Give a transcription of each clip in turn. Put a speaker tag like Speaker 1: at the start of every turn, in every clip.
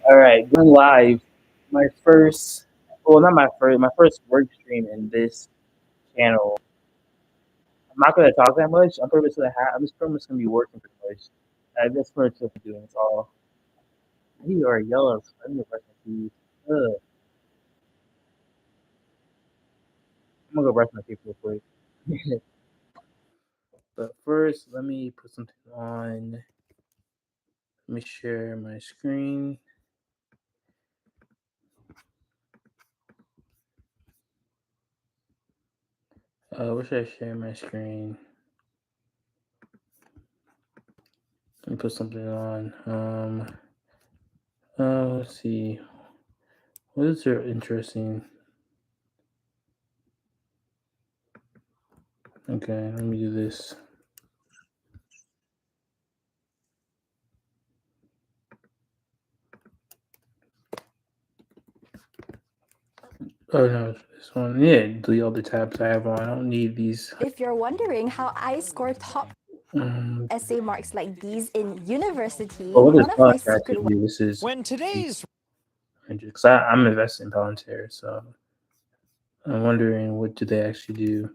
Speaker 1: All right, going live. My first, well, not my first work stream in this channel. I'm not gonna talk that much. I'm just pretty much gonna be working pretty much. That's pretty much what I'm doing. It's all. You are yellow. So I need to brush my teeth. Ugh. I'm gonna go brush my teeth real quick. But first, let me put something on. Let me share my screen. Where should I share my screen? Let me put something on. Let's see. What is there interesting? Okay, let me do this. Oh no, this one. Yeah, delete all the tabs I have on. I don't need these.
Speaker 2: If you're wondering how I score top essay marks like these in university,
Speaker 1: Oh, what
Speaker 2: one
Speaker 1: does
Speaker 2: of my
Speaker 1: podcast
Speaker 2: secret
Speaker 1: do? This is
Speaker 3: When today's
Speaker 1: because I'm invested in Palantir, so I'm wondering what do they actually do.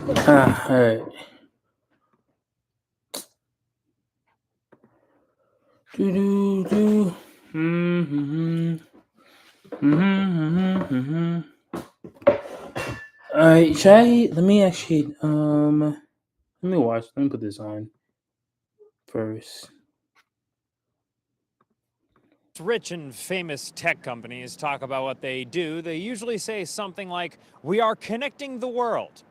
Speaker 1: All right. Do-do-do. Mm-hmm. Mm-hmm. All right. Should I? Let me actually. Let me watch. Let me put this on first.
Speaker 3: Rich and famous tech companies talk about what they do, they usually say something like, "We are connecting the world."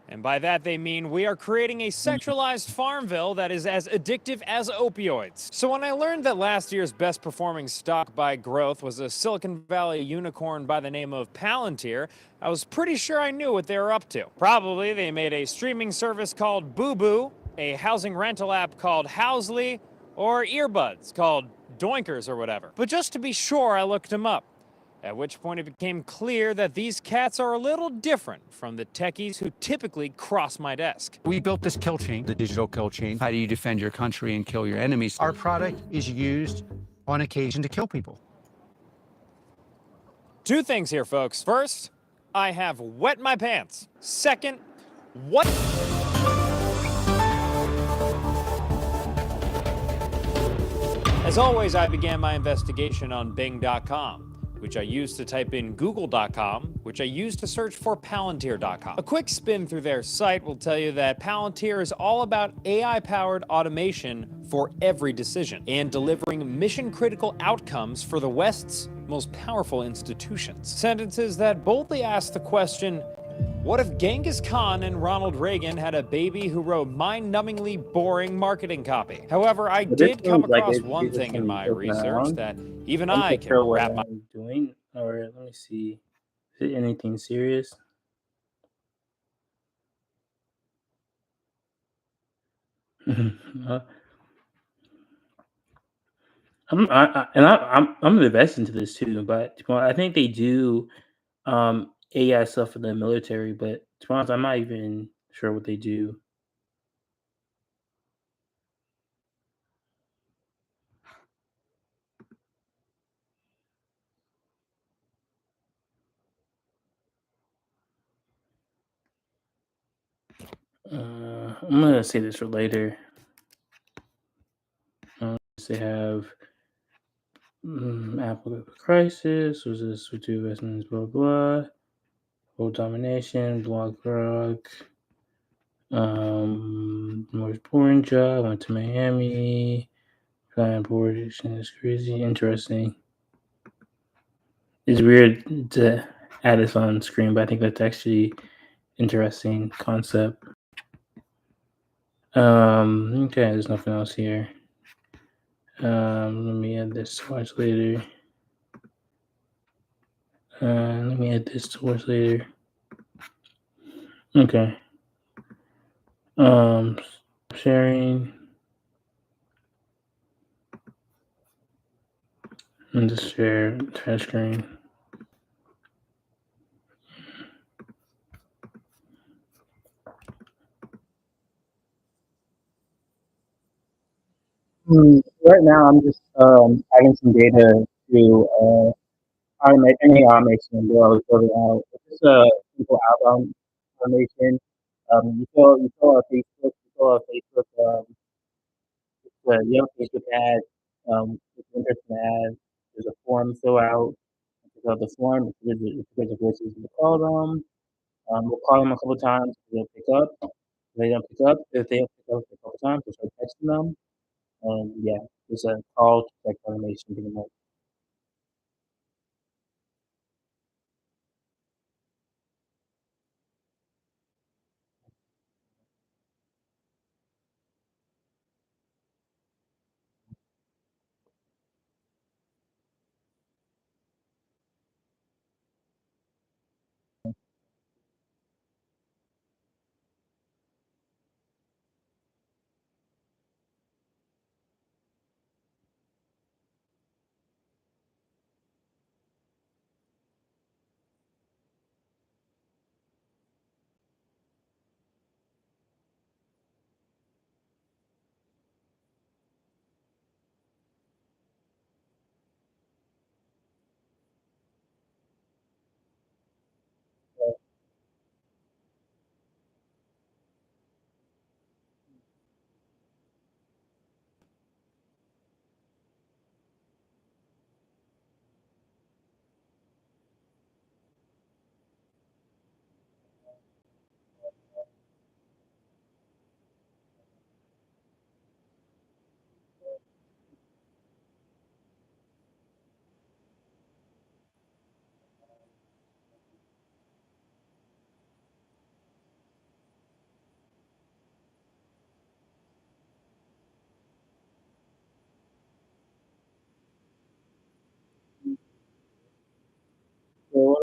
Speaker 3: And by that they mean we are creating a sexualized Farmville that is as addictive as opioids. So when I learned that last year's best performing stock by growth was a Silicon Valley unicorn by the name of Palantir, I was pretty sure I knew what they were up to. Probably they made a streaming service called Boo Boo, a housing rental app called Housely, or earbuds called Doinkers or whatever. But just to be sure, I looked them up. At which point it became clear that these cats are a little different from the techies who typically cross my desk.
Speaker 4: We built this kill chain, the digital kill chain. How do you defend your country and kill your enemies? Our product is used on occasion to kill people.
Speaker 3: Two things here, folks. First, I have wet my pants. Second, what? As always, I began my investigation on Bing.com, which I used to type in Google.com, which I used to search for Palantir.com. A quick spin through their site will tell you that Palantir is all about AI-powered automation for every decision and delivering mission-critical outcomes for the West's most powerful institutions. Sentences that boldly ask the question, what if Genghis Khan and Ronald Reagan had a baby who wrote mind-numbingly boring marketing copy? However, I
Speaker 1: But this
Speaker 3: did come
Speaker 1: seems like
Speaker 3: across
Speaker 1: it's
Speaker 3: one
Speaker 1: just
Speaker 3: thing in
Speaker 1: gonna be
Speaker 3: my
Speaker 1: joking
Speaker 3: research
Speaker 1: around.
Speaker 3: that even
Speaker 1: I'm
Speaker 3: I
Speaker 1: not sure
Speaker 3: can
Speaker 1: what
Speaker 3: wrap my
Speaker 1: I'm doing. Or let me see. Is it anything serious? Uh, I'm invested into this too, but well, I think they do AI stuff for the military. But to be honest, I'm not even sure what they do. I'm gonna say this for later. They have Apple Crisis. Was this with two investments? Blah blah. World domination. Blog Rock. Most boring job. Went to Miami. Client board is crazy. Interesting. It's weird to add this on screen, but I think that's actually interesting concept. Okay, there's nothing else here. Let me add this to watch later. Let me add this to watch later. Okay. Sharing and just share touch screen. Right now, I'm just adding some data to automate any automation that I was building out. It's just a simple outbound automation. You fill a Facebook, you have a Facebook ad, with interesting ad. There's a form to fill out. Fill out the form. If there's a voices to call them, we'll call them a couple times. They'll pick up. If they don't pick up, if they don't pick up a couple times, we'll start texting them. And yeah, it's a call to text automation pretty much.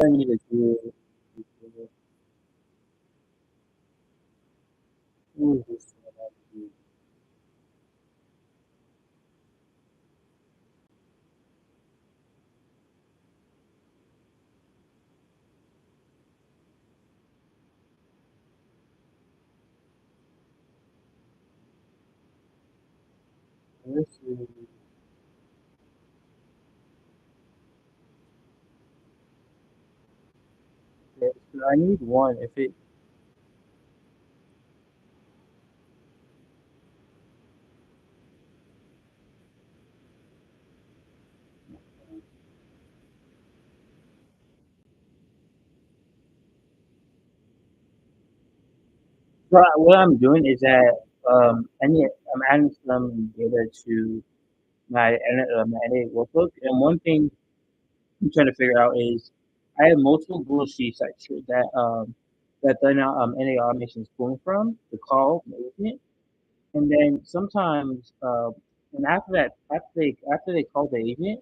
Speaker 1: I need to do. Who is this one I have to do? This is. Okay, so I need one. If it. So what I'm doing is that I'm adding some data to my edit workbook, and one thing I'm trying to figure out is I have multiple Google Sheets that the NA automation is pulling from to call the agent, and then sometimes and after they call the agent,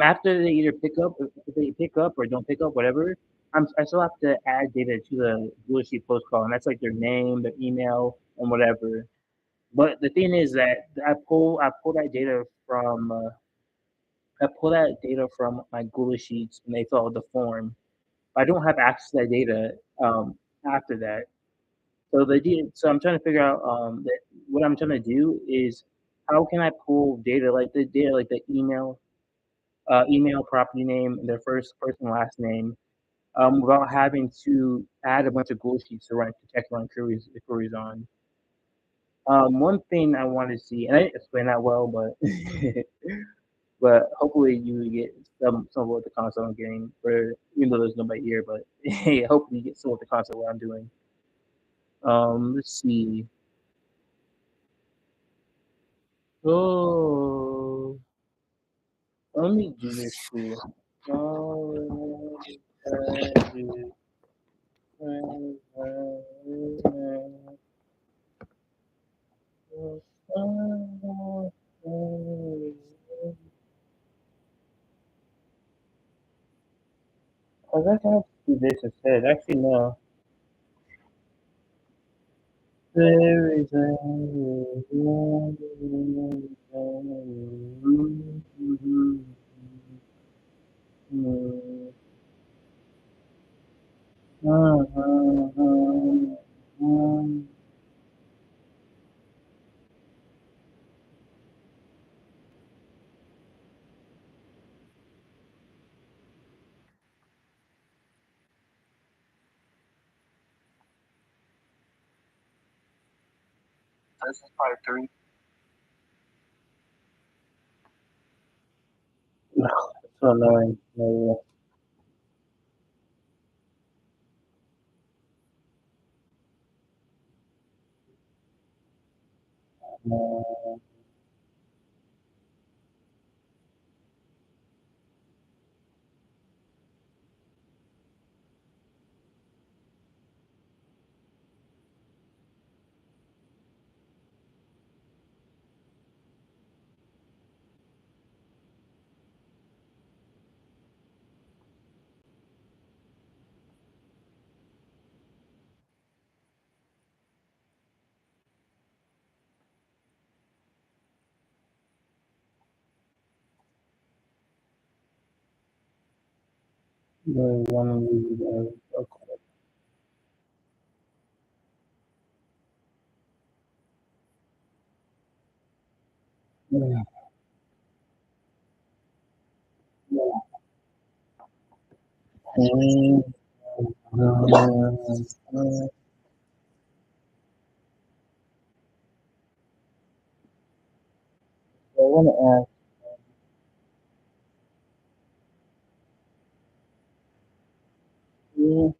Speaker 1: after they either pick up if they pick up or don't pick up whatever, I still have to add data to the Google Sheet post call, and that's like their name, their email, and whatever. But the thing is that I pull that data from my Google Sheets when they fill out the form. I don't have access to that data after that. So I'm trying to figure out that what I'm trying to do is how can I pull data like the email, property name, their first and last name, without having to add a bunch of Google Sheets to run queries on. One thing I want to see, and I didn't explain that well, but but hopefully you get some of what the concept I'm getting, or even though there's nobody here, but hey, hopefully you get some of the concept of what I'm doing. Let's see. Oh, let me do this here. Oh, I was actually have to do this instead. Actually, no. There is a This is part three. No, it's so annoying. No, no. The one okay. Yeah. Mm, I want to ask you,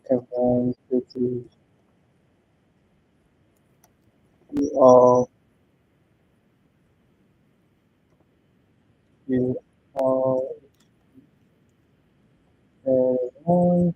Speaker 1: confirm this is you all, you all, uh,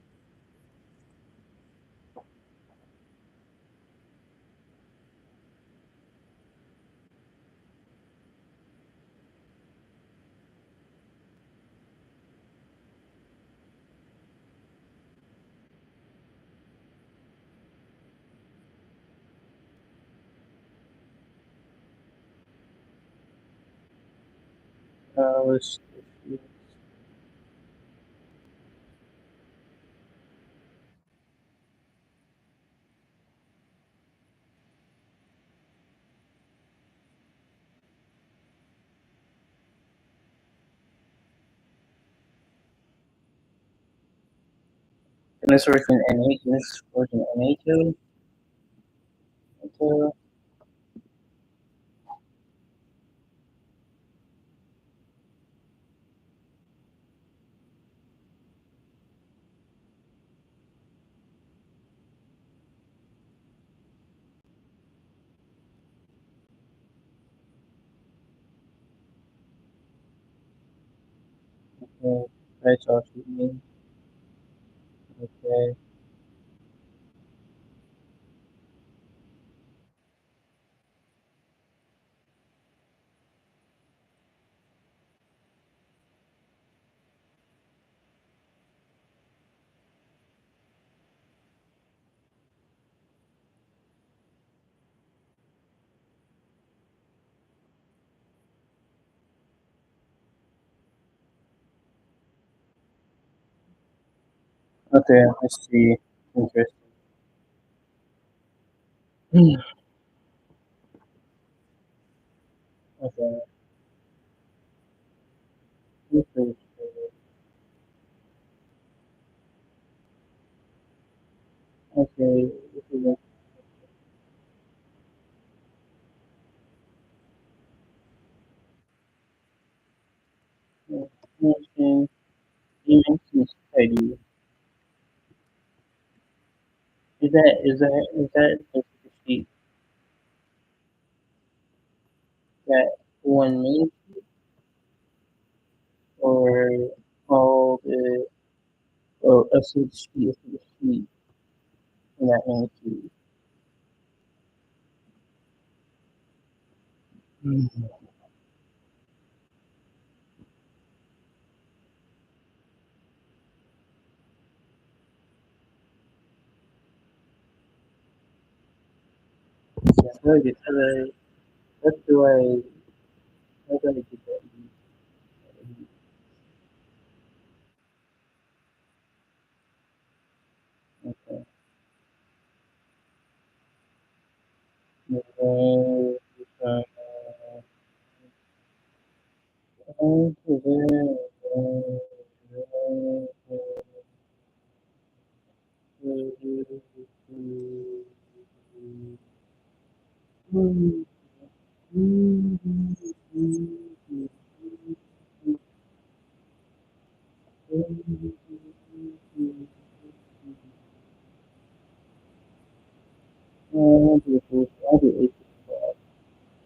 Speaker 1: Let's see. Can this work in NA? Can this work in NA too? Okay. Okay. Right off me. Okay. Okay. Let's see. Interesting. Okay. Interesting. Okay. This is interesting. You mentioned study. Is that the sheet that one main or all the a sheet in that main sheet? Mm-hmm. Yeah, very good. What do I how do I get that? Okay. Uh,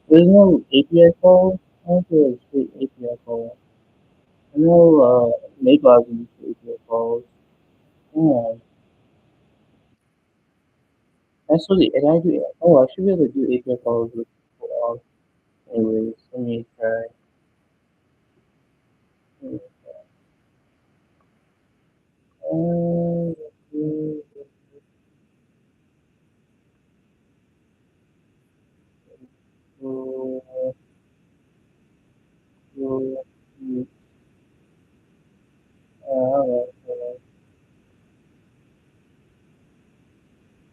Speaker 1: There's no API call. I don't feel like straight API call. I know Maybach uses API calls. Yeah, actually, and I do. Oh, I should be able to do API calls with people. Anyways, let me try.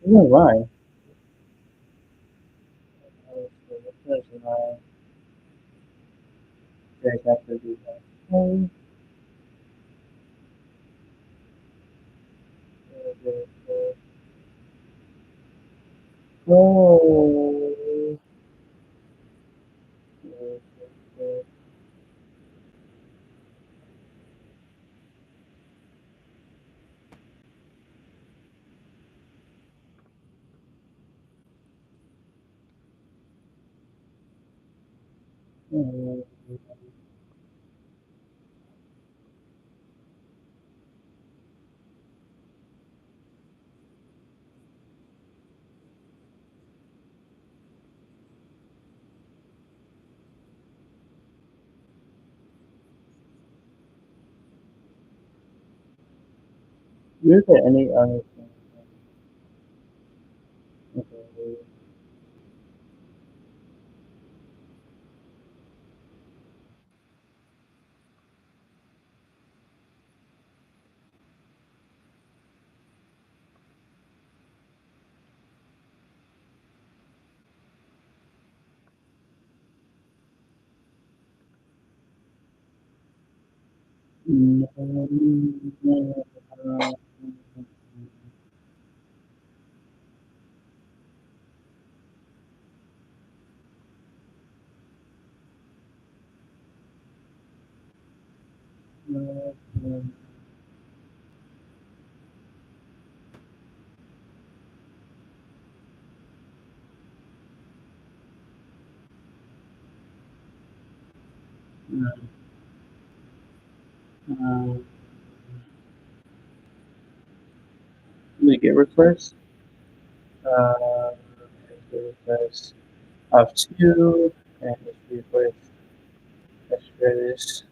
Speaker 1: You know why? Because my exactly do that. Oh. Is there any other thing? Okay. Let me get request. Uh, request of two and request. Let's try this.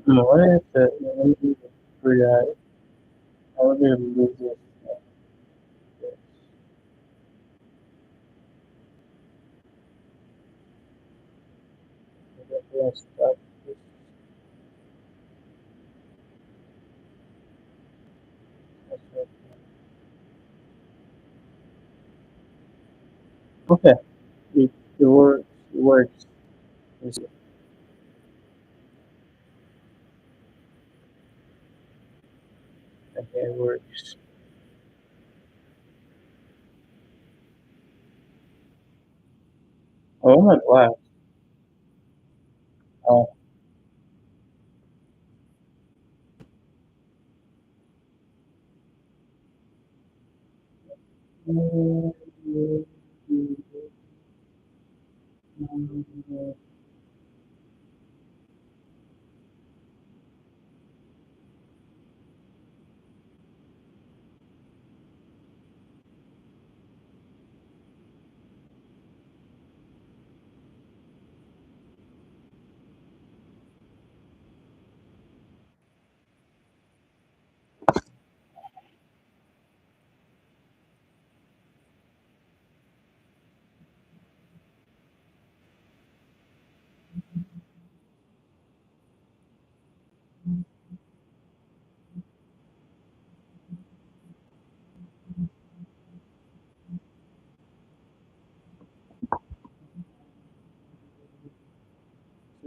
Speaker 1: What is the let me do for that? I want to move this. Okay, it works. It works. Let's see. Okay, it works. Oh my god. Oh.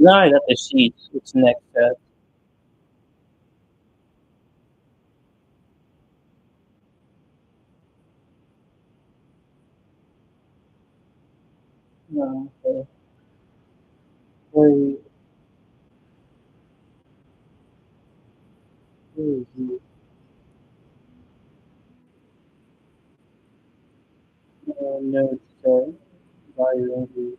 Speaker 1: Now I got the sheets. It's next step. No, okay. Wait, where is it? No, it's volume.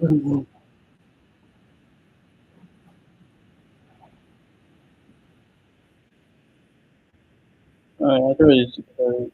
Speaker 1: Mhm. I thought it was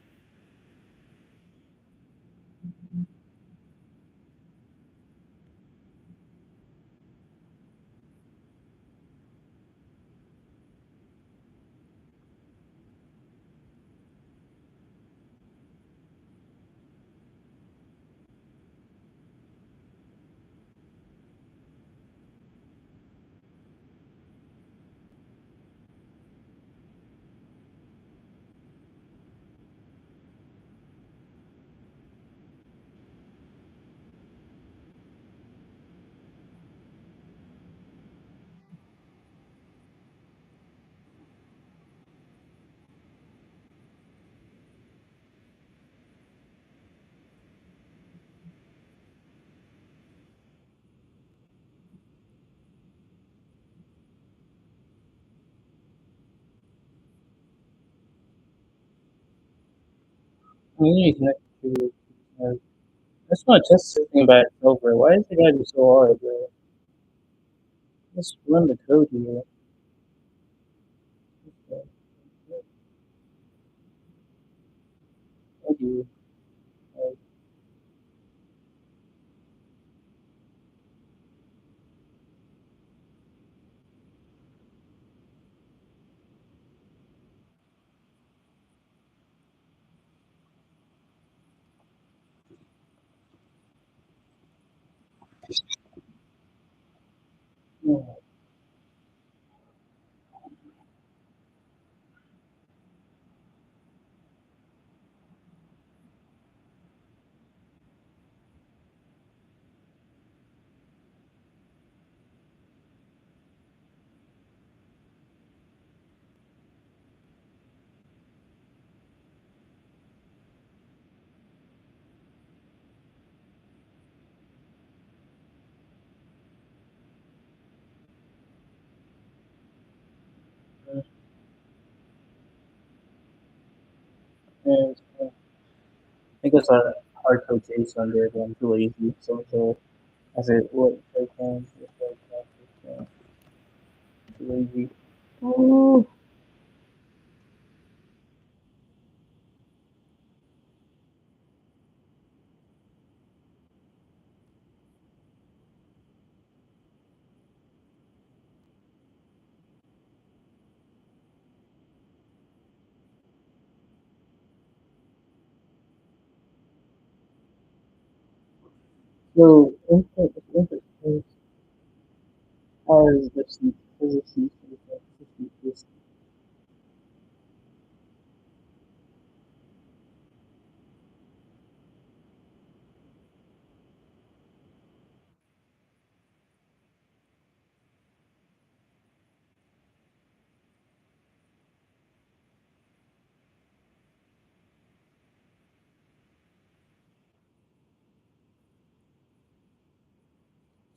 Speaker 1: I need to connect to. That's not just sitting by itself, bro. Why is it gotta be so hard, bro? Just run the code here. What do you? Like, no. And I guess a hard code chase under it. I'm too lazy. So I said, what? I can. Too lazy. Ooh. So input how is the C? Is it C? Is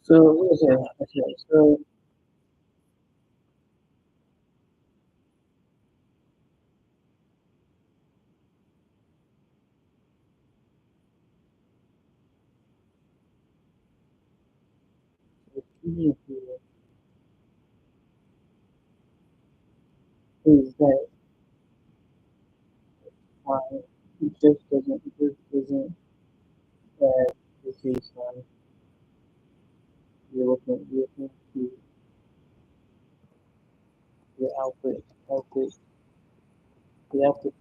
Speaker 1: so okay. So the key here is that why it just doesn't add the case on you're looking to the output the output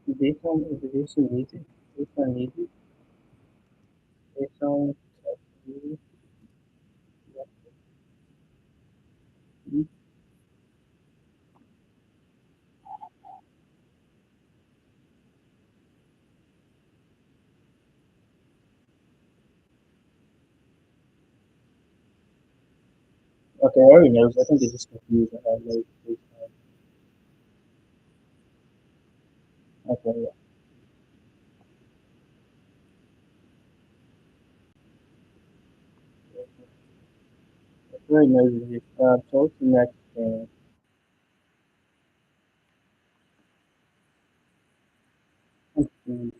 Speaker 1: is based on is it based on needed based on needed based on needed. Okay, I already know. I think it's just confused. I have no based on okay, yeah. I already know this. So what's the next thing? Let's see,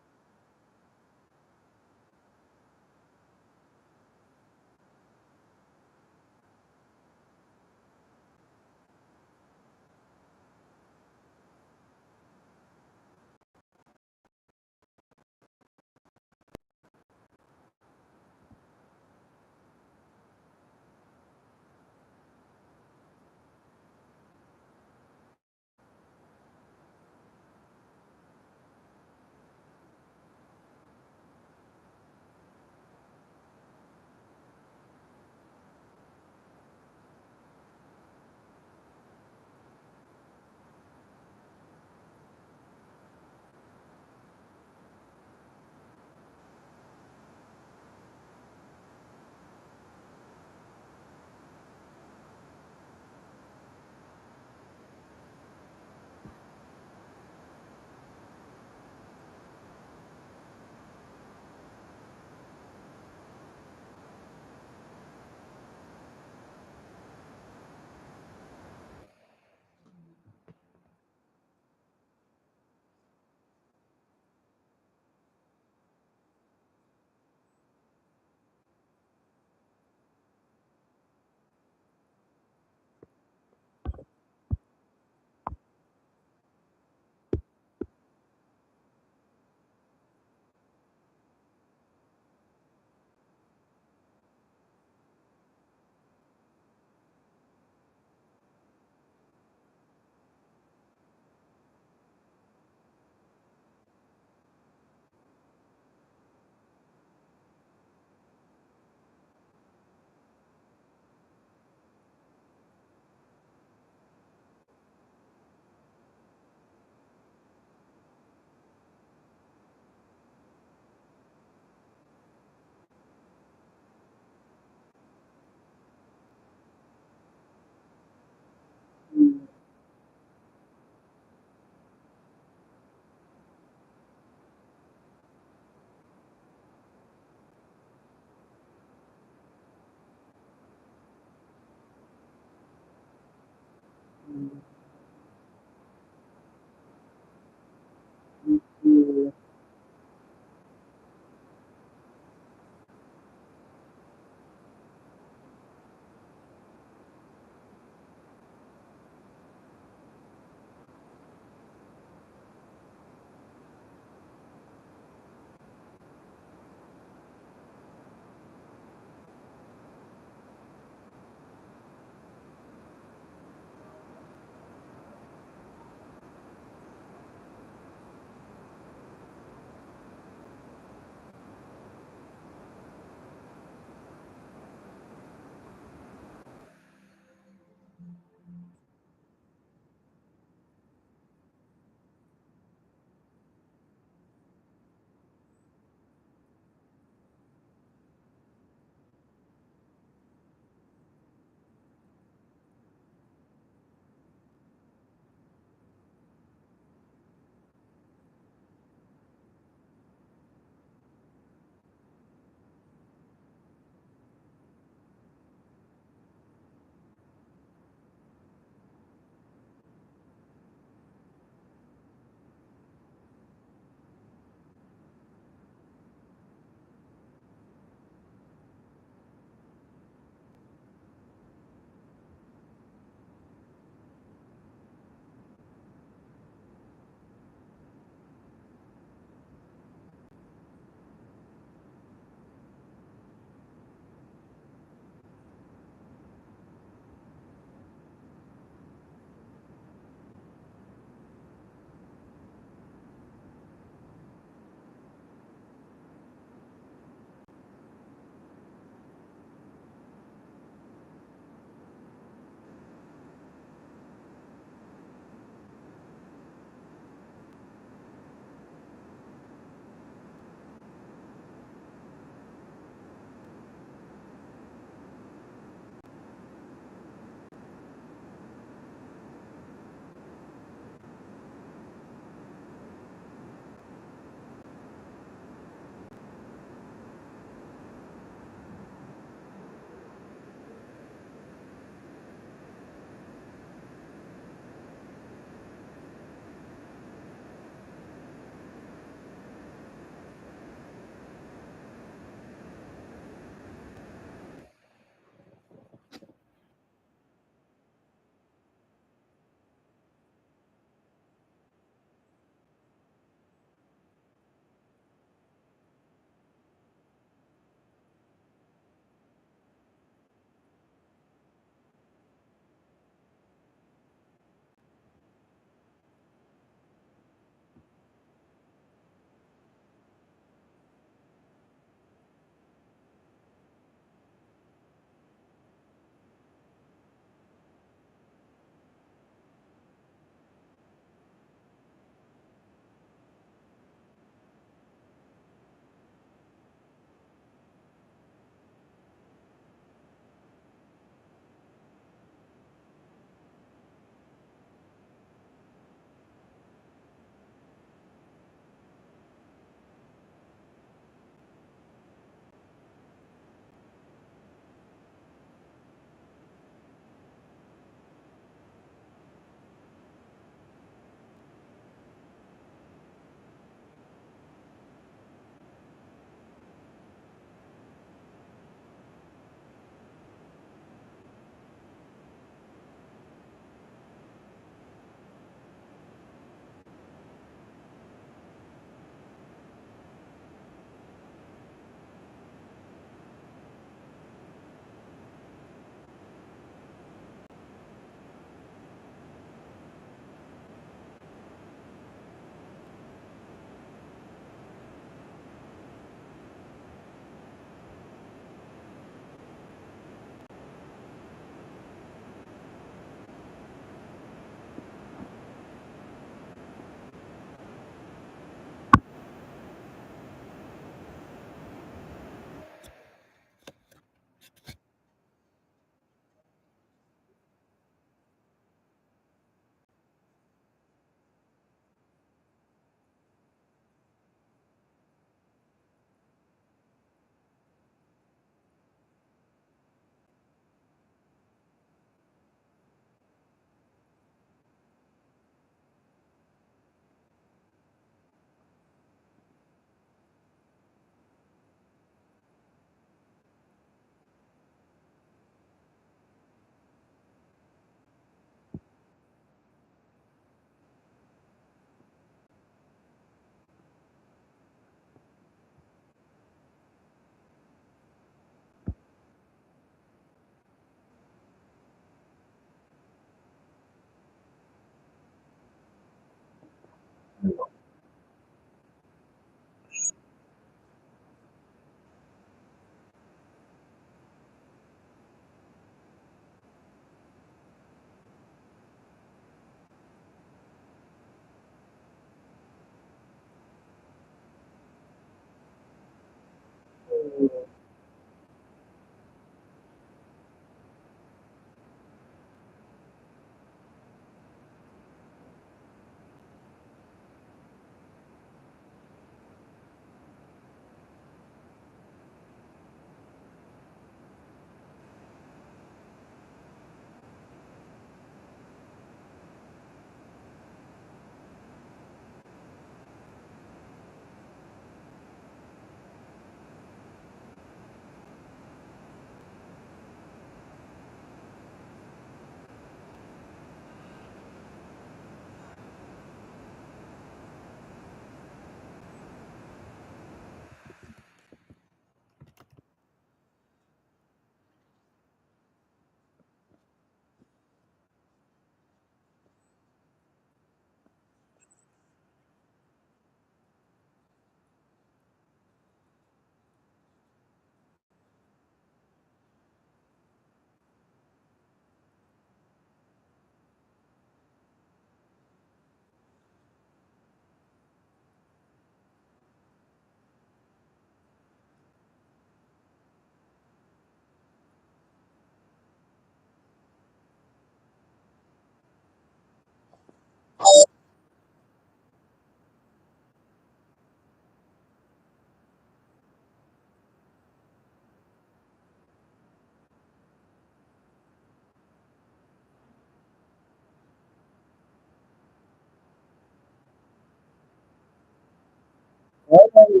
Speaker 1: Okay.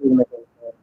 Speaker 1: You make it sense.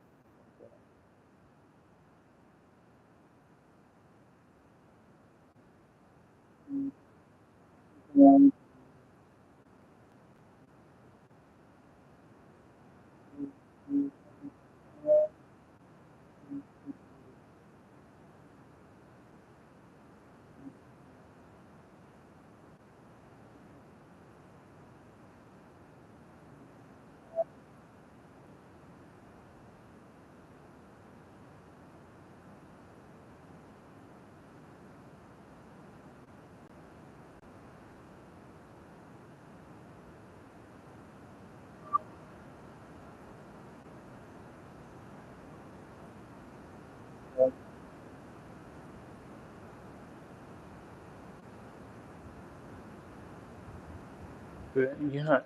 Speaker 1: Okay. But yeah.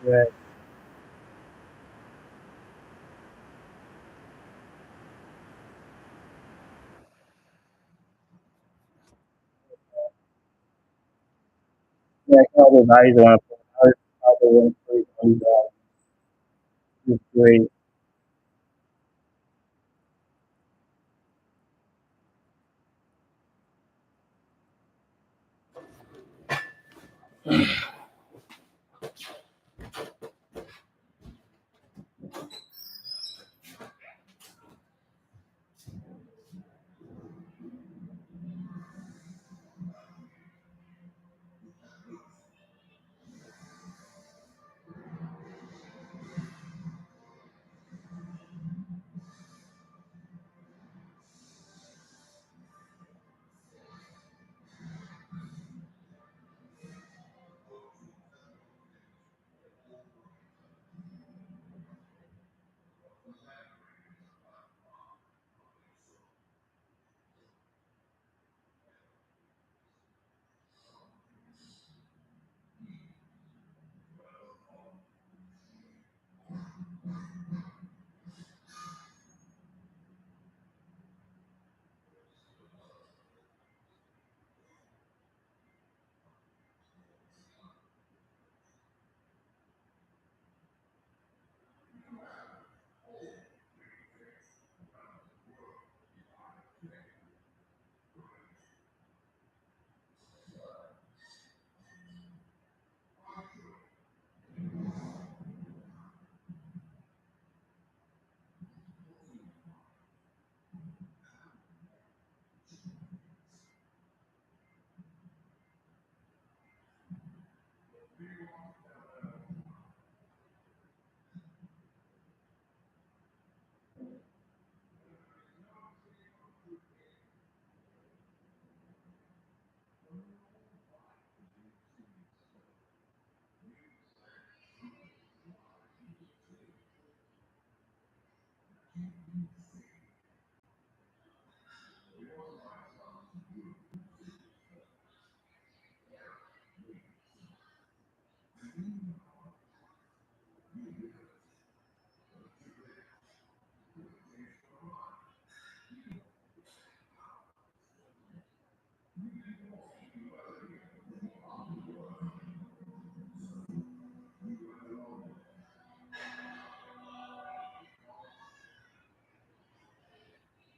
Speaker 1: Yeah. Yeah, all the values I want to put. How the one place on is great.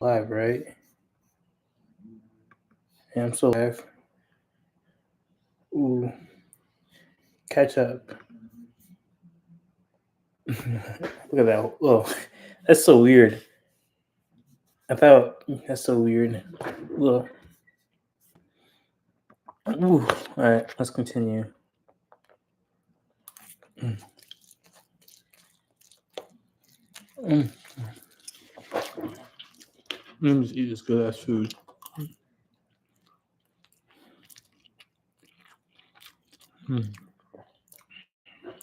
Speaker 1: Live, right? Yeah, I'm so live. Ooh, catch up. Look at that. Oh, that's so weird. I thought that's so weird. Look. Ooh. All right, let's continue. Mm. Mm. Let me just eat this good ass food. Mm.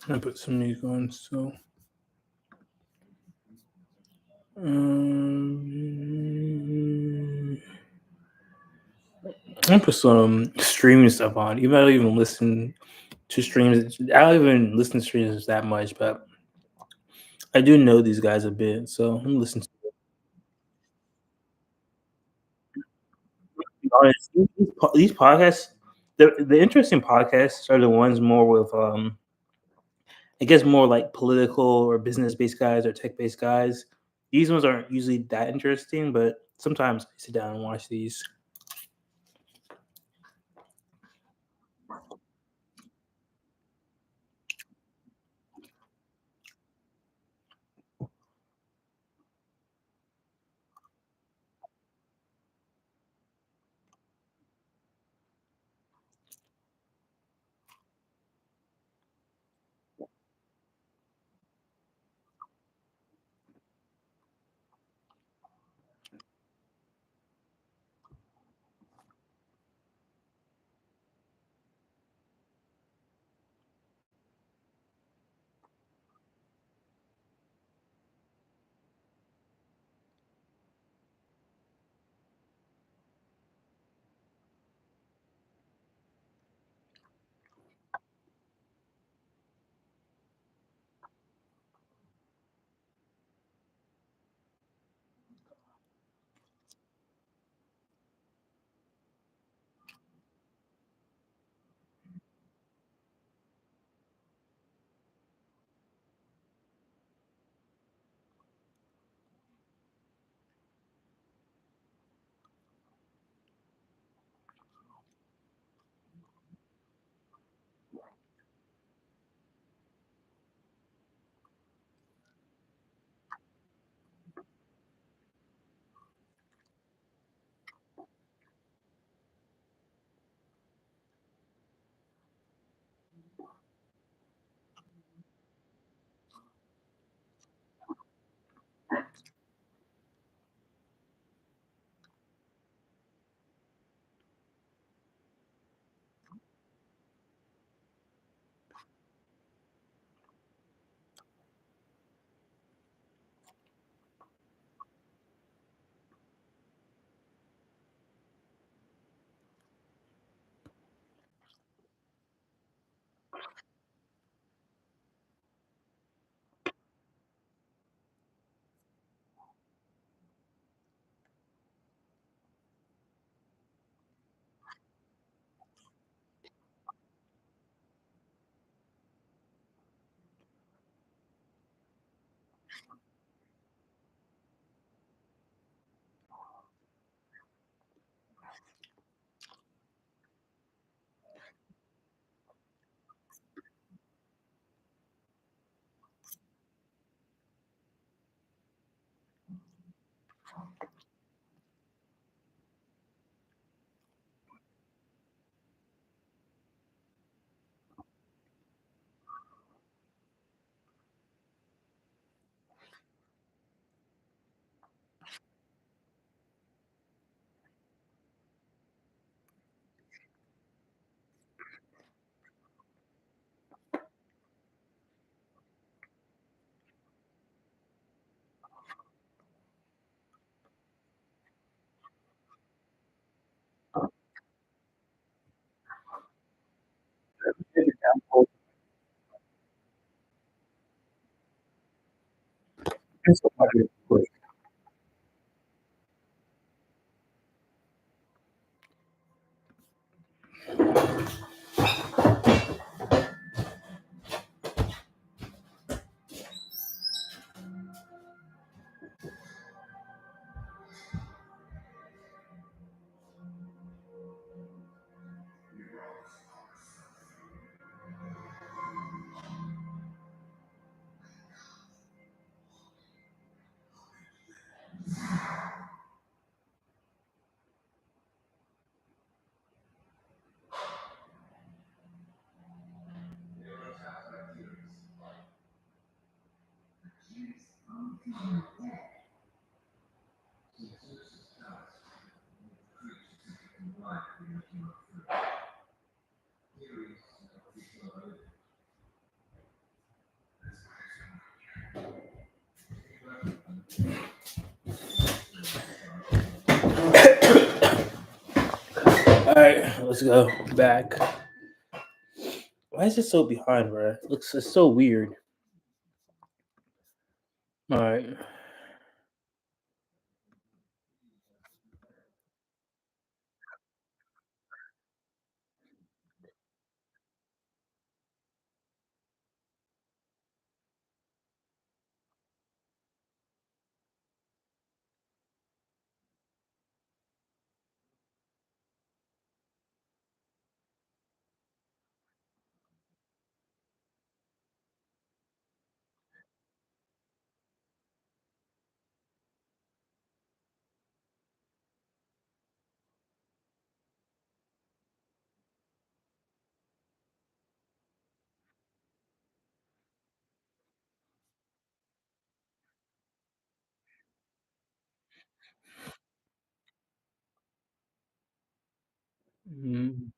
Speaker 1: I put some of these on. So, I put some streaming stuff on. You might even listen to streams. I don't even listen to streams that much, but I do know these guys a bit, so I'm listening to be honest. These podcasts, the interesting podcasts are the ones more with I guess more like political or business based guys or tech based guys. These ones aren't usually that interesting, but sometimes I sit down and watch these. It's so much work. All right, let's go back. Why is it so behind, bro? It's so weird. All right. Mhm.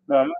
Speaker 1: No, I'm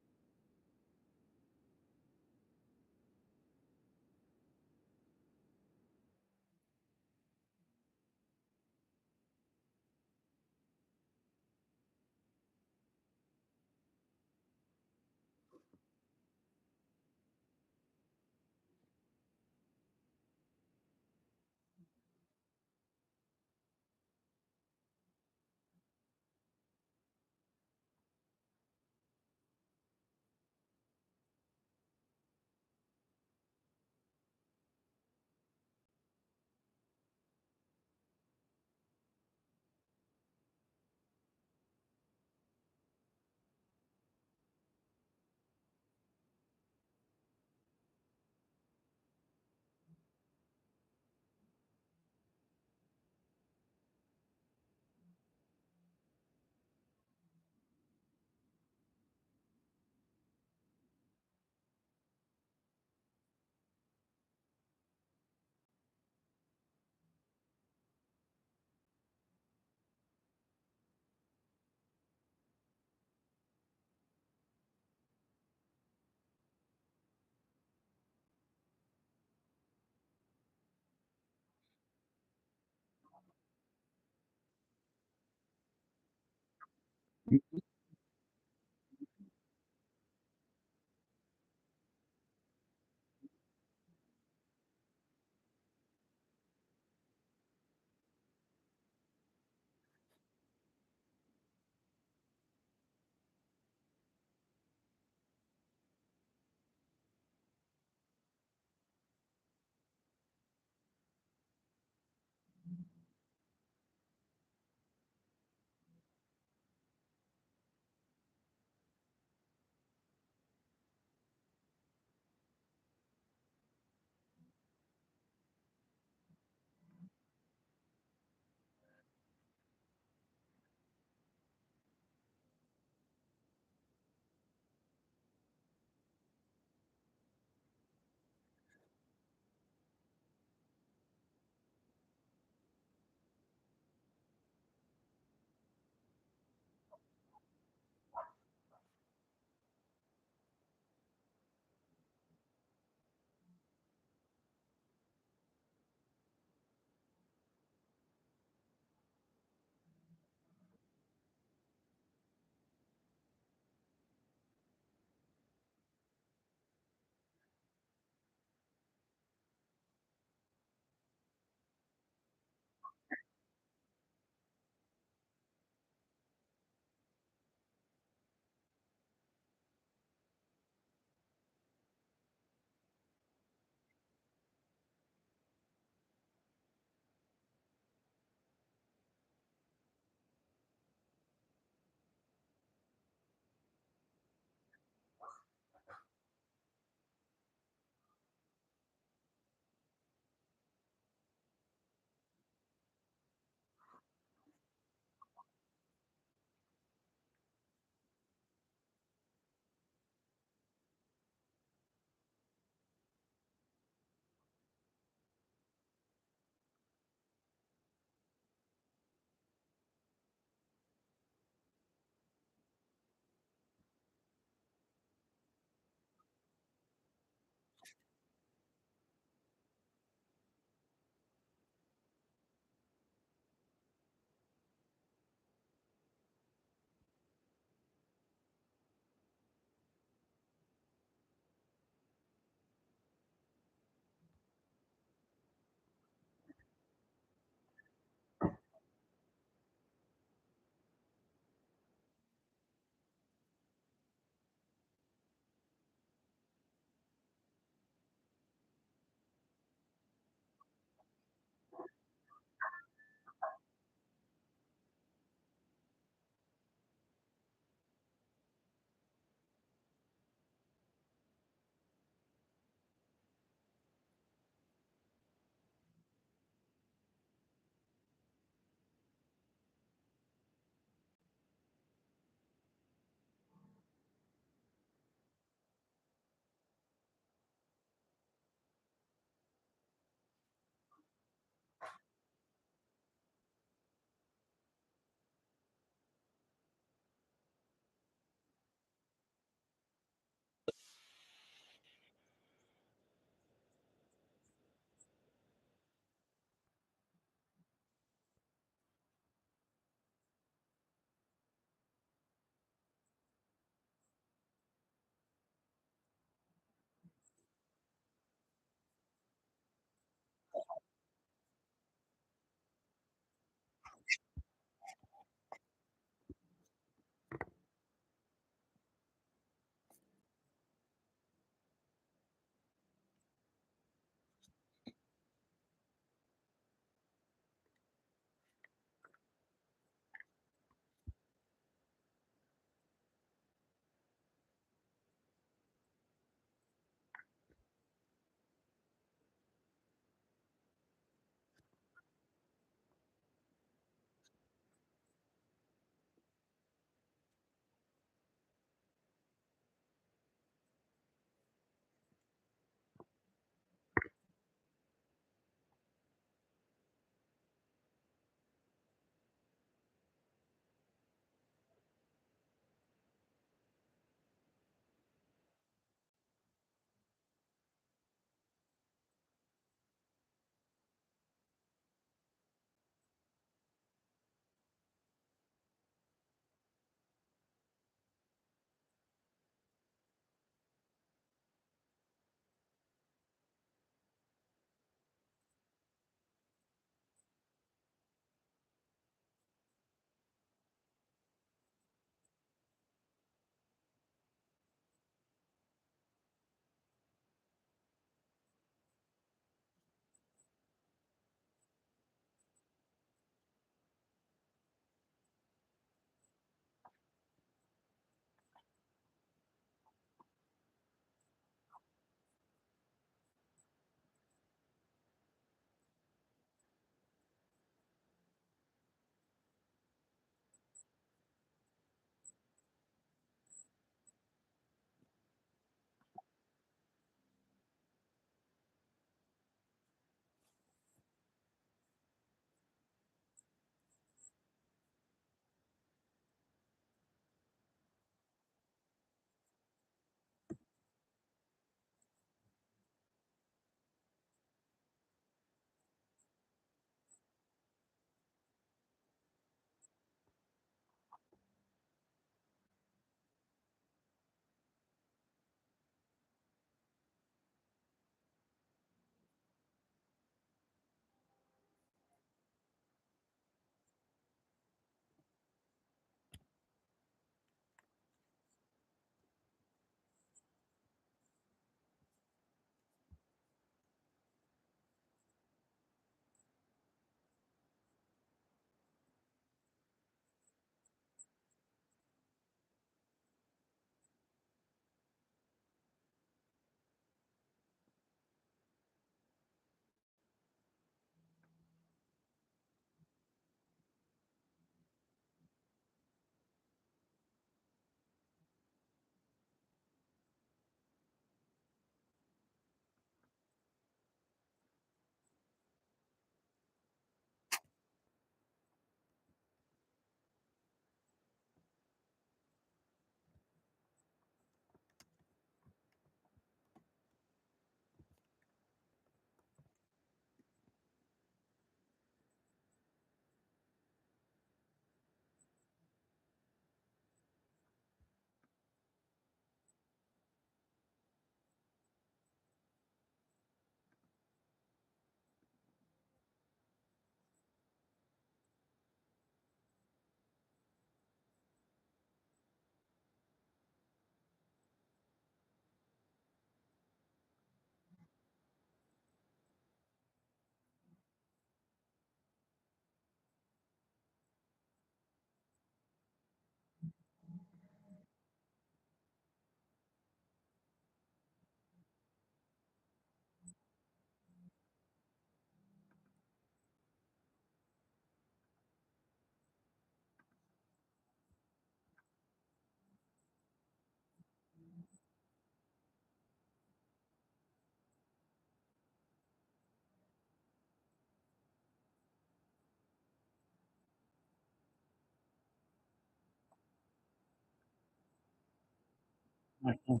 Speaker 1: Mhm.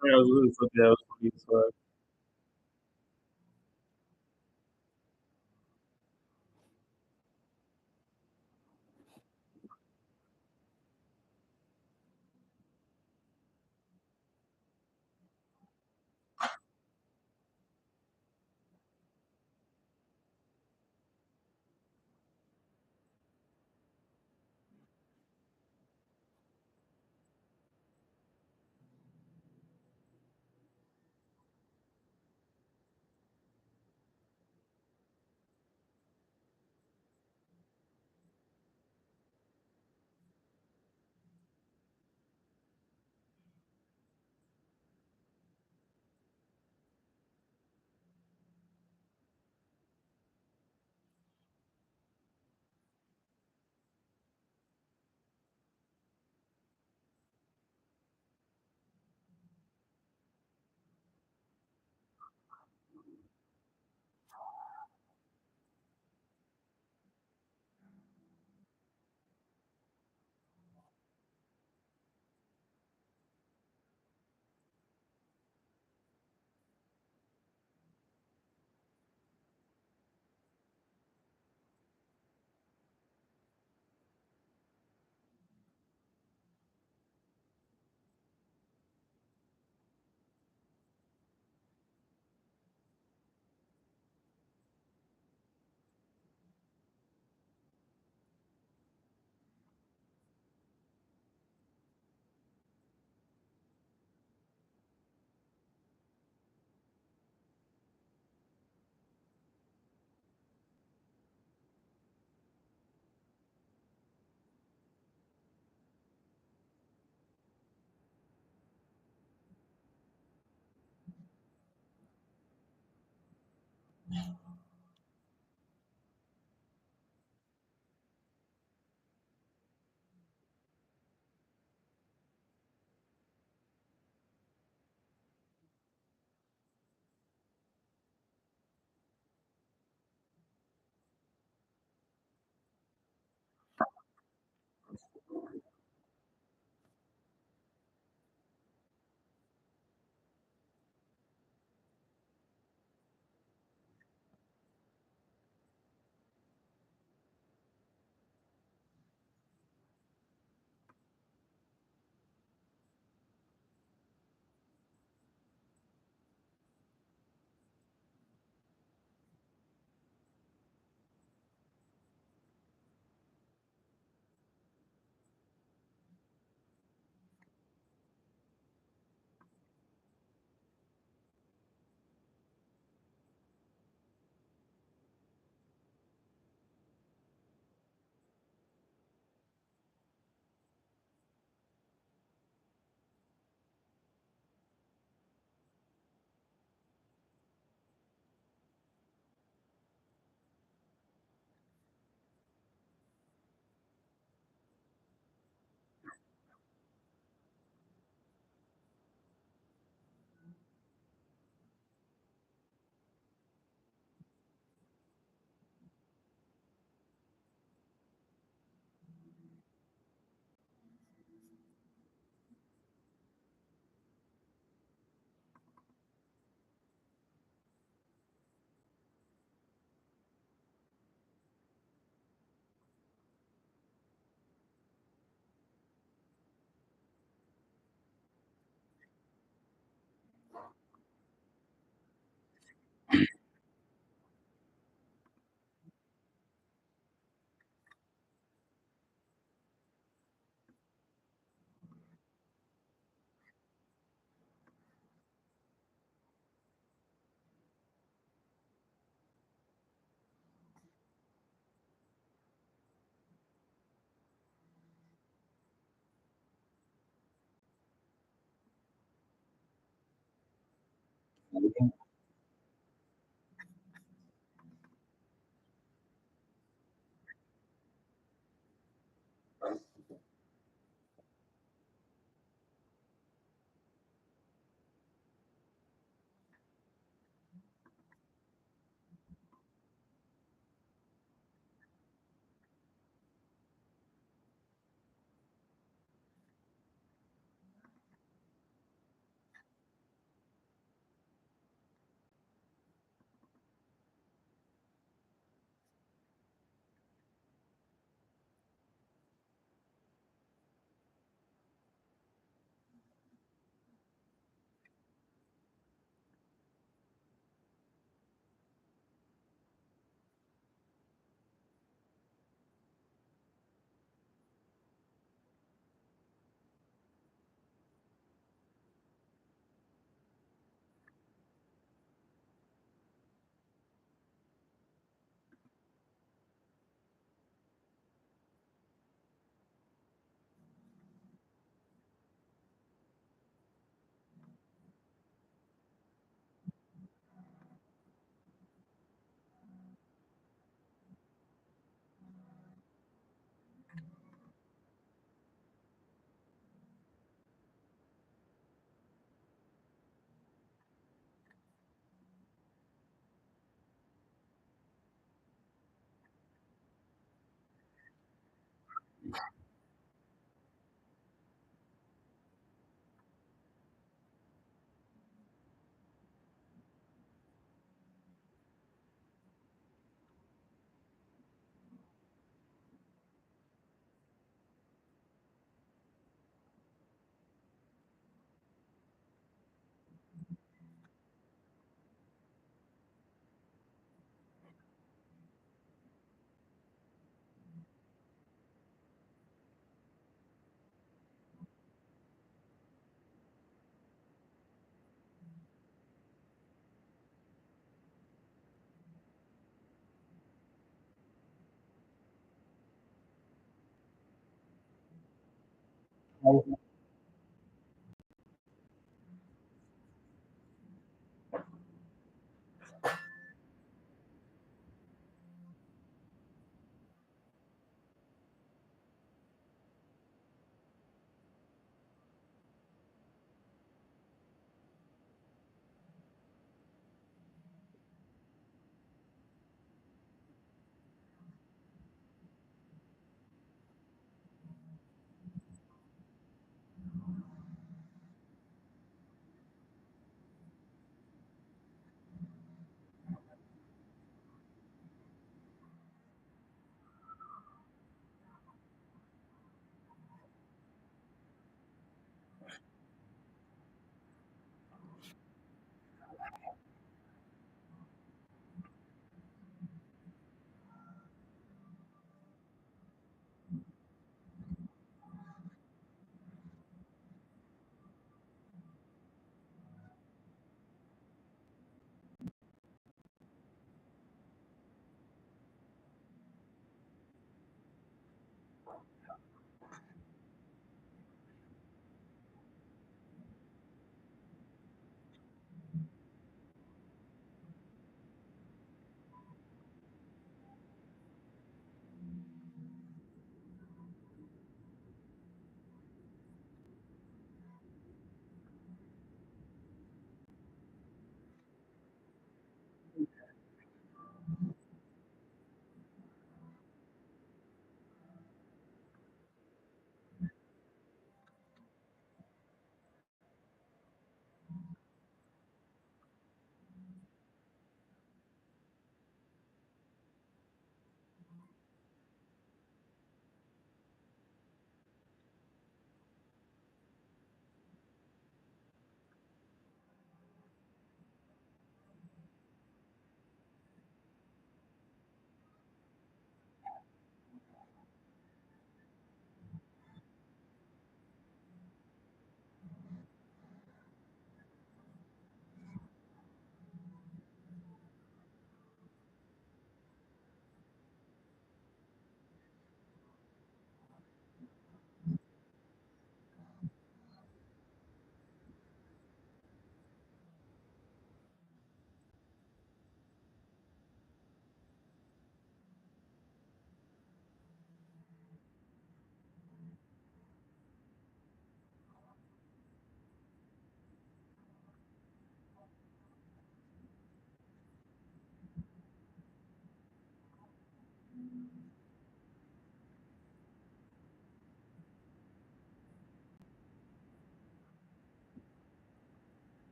Speaker 1: Sorry, I was really something that was funny as fuck.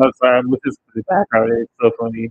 Speaker 1: I'm sorry, I'm looking for the background. It's so funny.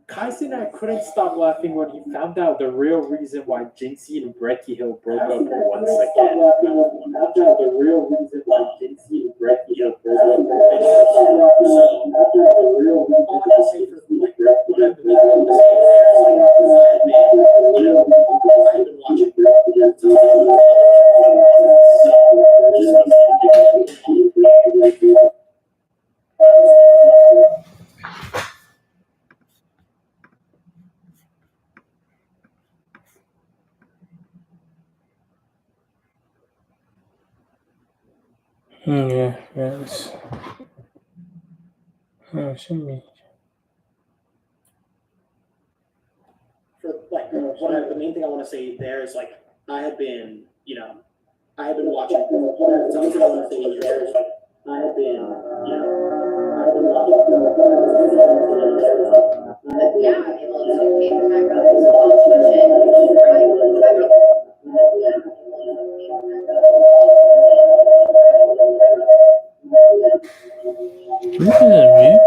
Speaker 5: Kaisen and I couldn't stop laughing when he found out the real reason why Jinxie and Brekkie Hill broke up once again. Found out the real reason why Jinxie and Brekkie Hill broke up all I can say for like what I've been able to say there is like, I've been watching
Speaker 6: Yeah, yes. Shouldn't be.
Speaker 5: for like the main thing I want to say there is like I have been watching. The main thing I want to say there is like I have been
Speaker 7: Yeah, I mean, well, it's okay for my brothers to watch shit.
Speaker 6: Look at me.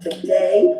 Speaker 8: Today,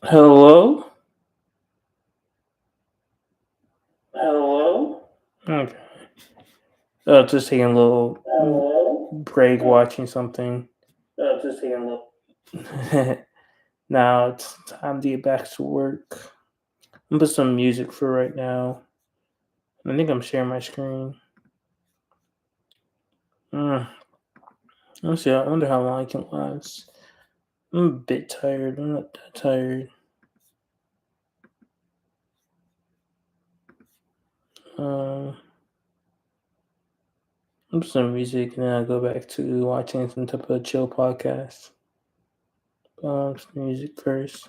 Speaker 6: Hello?
Speaker 8: hello,
Speaker 6: Okay. Just taking a little
Speaker 8: hello,
Speaker 6: break watching something.
Speaker 8: just taking a look.
Speaker 6: Now it's time to get back to work. gonna put some music for right now. I think I'm sharing my screen. Let's see. I wonder how long I can last. I'm a bit tired. I'm not that tired. Some music, and then I'll go back to watching some type of chill podcast. Some music first.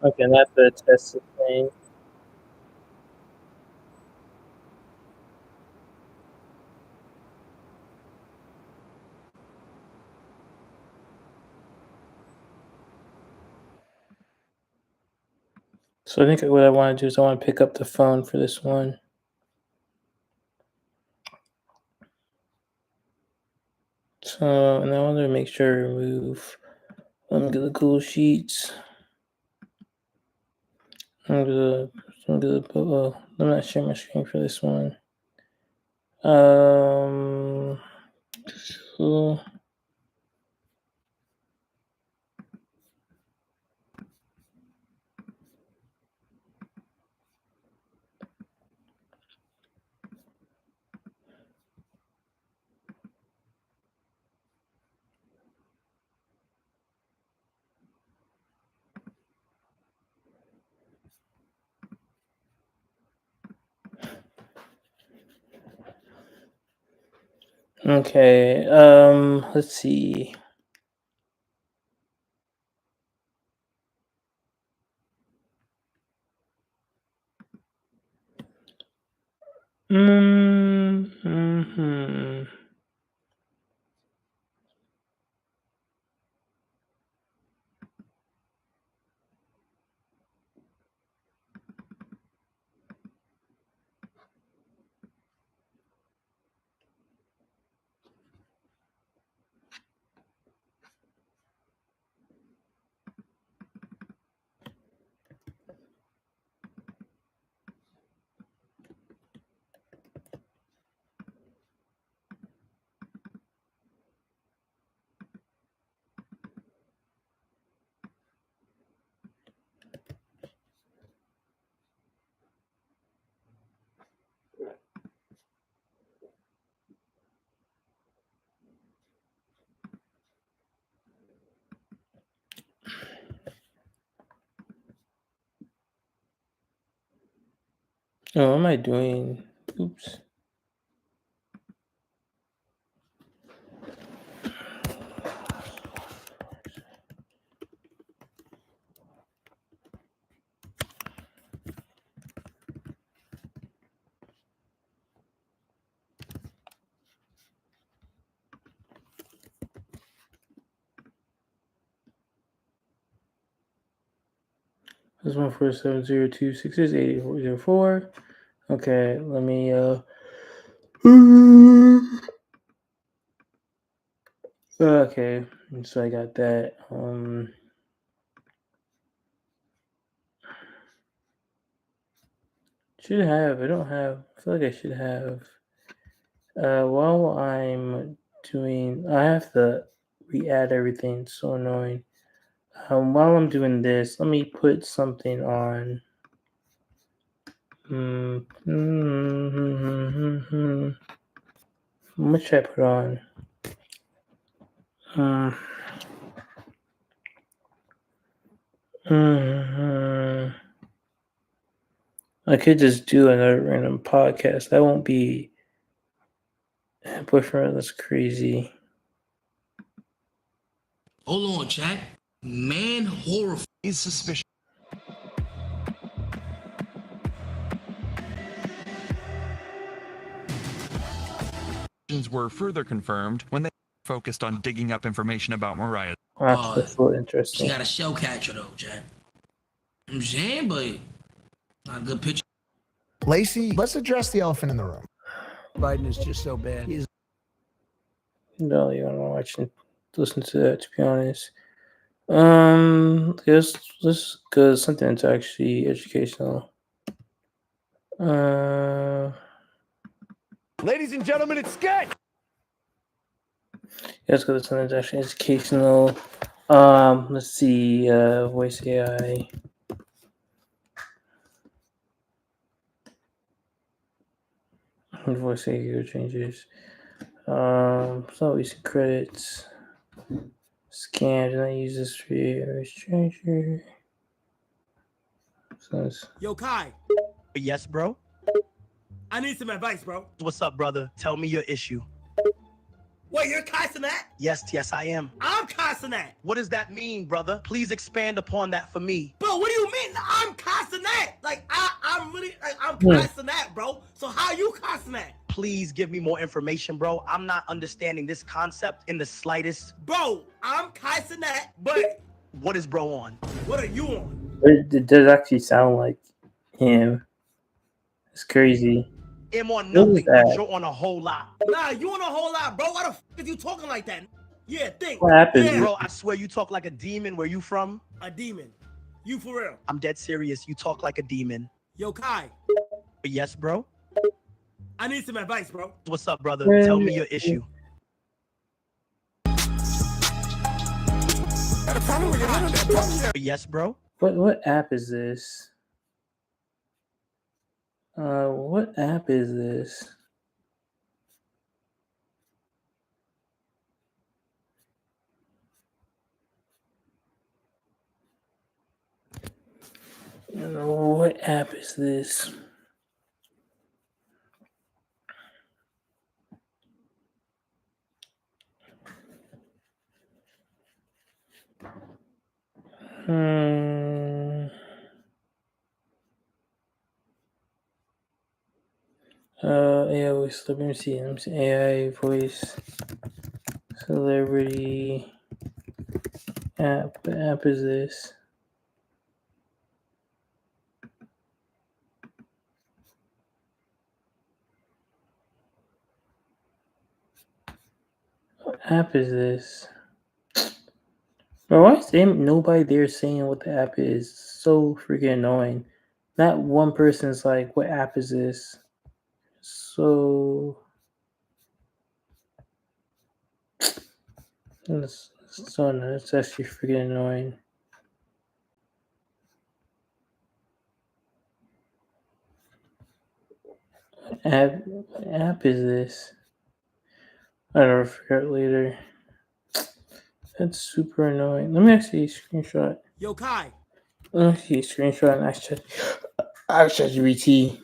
Speaker 1: Okay, not the test thing.
Speaker 6: So I think what I want to do is I want to pick up the phone for this one. So, and I want to make sure I remove. Let me get the Google Sheets. I'm not sharing my screen for this one. Cool. Okay. Let's see. Mm-hmm. Oh, what am I doing? Oops. This 14702668404. Okay, let me okay, so I got that. Should have. I don't have. I feel like I should have. While I'm doing, I have to re-add everything. It's so annoying. While I'm doing this, let me put something on. What should I put on? I could just do another random podcast. That won't be. Boyfriend, that's crazy.
Speaker 9: Hold on, chat. Man, horror is suspicious.
Speaker 10: Were further confirmed when they focused on digging up information about Mariah.
Speaker 6: That's so interesting.
Speaker 9: She got a shell catcher though, chat. I'm saying, but not a good picture.
Speaker 11: Lacey, let's address the elephant in the room.
Speaker 4: Biden is just so bad. He's
Speaker 6: No, you don't watch and listen to that, to be honest. Let's go something that's actually educational.
Speaker 10: Ladies and gentlemen, it's Sketch!
Speaker 6: Let's go to something that's actually educational. Let's see, voice AI. Voice AI changes. So recent credits. Scan, do not use this for stranger.
Speaker 12: Yo, Kai.
Speaker 13: Yes, bro?
Speaker 12: I need some advice, bro.
Speaker 13: What's up, brother? Tell me your issue.
Speaker 12: Wait, you're Kai Cenat?
Speaker 13: Yes, I am.
Speaker 12: I'm Kai Cenat.
Speaker 13: What does that mean, brother? Please expand upon that for me.
Speaker 12: Bro, what do you mean? I'm Kai Cenat. Like, I'm Kai Cenat, bro. So how you Kai Cenat?
Speaker 13: Please give me more information, bro. I'm not understanding this concept in the slightest.
Speaker 12: Bro, I'm Kai Cenat, but
Speaker 13: what is bro on?
Speaker 12: What are you on?
Speaker 6: It does actually sound like him. It's crazy.
Speaker 13: I'm on nothing, but you're on a whole lot.
Speaker 12: Nah, you on a whole lot, bro. Why the f is you talking like that? Yeah, think.
Speaker 6: What happened?
Speaker 12: Yeah.
Speaker 13: Bro, I swear you talk like a demon. Where you from?
Speaker 12: A demon. You for real?
Speaker 13: I'm dead serious. You talk like a demon.
Speaker 12: Yo, Kai.
Speaker 13: Yes, bro?
Speaker 12: I need some advice, bro.
Speaker 13: What's up, brother? Tell me your issue. Yes, bro?
Speaker 6: What app is this? What app is this? What app is this? AI voice. Let me see. AI voice celebrity app. What app is this? What app is this? Bro, why is there nobody there saying what the app is? So freaking annoying. Not one person's like, what app is this? So it's actually freaking annoying. What app is this? I don't figure out later. That's super annoying. Let me actually screenshot.
Speaker 12: Yo, Kai.
Speaker 6: Let me see a screenshot and ask ChatGPT.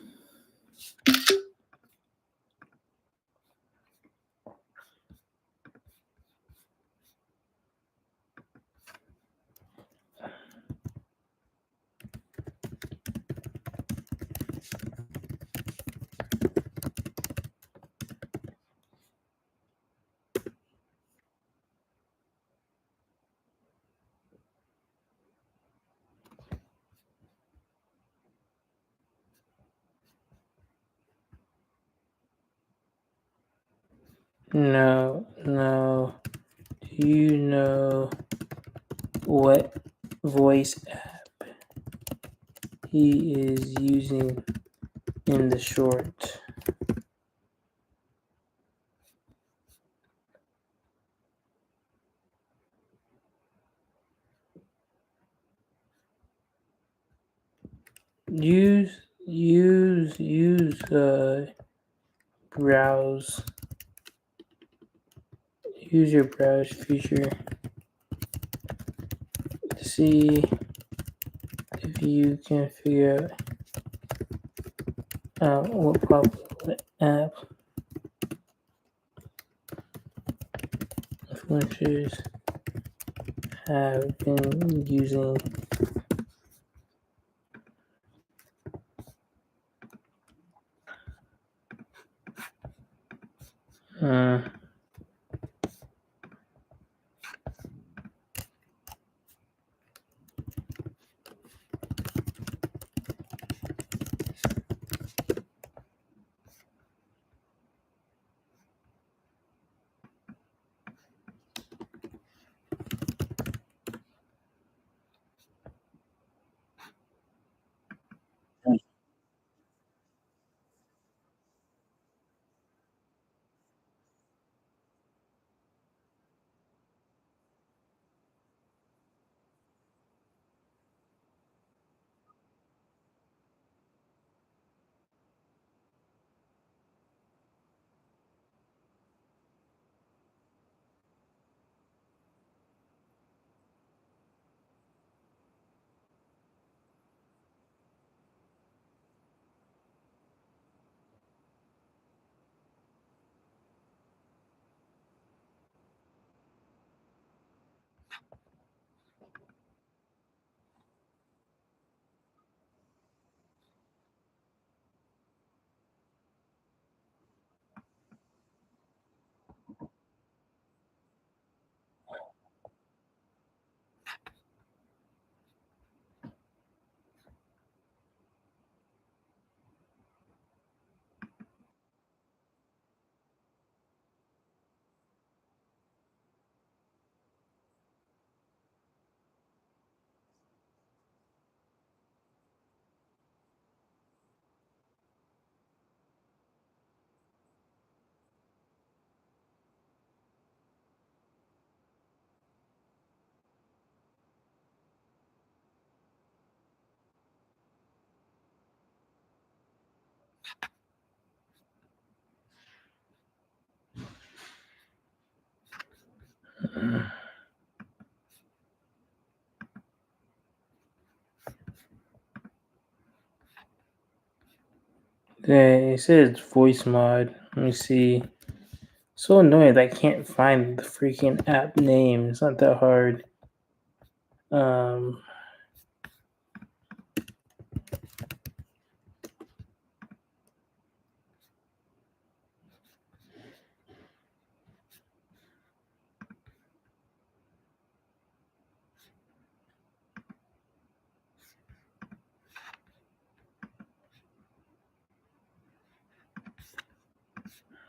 Speaker 6: No. Do you know what voice app he is using in the short? Use browse. Use your browse feature to see if you can figure out what popular app influencers have been using. It says voice mod. Let me see. So annoying that I can't find the freaking app name. It's not that hard.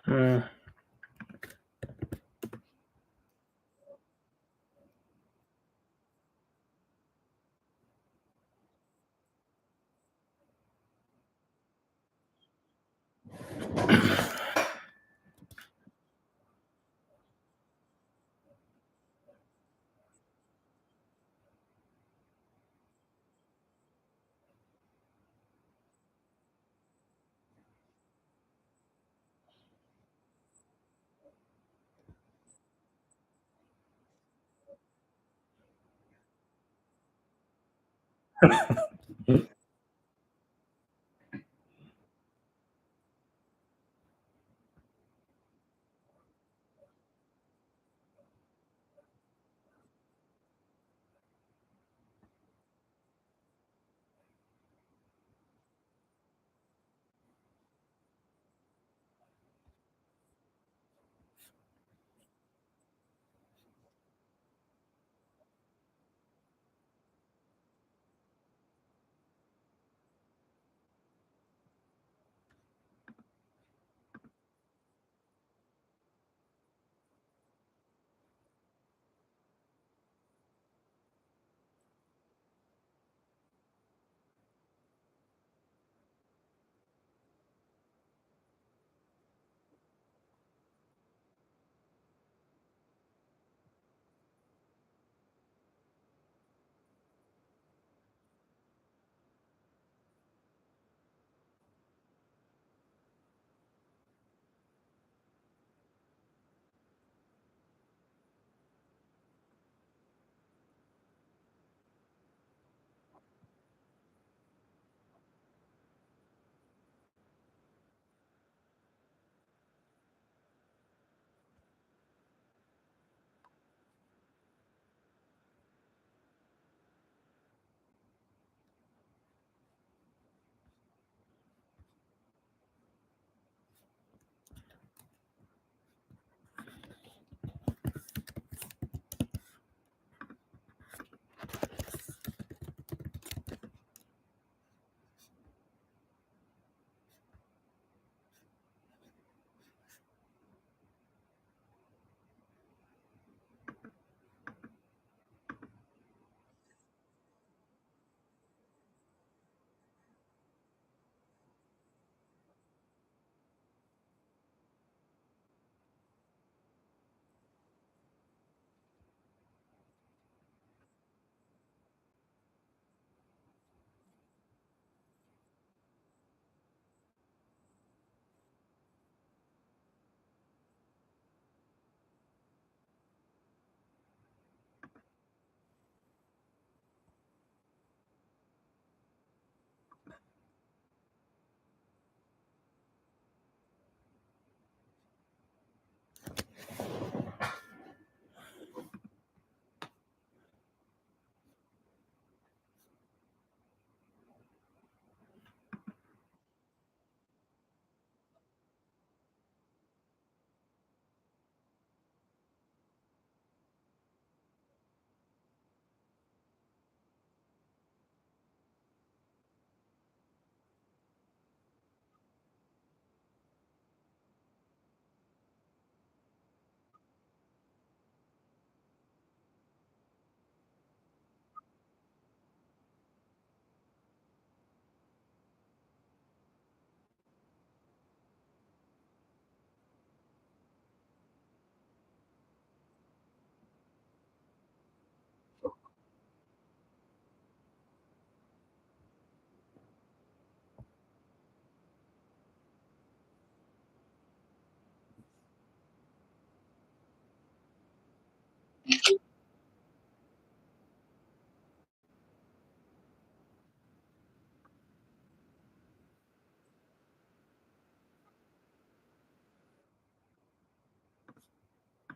Speaker 6: Hmm.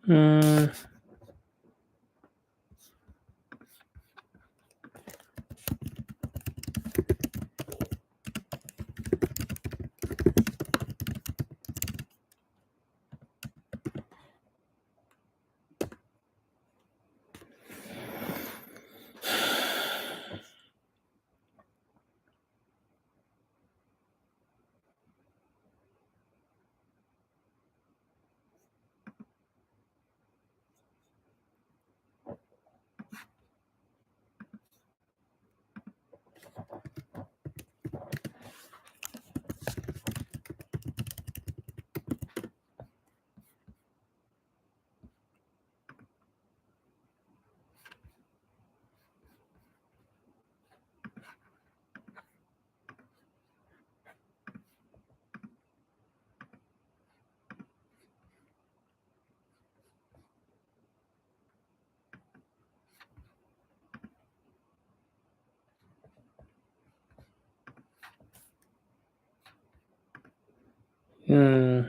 Speaker 6: Hmm. Hmm.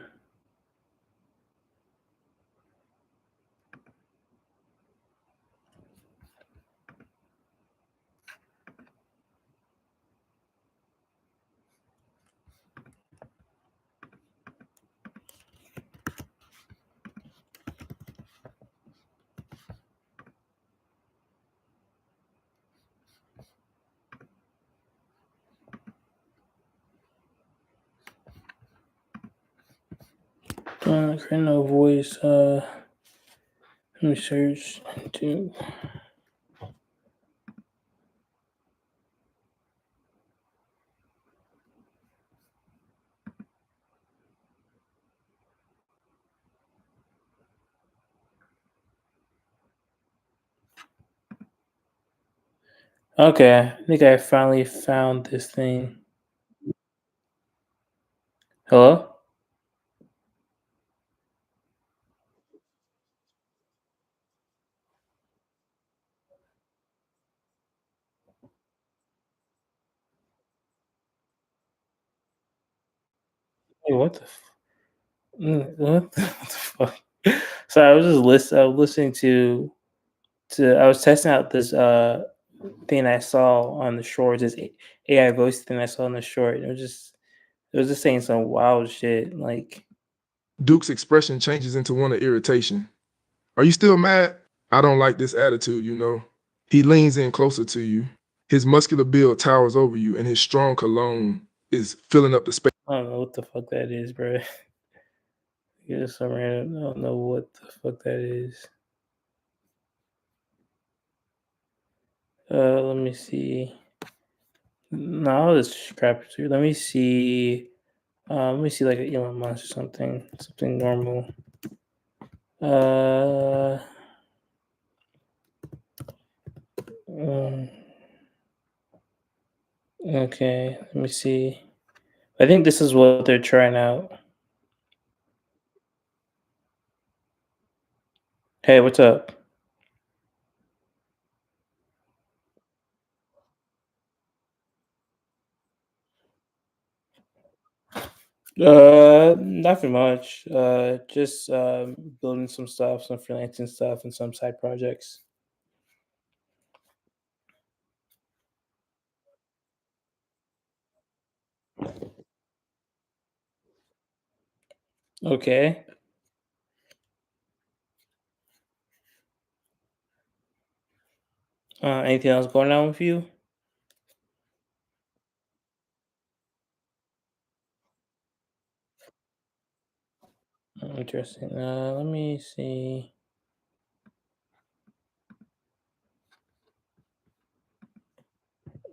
Speaker 6: Create no voice. Let me search into. Okay, I think I finally found this thing. Hello? Hey, what the? What the, what the fuck? So I was just listening to. I was testing out this thing I saw on the short. This AI voice thing I saw on the short. It was just saying some wild shit. Like,
Speaker 14: Duke's expression changes into one of irritation. Are you still mad? I don't like this attitude, you know. He leans in closer to you. His muscular build towers over you, and his strong cologne is filling up the space.
Speaker 6: I don't know what the fuck that is, bro. It's some random. I don't know what the fuck that is. Let me see. No, I'll just scrap it too. Let me see. Let me see like an Elon Musk or something normal. Um, okay, let me see. I think this is what they're trying out. Hey, what's up? Nothing much. Just building some stuff, some freelancing stuff, and some side projects. Okay. Anything else going on with you? Interesting. Let me see.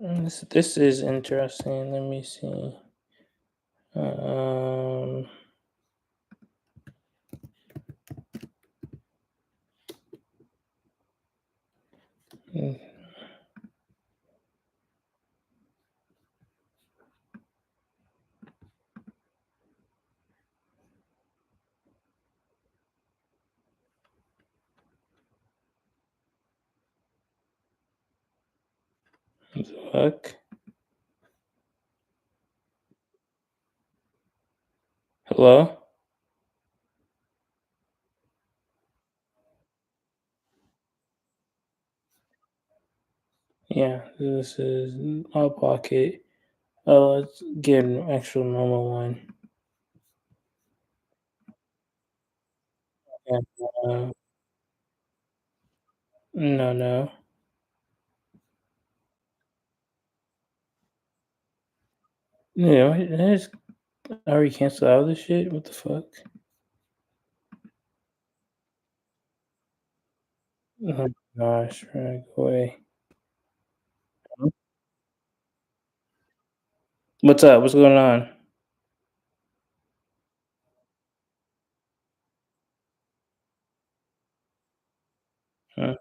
Speaker 6: This is interesting. Let me see. Um, mm, fuck. Hello? Yeah, this is my pocket. Let's get an actual normal one. And, no, no. Yeah, I already canceled out of this shit. What the fuck? Oh my gosh, right, go away. What's up? What's going on? Huh?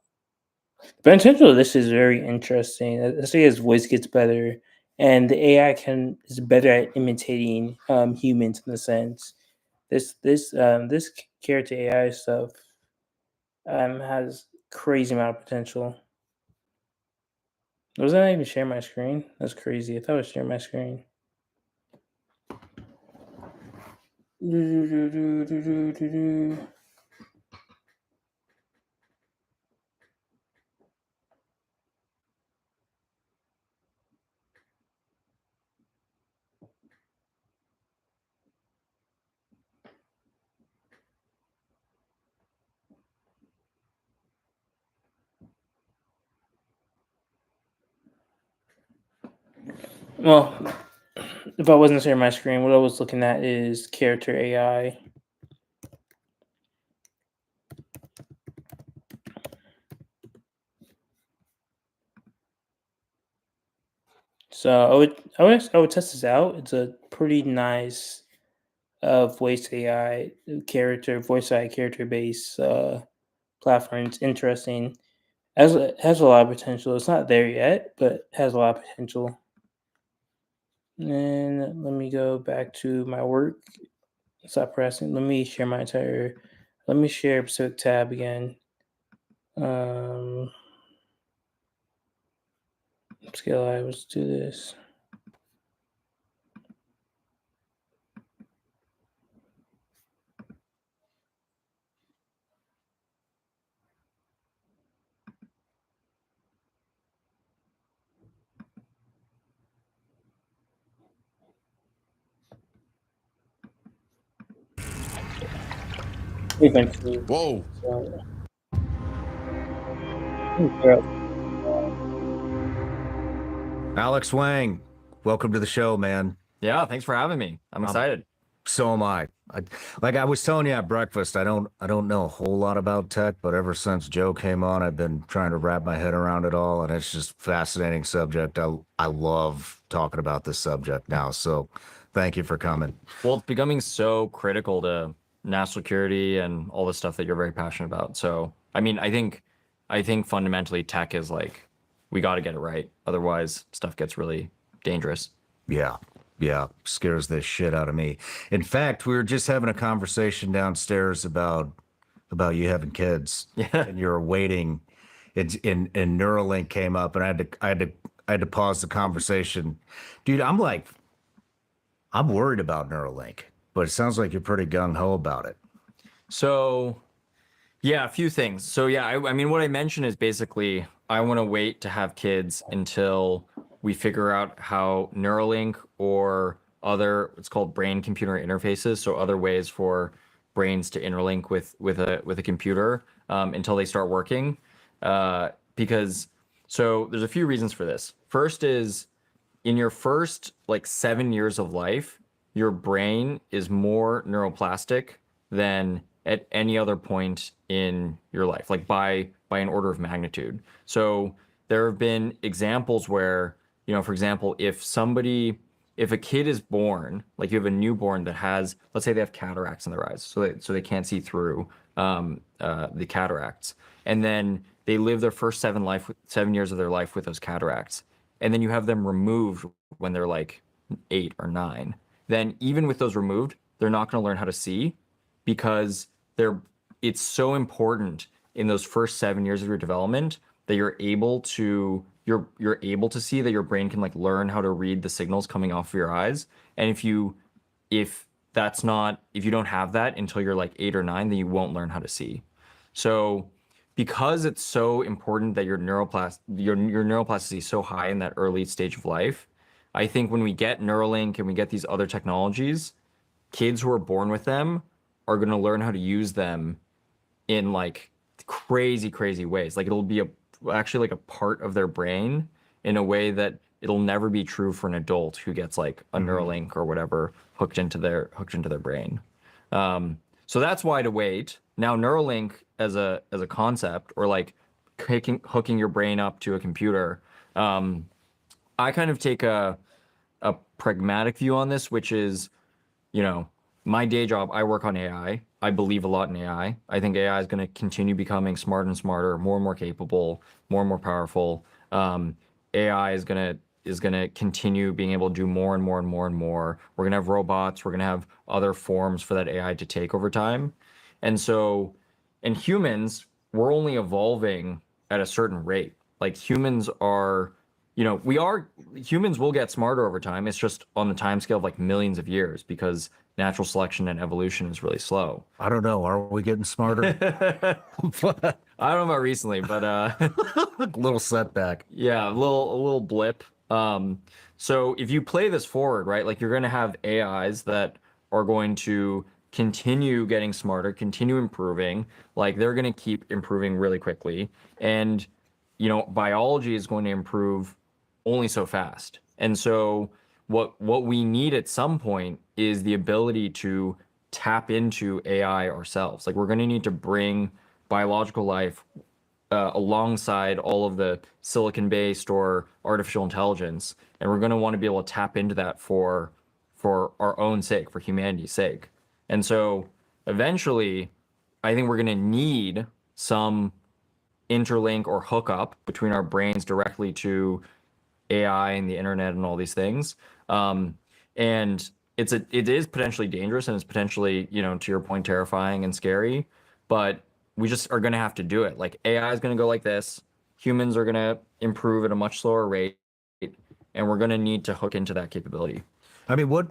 Speaker 6: The potential of this is very interesting. Especially as voice gets better, and the AI is better at imitating humans in a sense. This character AI stuff has crazy amount of potential. Was I even share my screen? That's crazy. I thought I was sharing my screen. Well, if I wasn't sharing my screen, what I was looking at is character AI. So I would test this out. It's a pretty nice voice AI voice AI character based platform. It's interesting. Has a lot of potential. It's not there yet, but has a lot of potential. And let me go back to my work. Stop pressing. Let me share my entire. Let me share Pacific tab again. Scale I. Let's do this. Eventually.
Speaker 15: Whoa. Alex Wang, welcome to the show, man.
Speaker 16: Yeah, thanks for having me. I'm excited.
Speaker 15: So am I. Like I was telling you at breakfast, I don't know a whole lot about tech, but ever since Joe came on, I've been trying to wrap my head around it all, and it's just fascinating subject. I love talking about this subject now, so thank you for coming.
Speaker 16: Well, it's becoming so critical to national security and all the stuff that you're very passionate about. So, I mean, I think fundamentally tech is like, we got to get it right. Otherwise, stuff gets really dangerous.
Speaker 15: Yeah, scares the shit out of me. In fact, we were just having a conversation downstairs about you having kids.
Speaker 16: Yeah.
Speaker 15: And you're waiting. And Neuralink came up, and I had to pause the conversation. Dude, I'm worried about Neuralink, but it sounds like you're pretty gung ho about it.
Speaker 16: So, yeah, a few things. So yeah, I mean, what I mentioned is basically I want to wait to have kids until we figure out how Neuralink or other, it's called brain computer interfaces, so other ways for brains to interlink with a computer until they start working. Because there's a few reasons for this. First is in your first like 7 years of life, your brain is more neuroplastic than at any other point in your life, like by an order of magnitude. So there have been examples where, for example, if a kid is born, like you have a newborn that has, let's say they have cataracts in their eyes, so they can't see through the cataracts, and then they live their first 7 years of their life with those cataracts, and then you have them removed when they're like 8 or 9, then even with those removed, they're not going to learn how to see because it's so important in those first 7 years of your development that you're able to see that your brain can like learn how to read the signals coming off of your eyes. And if you don't have that until you're like 8 or 9, then you won't learn how to see. So because it's so important that your neuroplasticity is so high in that early stage of life, I think when we get Neuralink and we get these other technologies, kids who are born with them are going to learn how to use them in like crazy ways. Like it'll be actually like a part of their brain in a way that it'll never be true for an adult who gets like a Neuralink or whatever hooked into their brain. So that's why to wait. Now Neuralink as a concept, or like hooking your brain up to a computer, I kind of take a pragmatic view on this, which is, my day job, I work on AI. I believe a lot in AI. I think AI is going to continue becoming smarter and smarter, more and more capable, more and more powerful. AI is going to continue being able to do more and more and more and more. We're going to have robots. We're going to have other forms for that AI to take over time. And humans, we're only evolving at a certain rate. Like humans are, humans will get smarter over time. It's just on the time scale of like millions of years, because natural selection and evolution is really slow.
Speaker 15: I don't know. Are we getting smarter?
Speaker 16: I don't know about recently, but
Speaker 15: A little setback.
Speaker 16: yeah, a little blip. So if you play this forward, right, like you're going to have AIs that are going to continue getting smarter, continue improving. Like they're going to keep improving really quickly, and you know, biology is going to improve only so fast. And so what we need at some point is the ability to tap into AI ourselves. Like we're going to need to bring biological life alongside all of the silicon-based or artificial intelligence, and we're going to want to be able to tap into that for our own sake, for humanity's sake. And so eventually, I think we're going to need some interlink or hookup between our brains directly to AI and the internet and all these things. And it is potentially dangerous, and it's potentially, you know, to your point, terrifying and scary, but we just are going to have to do it. Like AI is going to go like this. Humans are going to improve at a much slower rate, and we're going to need to hook into that capability.
Speaker 15: I mean, what?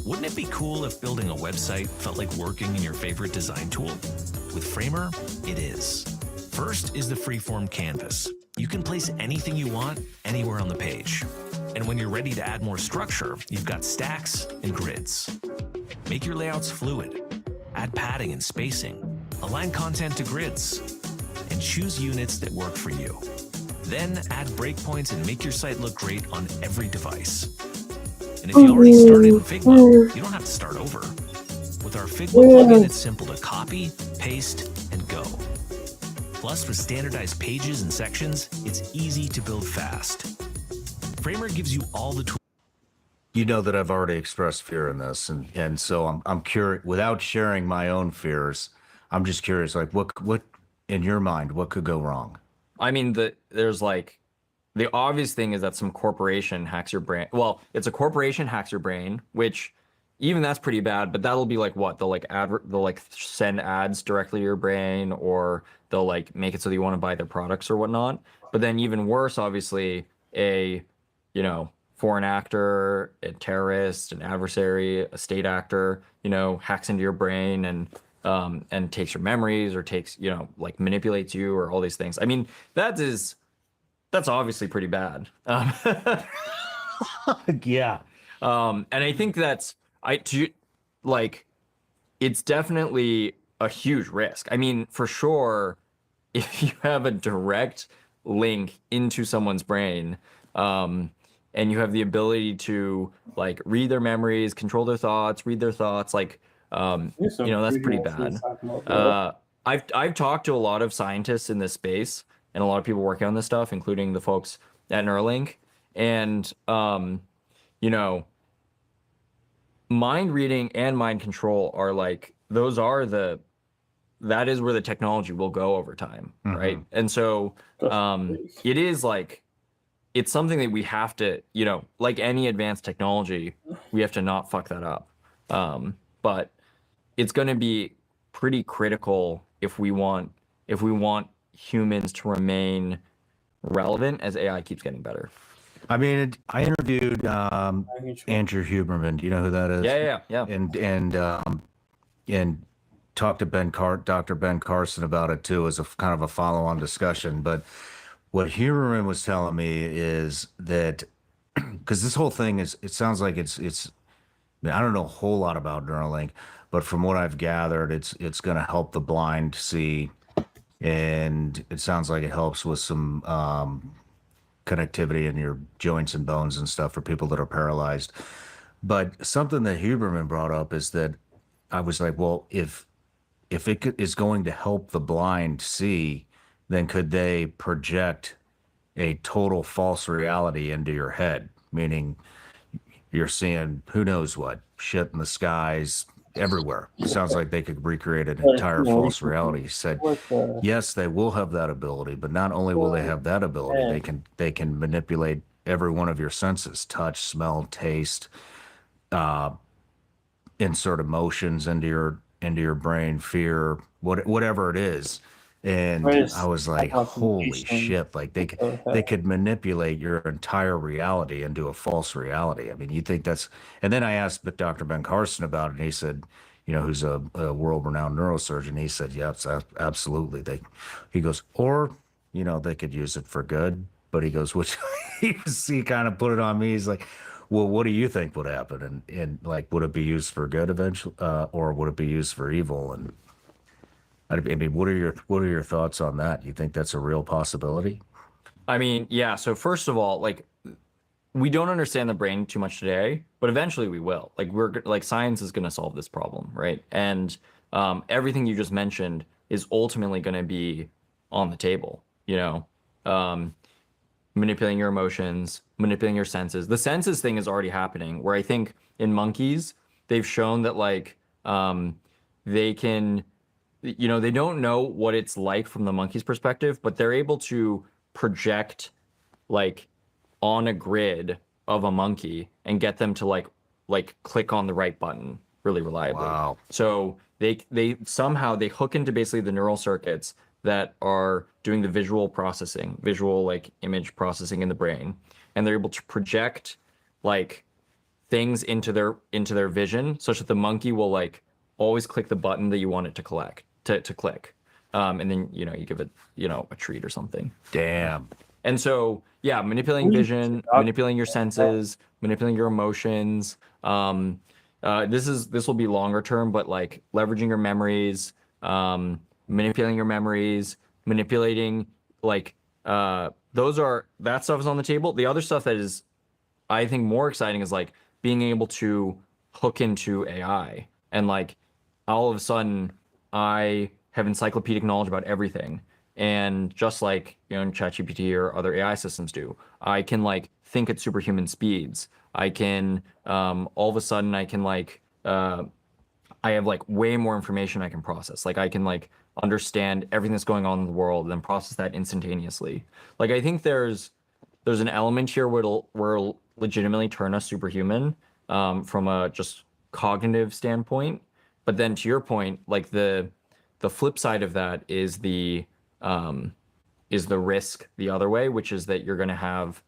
Speaker 17: Wouldn't it be cool if building a website felt like working in your favorite design tool? With Framer, it is. First is the freeform canvas. You can place anything you want anywhere on the page. And when you're ready to add more structure, you've got stacks and grids. Make your layouts fluid. Add padding and spacing. Align content to grids. And choose units that work for you. Then add breakpoints and make your site look great on every device. And if you already started in Figma, you don't have to start over. With our Figma plugin, it's simple to copy, paste, and go. Plus, with standardized pages and sections, it's easy to build fast. Framer gives you all the tools.
Speaker 15: You know that I've already expressed fear in this, and so I'm curious. Without sharing my own fears, I'm just curious. Like, what in your mind, what could go wrong?
Speaker 16: I mean, there's like, the obvious thing is that some corporation hacks your brain. Well, it's a corporation hacks your brain, which even that's pretty bad, but that'll be like what? They'll like send ads directly to your brain, or they'll like make it so that you want to buy their products or whatnot. But then even worse, obviously, a, you know, foreign actor, a terrorist, an adversary, a state actor, you know, hacks into your brain and takes your memories, or takes, you know, like manipulates you, or all these things. I mean, that's obviously pretty bad.
Speaker 15: Yeah.
Speaker 16: And I think it's definitely a huge risk. I mean, for sure, if you have a direct link into someone's brain, and you have the ability to like read their memories, control their thoughts, read their thoughts, like, you know, that's pretty bad. I've talked to a lot of scientists in this space, and a lot of people working on this stuff, including the folks at Neuralink. And, you know, mind reading and mind control are like, that is where the technology will go over time, right? And so it is like, it's something that we have to, you know, like any advanced technology, we have to not fuck that up. But it's going to be pretty critical if we want humans to remain relevant as AI keeps getting better.
Speaker 15: I mean, I interviewed Andrew Huberman. Do you know who that is?
Speaker 16: Yeah.
Speaker 15: And talked to Dr. Ben Carson about it too, as a kind of a follow-on discussion. But what Huberman was telling me is that, because this whole thing is, it sounds like it's. I don't know a whole lot about Neuralink, but from what I've gathered, it's going to help the blind see. And it sounds like it helps with some connectivity in your joints and bones and stuff for people that are paralyzed. But something that Huberman brought up is that I was like, well, if it is going to help the blind see, then could they project a total false reality into your head? Meaning you're seeing who knows what, shit in the skies, everywhere. Sounds like they could recreate an entire false reality. He said, yes, they will have that ability, but not only will they have that ability, they can manipulate every one of your senses: touch, smell, taste, insert emotions into your brain, fear, whatever it is. And I was like, holy shit, like they could manipulate your entire reality into a false reality. I mean, you think that's, and then I asked Dr. Ben Carson about it, and he said, you know, who's a world-renowned neurosurgeon, he said, yeah, absolutely. He goes, or, you know, they could use it for good, but he goes, which he kind of put it on me. He's like, well, what do you think would happen? And like, would it be used for good eventually, or would it be used for evil? And I mean, what are your thoughts on that? You think that's a real possibility?
Speaker 16: I mean, yeah. So first of all, like, we don't understand the brain too much today, but eventually we will. Like, science is going to solve this problem, right? And everything you just mentioned is ultimately going to be on the table. You know, manipulating your emotions, manipulating your senses. The senses thing is already happening. Where I think in monkeys, they've shown that like they can. You know, they don't know what it's like from the monkey's perspective, but they're able to project like on a grid of a monkey and get them to like click on the right button really reliably.
Speaker 15: Wow.
Speaker 16: So they somehow they hook into basically the neural circuits that are doing the visual like image processing in the brain, and they're able to project like things into their vision such that the monkey will like always click the button that you want it to click. And then, you know, you give it, you know, a treat or something.
Speaker 15: Damn.
Speaker 16: And so, yeah, manipulating vision, manipulating your senses, manipulating your emotions. This will be longer term, but like leveraging your memories, manipulating your memories, manipulating like that stuff is on the table. The other stuff that is, I think, more exciting is like being able to hook into AI, and like all of a sudden I have encyclopedic knowledge about everything. And just like, you know, ChatGPT or other AI systems do, I can like think at superhuman speeds. I can, all of a sudden I can like, I have like way more information I can process. Like I can like understand everything that's going on in the world and then process that instantaneously. Like I think there's an element here where it'll legitimately turn us superhuman, from a just cognitive standpoint. But then to your point, like the flip side of that is the risk the other way, which is that you're going to have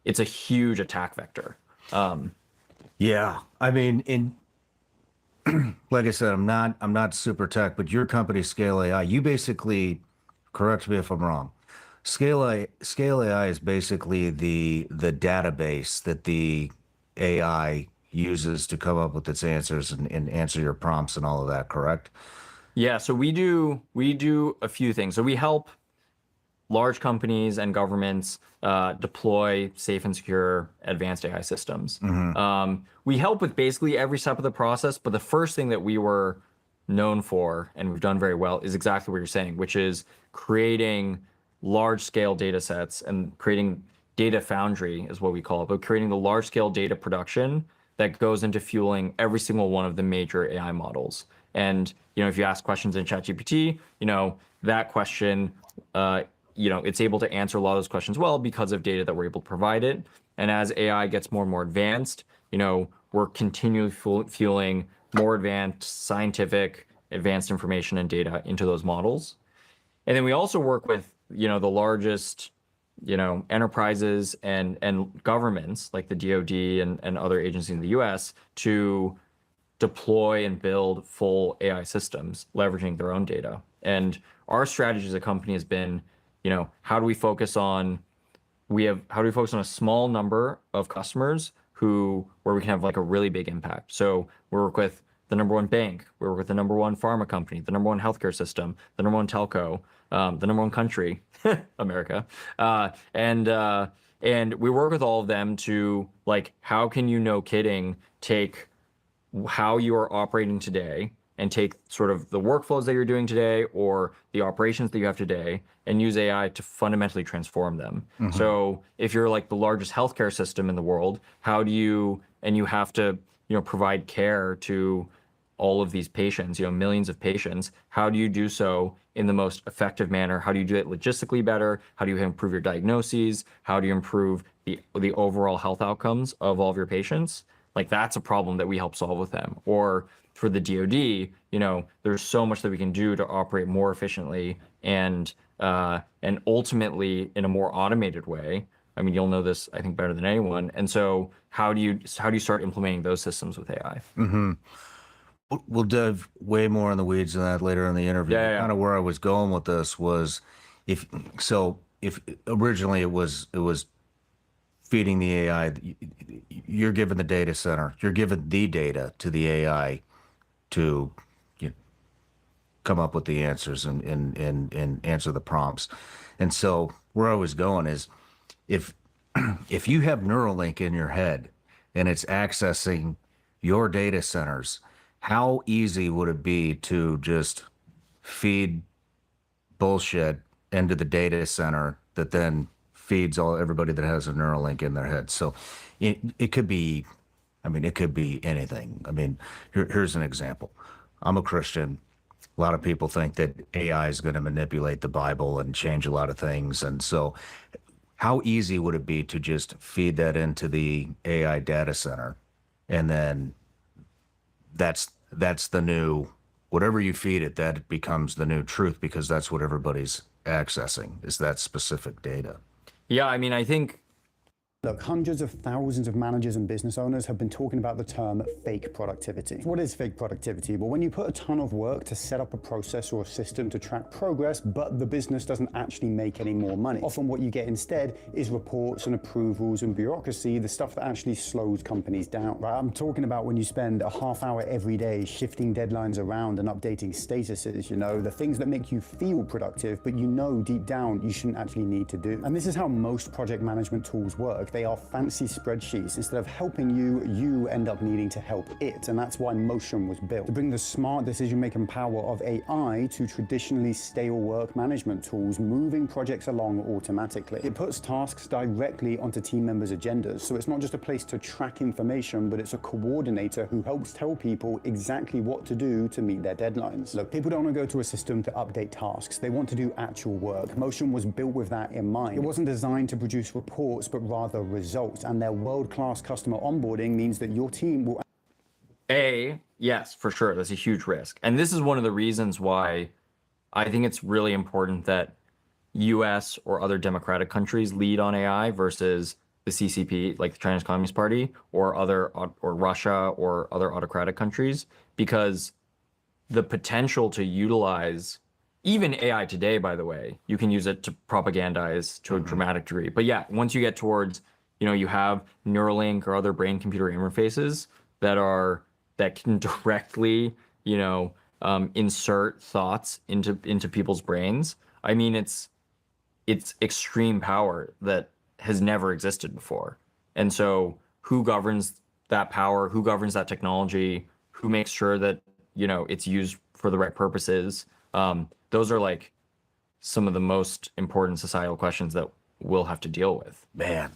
Speaker 16: it's a huge attack vector.
Speaker 15: Yeah, I mean, like I said, I'm not super tech, but your company, Scale AI, you basically, correct me if I'm wrong, Scale AI is basically the database that the AI uses to come up with its answers and answer your prompts and all of that, correct?
Speaker 16: Yeah, so we do a few things. So we help large companies and governments deploy safe and secure advanced AI systems. We help with basically every step of the process, but the first thing that we were known for, and we've done very well, is exactly what you're saying, which is creating large-scale data sets and creating data foundry is what we call it, but creating the large-scale data production that goes into fueling every single one of the major AI models. And, you know, if you ask questions in ChatGPT, you know, that question, you know, it's able to answer a lot of those questions well because of data that we're able to provide it. And as AI gets more and more advanced, you know, we're continually fueling more advanced scientific, advanced information and data into those models. And then we also work with, you know, the largest, you know, enterprises and governments like the DoD and other agencies in the US to deploy and build full AI systems, leveraging their own data. And our strategy as a company has been, you know, how do we focus on a small number of customers where we can have like a really big impact. So we work with the number one bank, we work with the number one pharma company, the number one healthcare system, the number one telco, the number one country, America. And we work with all of them to like, how can you, no kidding, take how you are operating today and take sort of the workflows that you're doing today or the operations that you have today and use AI to fundamentally transform them. So if you're like the largest healthcare system in the world, you have to provide care to all of these patients, millions of patients, how do you do so in the most effective manner? How do you do it logistically better? How do you improve your diagnoses? How do you improve the overall health outcomes of all of your patients? Like, that's a problem that we help solve with them. Or for the DoD, there's so much that we can do to operate more efficiently and ultimately in a more automated way. I mean, you'll know this, I think, better than anyone. And so how do you start implementing those systems with AI?
Speaker 15: Mm-hmm. We'll dive way more in the weeds of that later in the interview.
Speaker 16: Yeah.
Speaker 15: Kind of where I was going with this was, if originally it was feeding the AI, you're given the data center, you're given the data to the AI to come up with the answers and answer the prompts. And so where I was going is, if you have Neuralink in your head and it's accessing your data centers, how easy would it be to just feed bullshit into the data center that then feeds everybody that has a Neuralink in their head? So it could be, it could be anything. I mean, here's an example. I'm a Christian. A lot of people think that AI is going to manipulate the Bible and change a lot of things. And so how easy would it be to just feed that into the AI data center? And then that's the new, whatever you feed it, that becomes the new truth, because that's what everybody's accessing, is that specific data.
Speaker 16: Yeah, I think...
Speaker 18: Look, hundreds of thousands of managers and business owners have been talking about the term fake productivity. What is fake productivity? Well, when you put a ton of work to set up a process or a system to track progress, but the business doesn't actually make any more money. Often what you get instead is reports and approvals and bureaucracy, the stuff that actually slows companies down. Right? I'm talking about when you spend a half hour every day shifting deadlines around and updating statuses, the things that make you feel productive, but deep down you shouldn't actually need to do. And this is how most project management tools work. They are fancy spreadsheets. Instead of helping you end up needing to help it. And that's why Motion was built, to bring the smart decision-making power of AI to traditionally stale work management tools, moving projects along automatically. It puts tasks directly onto team members' agendas. So it's not just a place to track information, but it's a coordinator who helps tell people exactly what to do to meet their deadlines. Look, people don't want to go to a system to update tasks. They want to do actual work. Motion was built with that in mind. It wasn't designed to produce reports, but rather results, and their world-class customer onboarding means that your team will...
Speaker 16: Yes, for sure. That's a huge risk. And this is one of the reasons why I think it's really important that US or other democratic countries lead on AI versus the CCP, like the Chinese Communist Party, or Russia or other autocratic countries, because the potential to utilize even AI today, by the way, you can use it to propagandize to a dramatic degree. But yeah, once you get towards, you have Neuralink or other brain-computer interfaces that can directly, insert thoughts into people's brains. It's extreme power that has never existed before. And so who governs that power? Who governs that technology? Who makes sure that, it's used for the right purposes? Those are like some of the most important societal questions that we'll have to deal with.
Speaker 15: Man,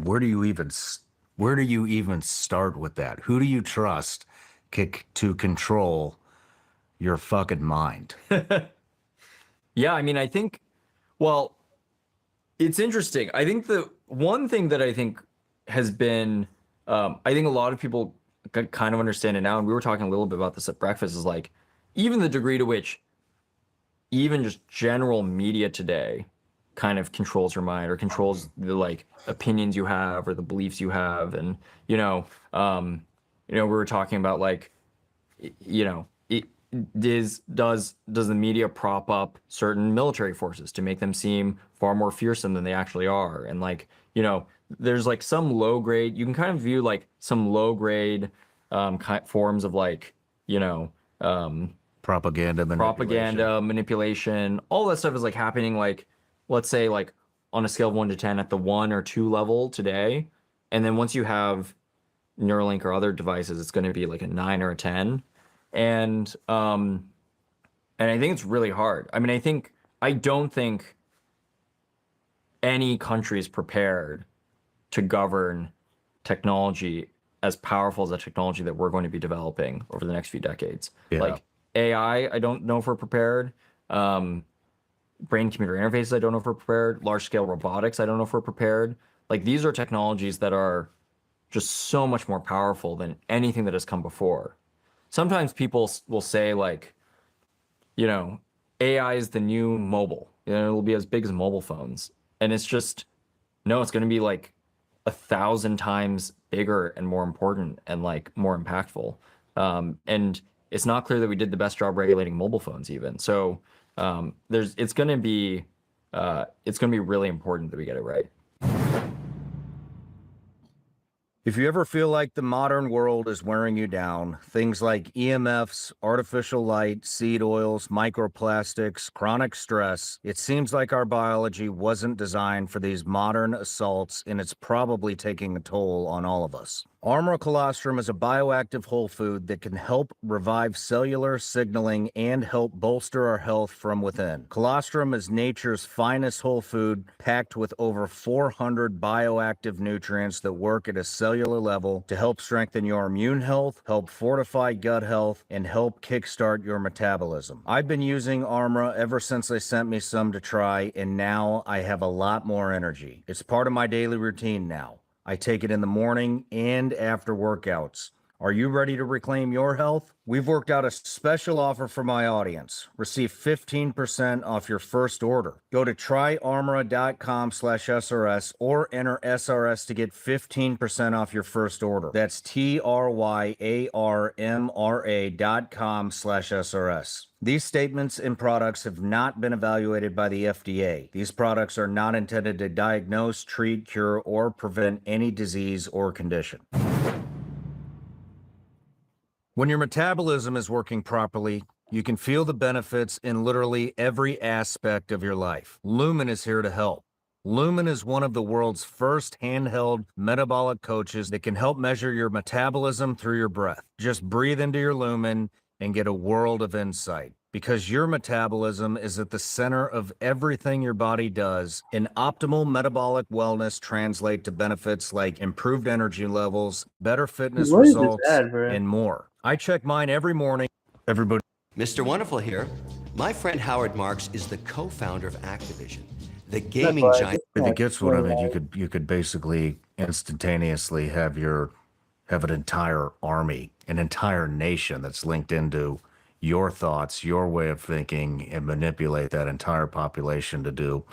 Speaker 15: where do you even start with that? Who do you trust to control your fucking mind?
Speaker 16: Yeah, I think, well, it's interesting. I think the one thing that I think has been, I think a lot of people kind of understand it now, and we were talking a little bit about this at breakfast, is like, even the degree to which even just general media today kind of controls your mind, or controls the opinions you have or the beliefs you have. And, we were talking about does the media prop up certain military forces to make them seem far more fearsome than they actually are? And there's some low grade, you can kind of view some low grade forms of
Speaker 15: propaganda
Speaker 16: manipulation. All that stuff is happening, let's say on a scale of 1 to 10 at the 1 or 2 level today. And then once you have Neuralink or other devices, it's going to be a 9 or a 10. And I think it's really hard. I don't think any country is prepared to govern technology as powerful as a technology that we're going to be developing over the next few decades.
Speaker 15: Yeah.
Speaker 16: Like AI, I don't know if we're prepared. Brain-computer interfaces, I don't know if we're prepared. Large-scale robotics, I don't know if we're prepared. Like these are technologies that are just so much more powerful than anything that has come before. Sometimes people will say like, you know, AI is the new mobile. You know, it'll be as big as mobile phones. And it's just, no, it's going to be like 1,000 times bigger and more important and like more impactful. And it's not clear that we did the best job regulating mobile phones even. So it's going to be really important that we get it right.
Speaker 15: If you ever feel like the modern world is wearing you down, things like EMFs, artificial light, seed oils, microplastics, chronic stress, it seems like our biology wasn't designed for these modern assaults, and it's probably taking a toll on all of us. Armra colostrum is a bioactive whole food that can help revive cellular signaling and help bolster our health from within. Colostrum is nature's finest whole food, packed with over 400 bioactive nutrients that work at a cellular level to help strengthen your immune health, help fortify gut health, and help kickstart your metabolism. I've been using Armra ever since they sent me some to try, and now I have a lot more energy. It's part of my daily routine now. I take it in the morning and after workouts. Are you ready to reclaim your health? We've worked out a special offer for my audience. Receive 15% off your first order. Go to tryarmra.com/SRS or enter SRS to get 15% off your first order. That's TRYARMRA.com/SRS. These statements and products have not been evaluated by the FDA. These products are not intended to diagnose, treat, cure, or prevent any disease or condition. When your metabolism is working properly, you can feel the benefits in literally every aspect of your life. Lumen is here to help. Lumen is one of the world's first handheld metabolic coaches that can help measure your metabolism through your breath. Just breathe into your Lumen and get a world of insight. Because your metabolism is at the center of everything your body does, and optimal metabolic wellness translate to benefits like improved energy levels, better fitness
Speaker 6: What is this
Speaker 15: results,
Speaker 6: ad, bro?
Speaker 15: and more. I check mine every morning. Everybody.
Speaker 19: Mr. Wonderful here. My friend Howard Marks is the co-founder of Activision, the gaming giant.
Speaker 15: If it gets what I mean, you could basically instantaneously have an entire army, an entire nation that's linked into your thoughts, your way of thinking, and manipulate that entire population to do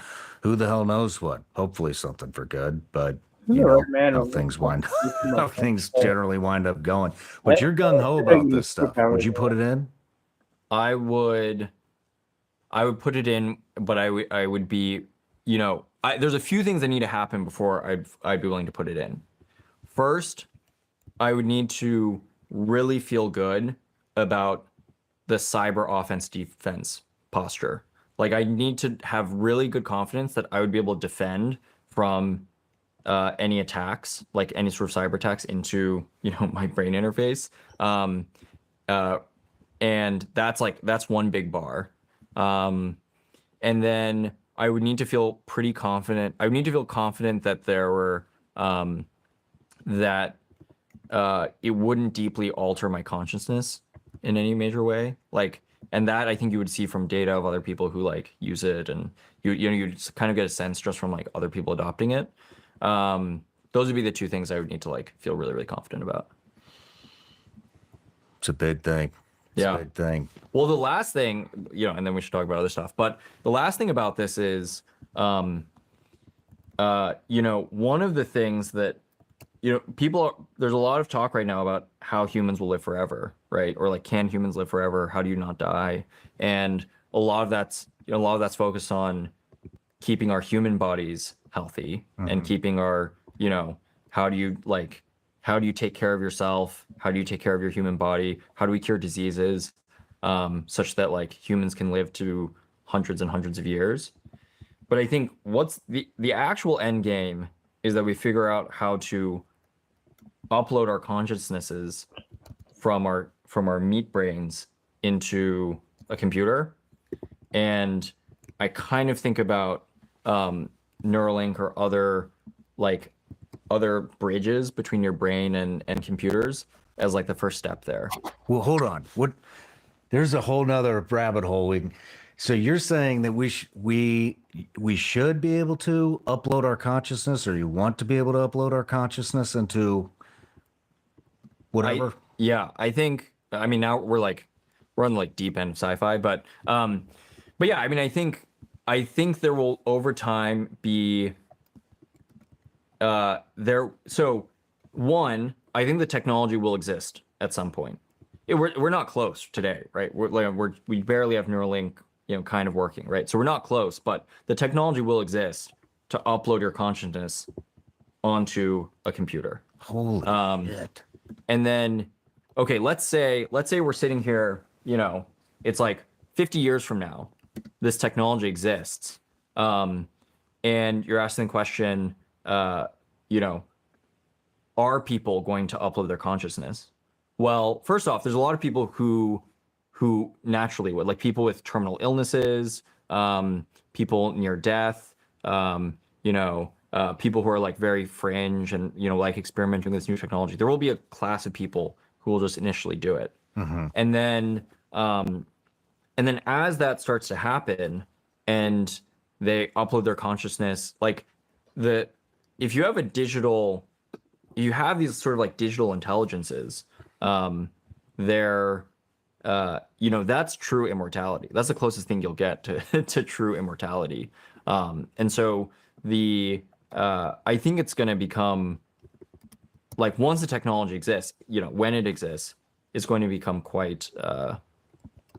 Speaker 15: who the hell knows what. Hopefully something for good, but you know how things generally wind up going. But you're gung ho about this stuff. Would you put it in?
Speaker 16: I would put it in, but I would be, you know, there's a few things that need to happen before I'd be willing to put it in. First, I would need to really feel good about the cyber offense defense posture. Like I need to have really good confidence that I would be able to defend from any attacks, like any sort of cyber attacks into, you know, my brain interface. And that's one big bar. And then I would need to feel pretty confident. I would need to feel confident that there were, that it wouldn't deeply alter my consciousness in any major way. Like, and that I think you would see from data of other people who like use it, and you just kind of get a sense just from like other people adopting it. Those would be the two things I would need to like feel really, really confident about.
Speaker 15: It's a big thing. It's a big thing.
Speaker 16: Well, the last thing, you know, and then we should talk about other stuff, but the last thing about this is, you know, one of the things that, you know, there's a lot of talk right now about how humans will live forever, right? Or like, can humans live forever? How do you not die? And a lot of that's focused on keeping our human bodies healthy and keeping our, you know, how do you take care of yourself? How do you take care of your human body? How do we cure diseases such that like humans can live to hundreds and hundreds of years? But I think what's the actual end game is that we figure out how to upload our consciousnesses from our meat brains into a computer. And I kind of think about Neuralink or other like other bridges between your brain and computers as like the first step there.
Speaker 15: Well, hold on. There's a whole nother rabbit hole. So you're saying that we should be able to upload our consciousness, or you want to be able to upload our consciousness into whatever?
Speaker 16: I think, I mean, now we're on like deep end of sci-fi, but yeah, I mean, I think there will over time be so one, I think the technology will exist at some point. We're not close today, right? We barely have Neuralink, kind of working, right? So we're not close, but the technology will exist to upload your consciousness onto a computer.
Speaker 15: Holy shit.
Speaker 16: And then, okay, let's say we're sitting here, it's like 50 years from now, this technology exists, and you're asking the question, are people going to upload their consciousness? Well, first off, there's a lot of people who naturally would, like people with terminal illnesses, people near death, people who are like very fringe and like experimenting with this new technology. There will be a class of people who will just initially do it, and then as that starts to happen, and they upload their consciousness, if you have you have these sort of like digital intelligences, that's true immortality. That's the closest thing you'll get to true immortality. And so I think it's going to become like, once the technology exists, when it exists, it's going to become quite,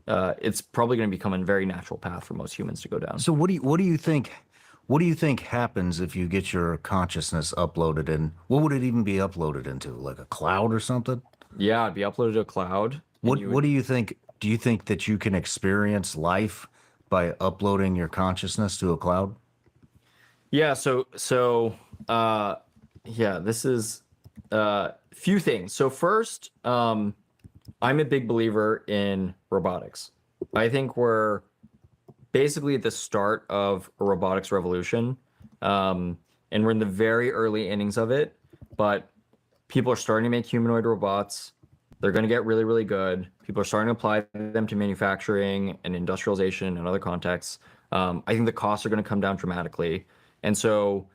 Speaker 16: it's probably going to become a very natural path for most humans to go down.
Speaker 15: So what do you think happens if you get your consciousness uploaded in? What would it even be uploaded into? Like a cloud or something?
Speaker 16: Yeah, it'd be uploaded to a cloud.
Speaker 15: What do you think? Do you think that you can experience life by uploading your consciousness to a cloud?
Speaker 16: Yeah. So this is few things. So first, I'm a big believer in robotics. I think we're basically at the start of a robotics revolution, and we're in the very early innings of it. But people are starting to make humanoid robots. They're going to get really, really good. People are starting to apply them to manufacturing and industrialization and other contexts. I think the costs are going to come down dramatically. And so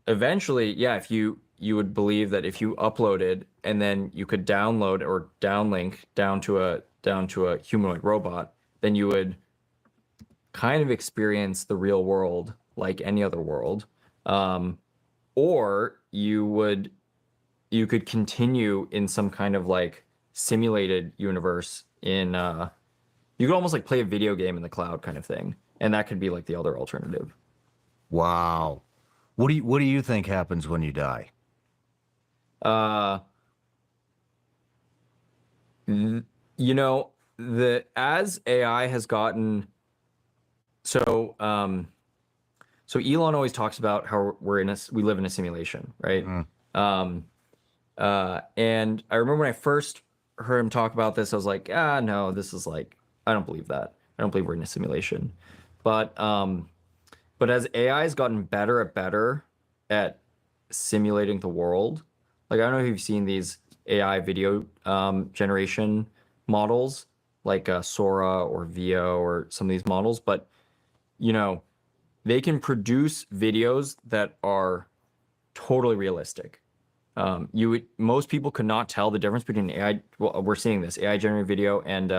Speaker 16: eventually, yeah, if you would believe that if you uploaded and then you could download or downlink down to a humanoid robot, then you would kind of experience the real world like any other world. Or you could continue in some kind of like simulated universe you could almost like play a video game in the cloud kind of thing. And that could be like the other alternative.
Speaker 15: Wow. What do you think happens when you die?
Speaker 16: As AI has gotten, so Elon always talks about how we live in a simulation, right? And I remember when I first heard him talk about this, I was like, no, this is like, I don't believe that. I don't believe we're in a simulation. But as AI has gotten better at simulating the world, like, I don't know if you've seen these AI video generation models, like Sora or Veo or some of these models, but they can produce videos that are totally realistic. Most people could not tell the difference between AI. Well, we're seeing this AI generated video and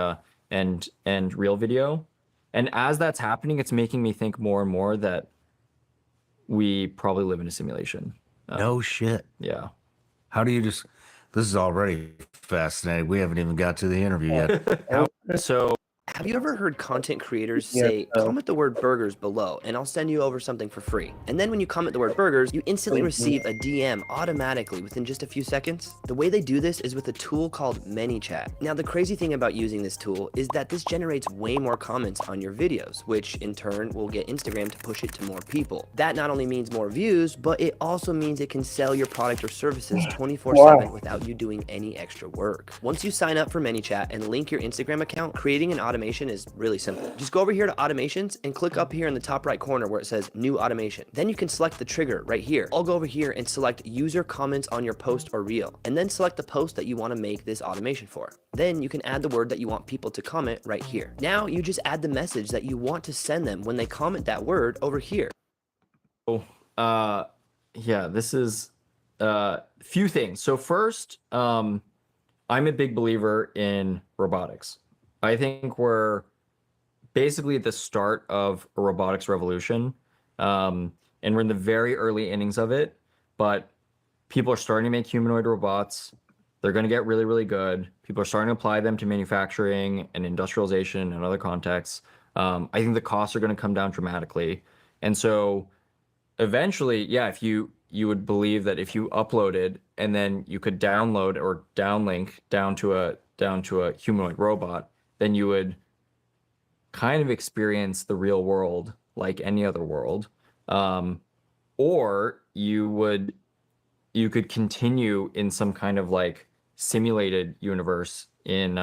Speaker 16: real video, and as that's happening, it's making me think more and more that we probably live in a simulation.
Speaker 15: No shit.
Speaker 16: Yeah.
Speaker 15: How do you this is already fascinating. We haven't even got to the interview yet.
Speaker 20: Have you ever heard content creators say, comment the word burgers below and I'll send you over something for free? And then when you comment the word burgers, you instantly receive a DM automatically within just a few seconds? The way they do this is with a tool called ManyChat. Now, the crazy thing about using this tool is that this generates way more comments on your videos, which in turn will get Instagram to push it to more people. That not only means more views, but it also means it can sell your product or services 24/7 without you doing any extra work. Once you sign up for ManyChat and link your Instagram account, creating an automation automation is really simple. Just go over here to automations and click up here in the top right corner where it says new automation. Then you can select the trigger right here. I'll go over here and select user comments on your post or reel, and then select the post that you want to make this automation for. Then you can add the word that you want people to comment right here. Now you just add the message that you want to send them when they comment that word over here.
Speaker 16: Oh, yeah, this is few things. So first, I'm a big believer in robotics. I think we're basically at the start of a robotics revolution, and we're in the very early innings of it, but people are starting to make humanoid robots. They're going to get really, really good. People are starting to apply them to manufacturing and industrialization and other contexts. I think the costs are going to come down dramatically. And so eventually, yeah, if you would believe that if you uploaded and then you could download or downlink down to a humanoid robot, then you would kind of experience the real world like any other world. Or you could continue in some kind of like simulated universe in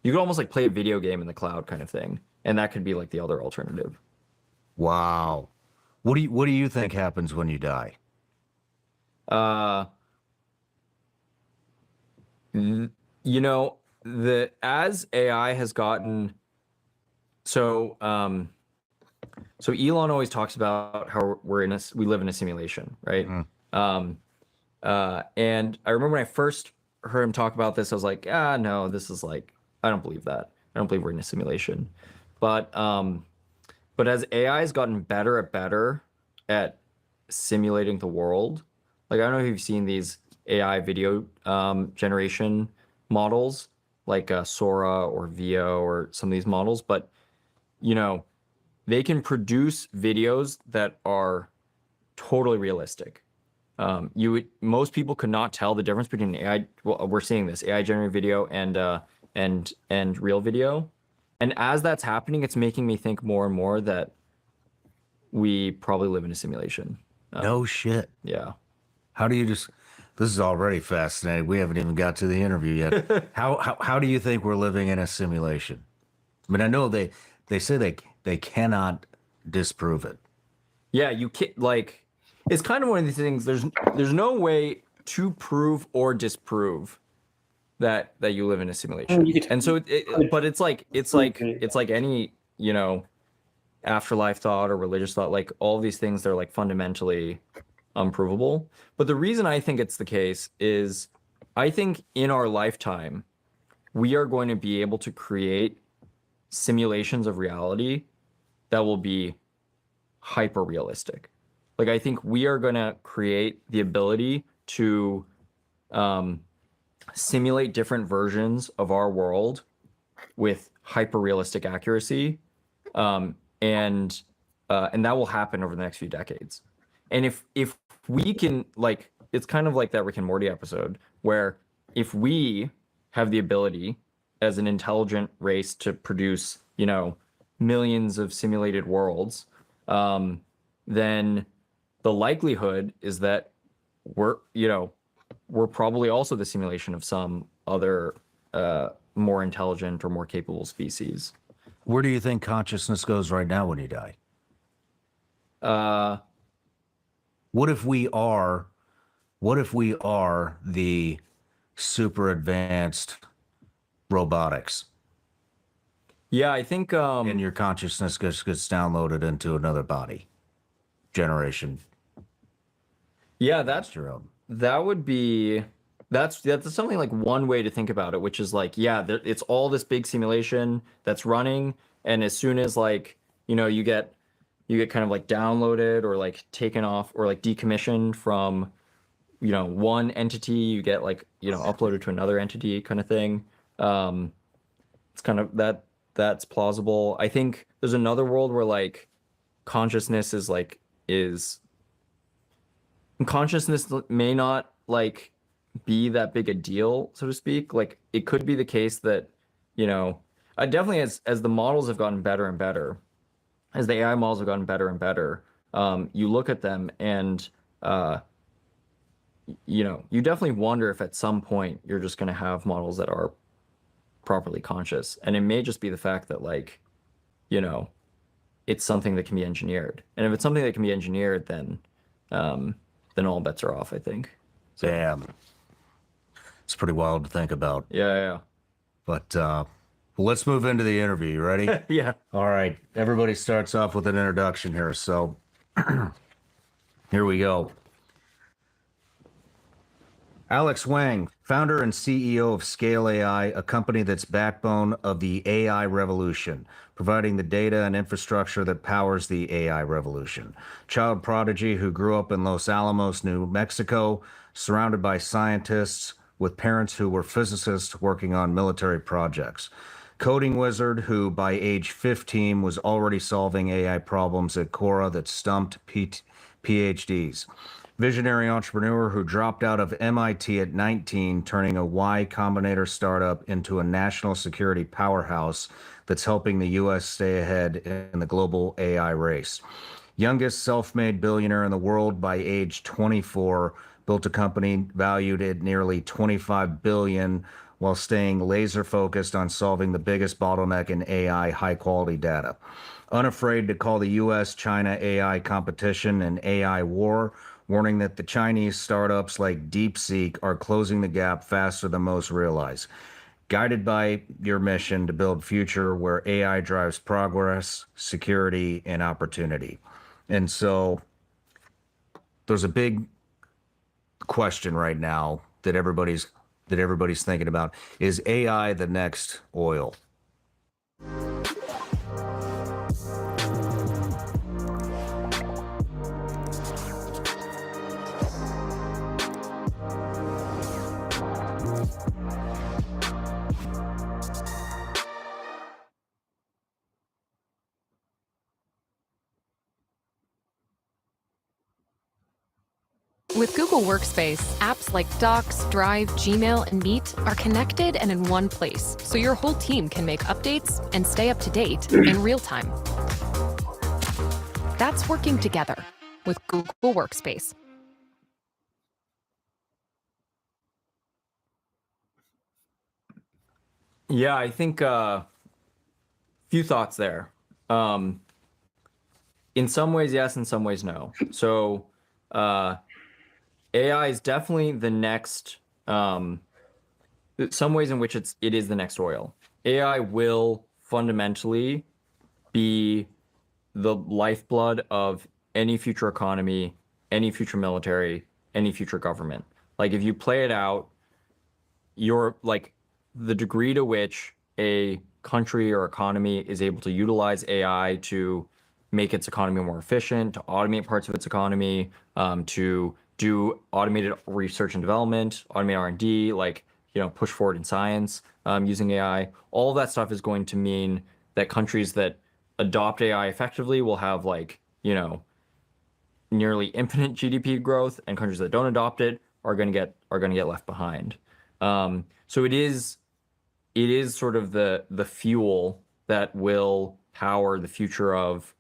Speaker 16: you could almost like play a video game in the cloud kind of thing. And that could be like the other alternative.
Speaker 15: Wow. What do you think happens when you die?
Speaker 16: You know, as AI has gotten so Elon always talks about how we live in a simulation, right? And I remember when I first heard him talk about this, I was like, no, this is like, I don't believe that. I don't believe we're in a simulation. But as AI has gotten better at simulating the world, like I don't know if you've seen these AI video generation models like Sora or Veo or some of these models, but you know, they can produce videos that are totally realistic. Most people could not tell the difference between AI. Well, we're seeing this AI generated video and real video. And as that's happening, it's making me think more and more that we probably live in a simulation.
Speaker 15: No shit.
Speaker 16: Yeah.
Speaker 15: How do you this is already fascinating. We haven't even got to the interview yet. How do you think we're living in a simulation? I mean, I know they say they cannot disprove it.
Speaker 16: Yeah, you can't, like, it's kind of one of these things. There's no way to prove or disprove that you live in a simulation. And so but it's like any, you know, afterlife thought or religious thought, like all these things, they're like fundamentally unprovable. But the reason I think it's the case is I think in our lifetime we are going to be able to create simulations of reality that will be hyper realistic. Like I think we are going to create the ability to simulate different versions of our world with hyper realistic accuracy, and that will happen over the next few decades. And if we can, like, it's kind of like that Rick and Morty episode where if we have the ability as an intelligent race to produce, you know, millions of simulated worlds, then the likelihood is that we're probably also the simulation of some other more intelligent or more capable species.
Speaker 15: Where do you think consciousness goes right now when you die? What if we are the super advanced robotics?
Speaker 16: Yeah, I think
Speaker 15: and your consciousness gets downloaded into another body generation.
Speaker 16: Yeah, that would be that's something like one way to think about it, which is like, yeah, it's all this big simulation that's running, and as soon as like, you know, you get kind of like downloaded or like taken off or like decommissioned from, you know, one entity, you get like, you know, uploaded to another entity kind of thing. It's kind of that's plausible. I think there's another world where like consciousness may not like be that big a deal, so to speak. Like it could be the case that, you know, definitely as the models have gotten better and better, as the AI models have gotten better and better, you look at them and, you know, you definitely wonder if at some point you're just going to have models that are properly conscious. And it may just be the fact that, like, you know, it's something that can be engineered. And if it's something that can be engineered, then all bets are off, I think. So,
Speaker 15: Damn. It's pretty wild to think about.
Speaker 16: Yeah.
Speaker 15: But let's move into the interview. You ready?
Speaker 16: Yeah.
Speaker 15: All right. Everybody starts off with an introduction here. So here we go. Alex Wang, founder and CEO of Scale AI, a company that's backbone of the AI revolution, providing the data and infrastructure that powers the AI revolution. Child prodigy who grew up in Los Alamos, New Mexico, surrounded by scientists with parents who were physicists working on military projects. Coding wizard who by age 15 was already solving AI problems at Quora that stumped PhDs. Visionary entrepreneur who dropped out of MIT at 19, turning a Y Combinator startup into a national security powerhouse that's helping the U.S. stay ahead in the global AI race. Youngest self-made billionaire in the world by age 24, built a company valued at nearly $25 billion while staying laser focused on solving the biggest bottleneck in AI high-quality data. Unafraid to call the U.S.-China AI competition an AI war, warning that the Chinese startups like DeepSeek are closing the gap faster than most realize. Guided by your mission to build a future where AI drives progress, security, and opportunity. And so there's a big question right now that everybody's thinking about. Is AI the next oil?
Speaker 21: With Google Workspace, apps like Docs, Drive, Gmail, and Meet are connected and in one place, so your whole team can make updates and stay up to date in real time. That's working together with Google Workspace.
Speaker 16: Yeah, I think few thoughts there. In some ways, yes, in some ways, no. So AI is definitely the next, some ways in which it is the next oil. AI will fundamentally be the lifeblood of any future economy, any future military, any future government. Like, if you play it out, you're like, the degree to which a country or economy is able to utilize AI to make its economy more efficient, to automate parts of its economy, to do automated research and development, automate R&D, like, push forward in science using AI. All of that stuff is going to mean that countries that adopt AI effectively will have, like, nearly infinite GDP growth, and countries that don't adopt it are going to get left behind. So it is sort of the fuel that will power the future of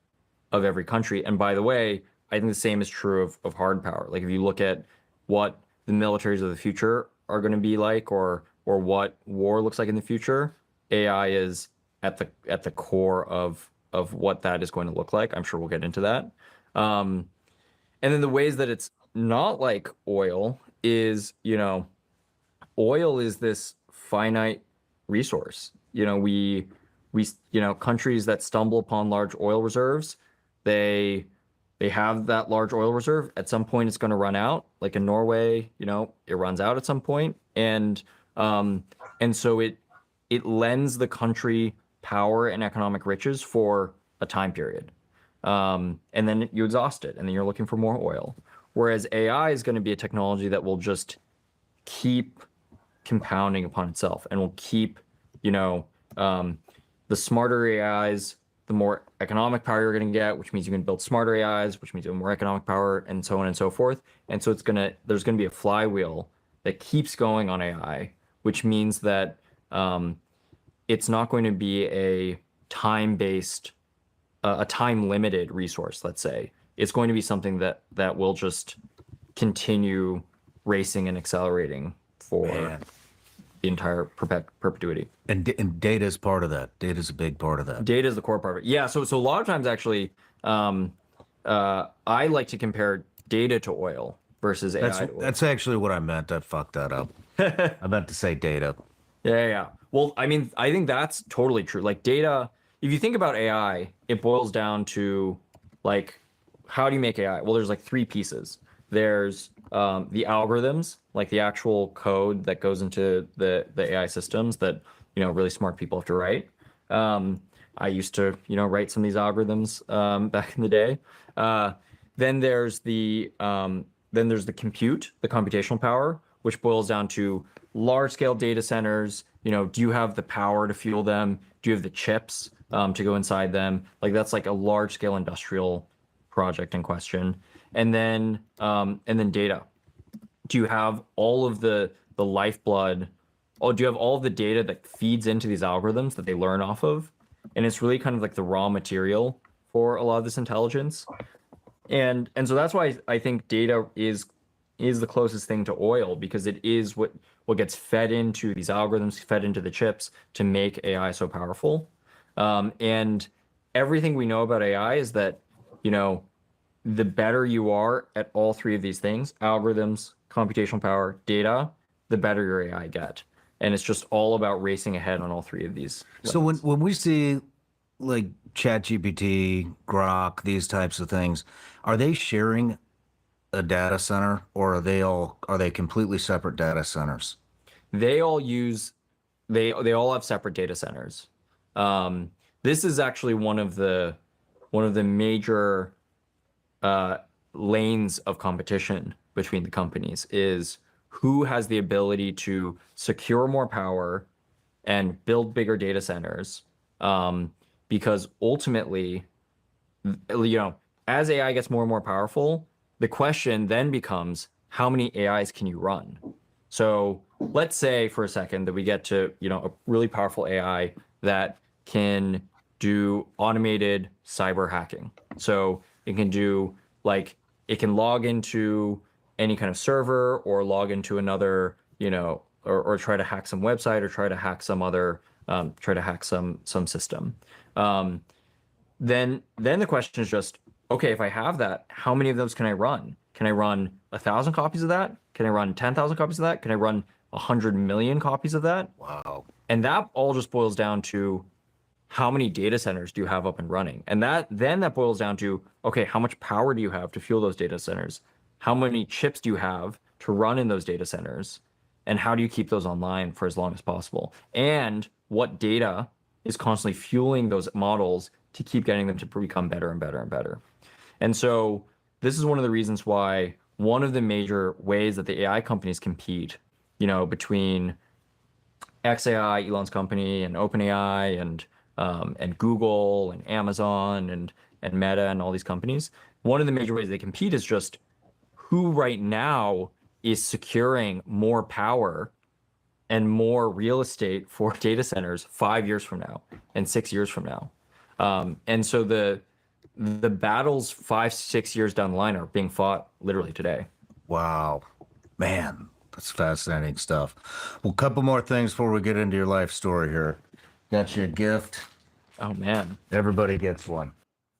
Speaker 16: every country. And by the way, I think the same is true of hard power. Like, if you look at what the militaries of the future are going to be like, or what war looks like in the future, AI is at the core of what that is going to look like. I'm sure we'll get into that. And then the ways that it's not like oil is, oil is this finite resource. We countries that stumble upon large oil reserves, they have that large oil reserve. At some point, it's going to run out. Like in Norway, it runs out at some point, and so it lends the country power and economic riches for a time period, and then you exhaust it, and then you're looking for more oil. Whereas AI is going to be a technology that will just keep compounding upon itself, and will keep, the smarter AIs, the more economic power you're going to get, which means you can build smarter AIs, which means you have more economic power, and so on and so forth. And so there's going to be a flywheel that keeps going on AI, which means that it's not going to be a time-based, a time-limited resource, let's say. It's going to be something that will just continue racing and accelerating for the entire perpetuity.
Speaker 15: And data is part of that. Data is a big part of that.
Speaker 16: Data is the core part of it. Yeah. So a lot of times, actually, I like to compare data to oil versus AI to oil.
Speaker 15: That's actually what I meant. I fucked that up. I meant to say data.
Speaker 16: Yeah. Well, I mean, I think that's totally true. Like data, if you think about AI, it boils down to like, how do you make AI? Well, there's like three pieces. There's the algorithms, like the actual code that goes into the AI systems that, really smart people have to write. I used to, write some of these algorithms back in the day. Then there's the compute, the computational power, which boils down to large scale data centers. Do you have the power to fuel them? Do you have the chips to go inside them? Like that's like a large scale industrial project in question. And then data. Do you have all of the lifeblood? Oh, do you have all of the data that feeds into these algorithms that they learn off of? And it's really kind of like the raw material for a lot of this intelligence. And so that's why I think data is the closest thing to oil, because it is what gets fed into these algorithms, fed into the chips to make AI so powerful. And everything we know about AI is that, the better you are at all three of these things, algorithms, computational power, data, the better your AI get. And it's just all about racing ahead on all three of these.
Speaker 15: So when we see like ChatGPT, Grok, these types of things, are they sharing a data center, or are they completely separate data centers?
Speaker 16: They all have separate data centers. This is actually one of the major lanes of competition between the companies, is who has the ability to secure more power and build bigger data centers. Because ultimately, as AI gets more and more powerful, the question then becomes, how many AIs can you run? So let's say for a second that we get to, a really powerful AI that can do automated cyber hacking. So it can do it can log into any kind of server or log into another, or try to hack some website or try to hack some other, some system. Then the question is just, okay, if I have that, how many of those can I run? Can I run 1,000 copies of that? Can I run 10,000 copies of that? Can I run 100 million copies of that?
Speaker 15: Wow.
Speaker 16: And that all just boils down to how many data centers do you have up and running? And that boils down to, okay, how much power do you have to fuel those data centers? How many chips do you have to run in those data centers? And how do you keep those online for as long as possible? And what data is constantly fueling those models to keep getting them to become better and better and better? And so this is one of the reasons why one of the major ways that the AI companies compete, between xAI, Elon's company, and OpenAI, and Google and Amazon and Meta and all these companies, one of the major ways they compete is just who right now is securing more power and more real estate for data centers 5 years from now and 6 years from now. And so the battles 5-6 years down the line are being fought literally today.
Speaker 15: Wow, man, that's fascinating stuff. Well, a couple more things before we get into your life story here. Got you a gift.
Speaker 16: Oh man,
Speaker 15: everybody gets one.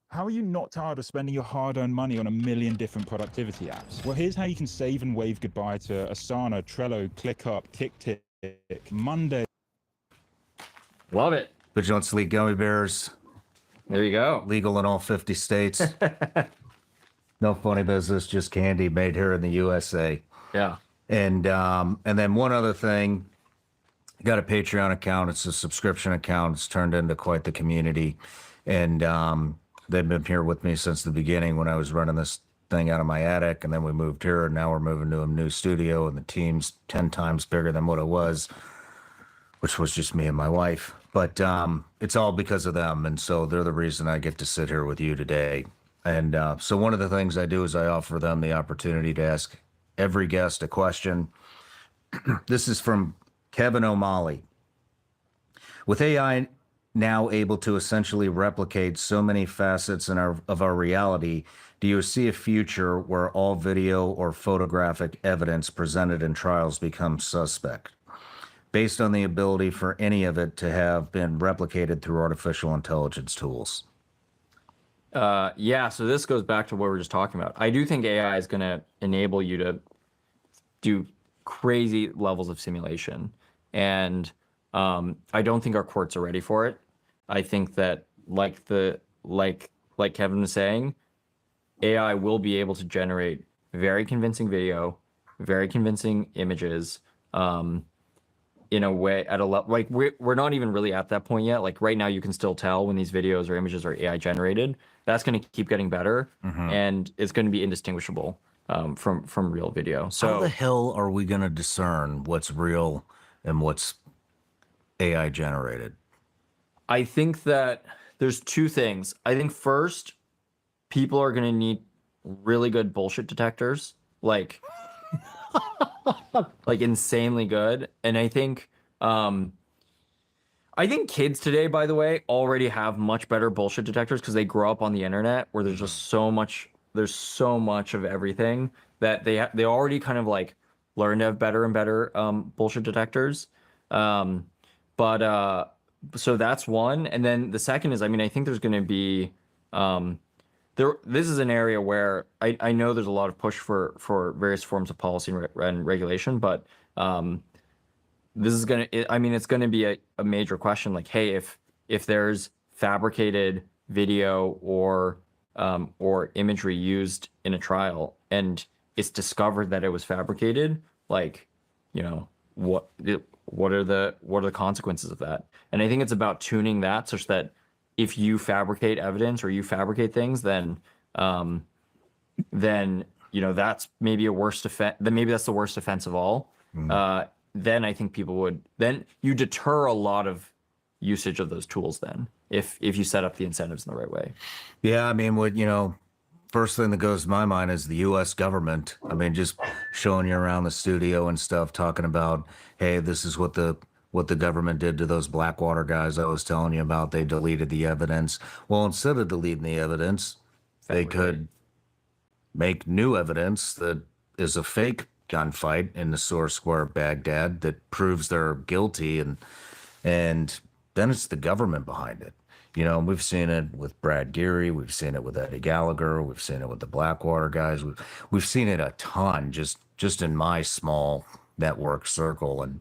Speaker 2: How are you not tired of spending your hard-earned money on a million different productivity apps? Well, here's how you can save and wave goodbye to Asana, Trello, ClickUp, TickTick, Monday.
Speaker 16: Love it.
Speaker 15: Vigilant Sleep Gummy Bears.
Speaker 16: There you go.
Speaker 15: Legal in all 50 states. No funny business, just candy made here in the USA.
Speaker 16: Yeah.
Speaker 15: And then one other thing, got a Patreon account. It's a subscription account. It's turned into quite the community. And they've been here with me since the beginning when I was running this thing out of my attic. And then we moved here, and now we're moving to a new studio, and the team's 10 times bigger than what it was, which was just me and my wife. But it's all because of them. And so they're the reason I get to sit here with you today. And so one of the things I do is I offer them the opportunity to ask every guest a question. This is from Kevin O'Malley. With AI now able to essentially replicate so many facets of our reality, do you see a future where all video or photographic evidence presented in trials becomes suspect? based on the ability for any of it to have been replicated through artificial intelligence tools?
Speaker 16: Yeah, so this goes back to what we were just talking about. I do think AI is going to enable you to do crazy levels of simulation. And I don't think our courts are ready for it. I think that like Kevin was saying, AI will be able to generate very convincing video, very convincing images, in a way at a level like we're not even really at that point yet. Like right now, you can still tell when these videos or images are AI generated. That's going to keep getting better, and it's going to be indistinguishable from real video. So
Speaker 15: how the hell are we going to discern what's real and what's AI generated?
Speaker 16: I think that there's two things. I think first, people are going to need really good bullshit detectors, like insanely good. And I think kids today, by the way, already have much better bullshit detectors because they grow up on the internet where there's just so much of everything that they already kind of like learn to have better and better bullshit detectors. So that's one. And then the second is, I mean, I think there's going to be this is an area where I know there's a lot of push for various forms of policy and regulation, but this is it's going to be a major question. Like, hey, if there's fabricated video or imagery used in a trial and it's discovered that it was fabricated, like, you know, what are the consequences of that? And I think it's about tuning that such that if you fabricate evidence or you fabricate things, then you know that's maybe a worse offense. Then maybe that's the worst offense of all. Then I think people would. Then you deter a lot of usage of those tools. Then if you set up the incentives in the right way.
Speaker 15: Yeah, I mean, first thing that goes to my mind is the U.S. government. I mean, just showing you around the studio and stuff, talking about, hey, this is what the government did to those Blackwater guys I was telling you about. They deleted the evidence. Well, instead of deleting the evidence, they could make new evidence that is a fake gunfight in the Sohr Square of Baghdad that proves they're guilty, and then it's the government behind it. You know, we've seen it with Brad Geary, we've seen it with Eddie Gallagher, we've seen it with the Blackwater guys, we've seen it a ton just in my small network circle. And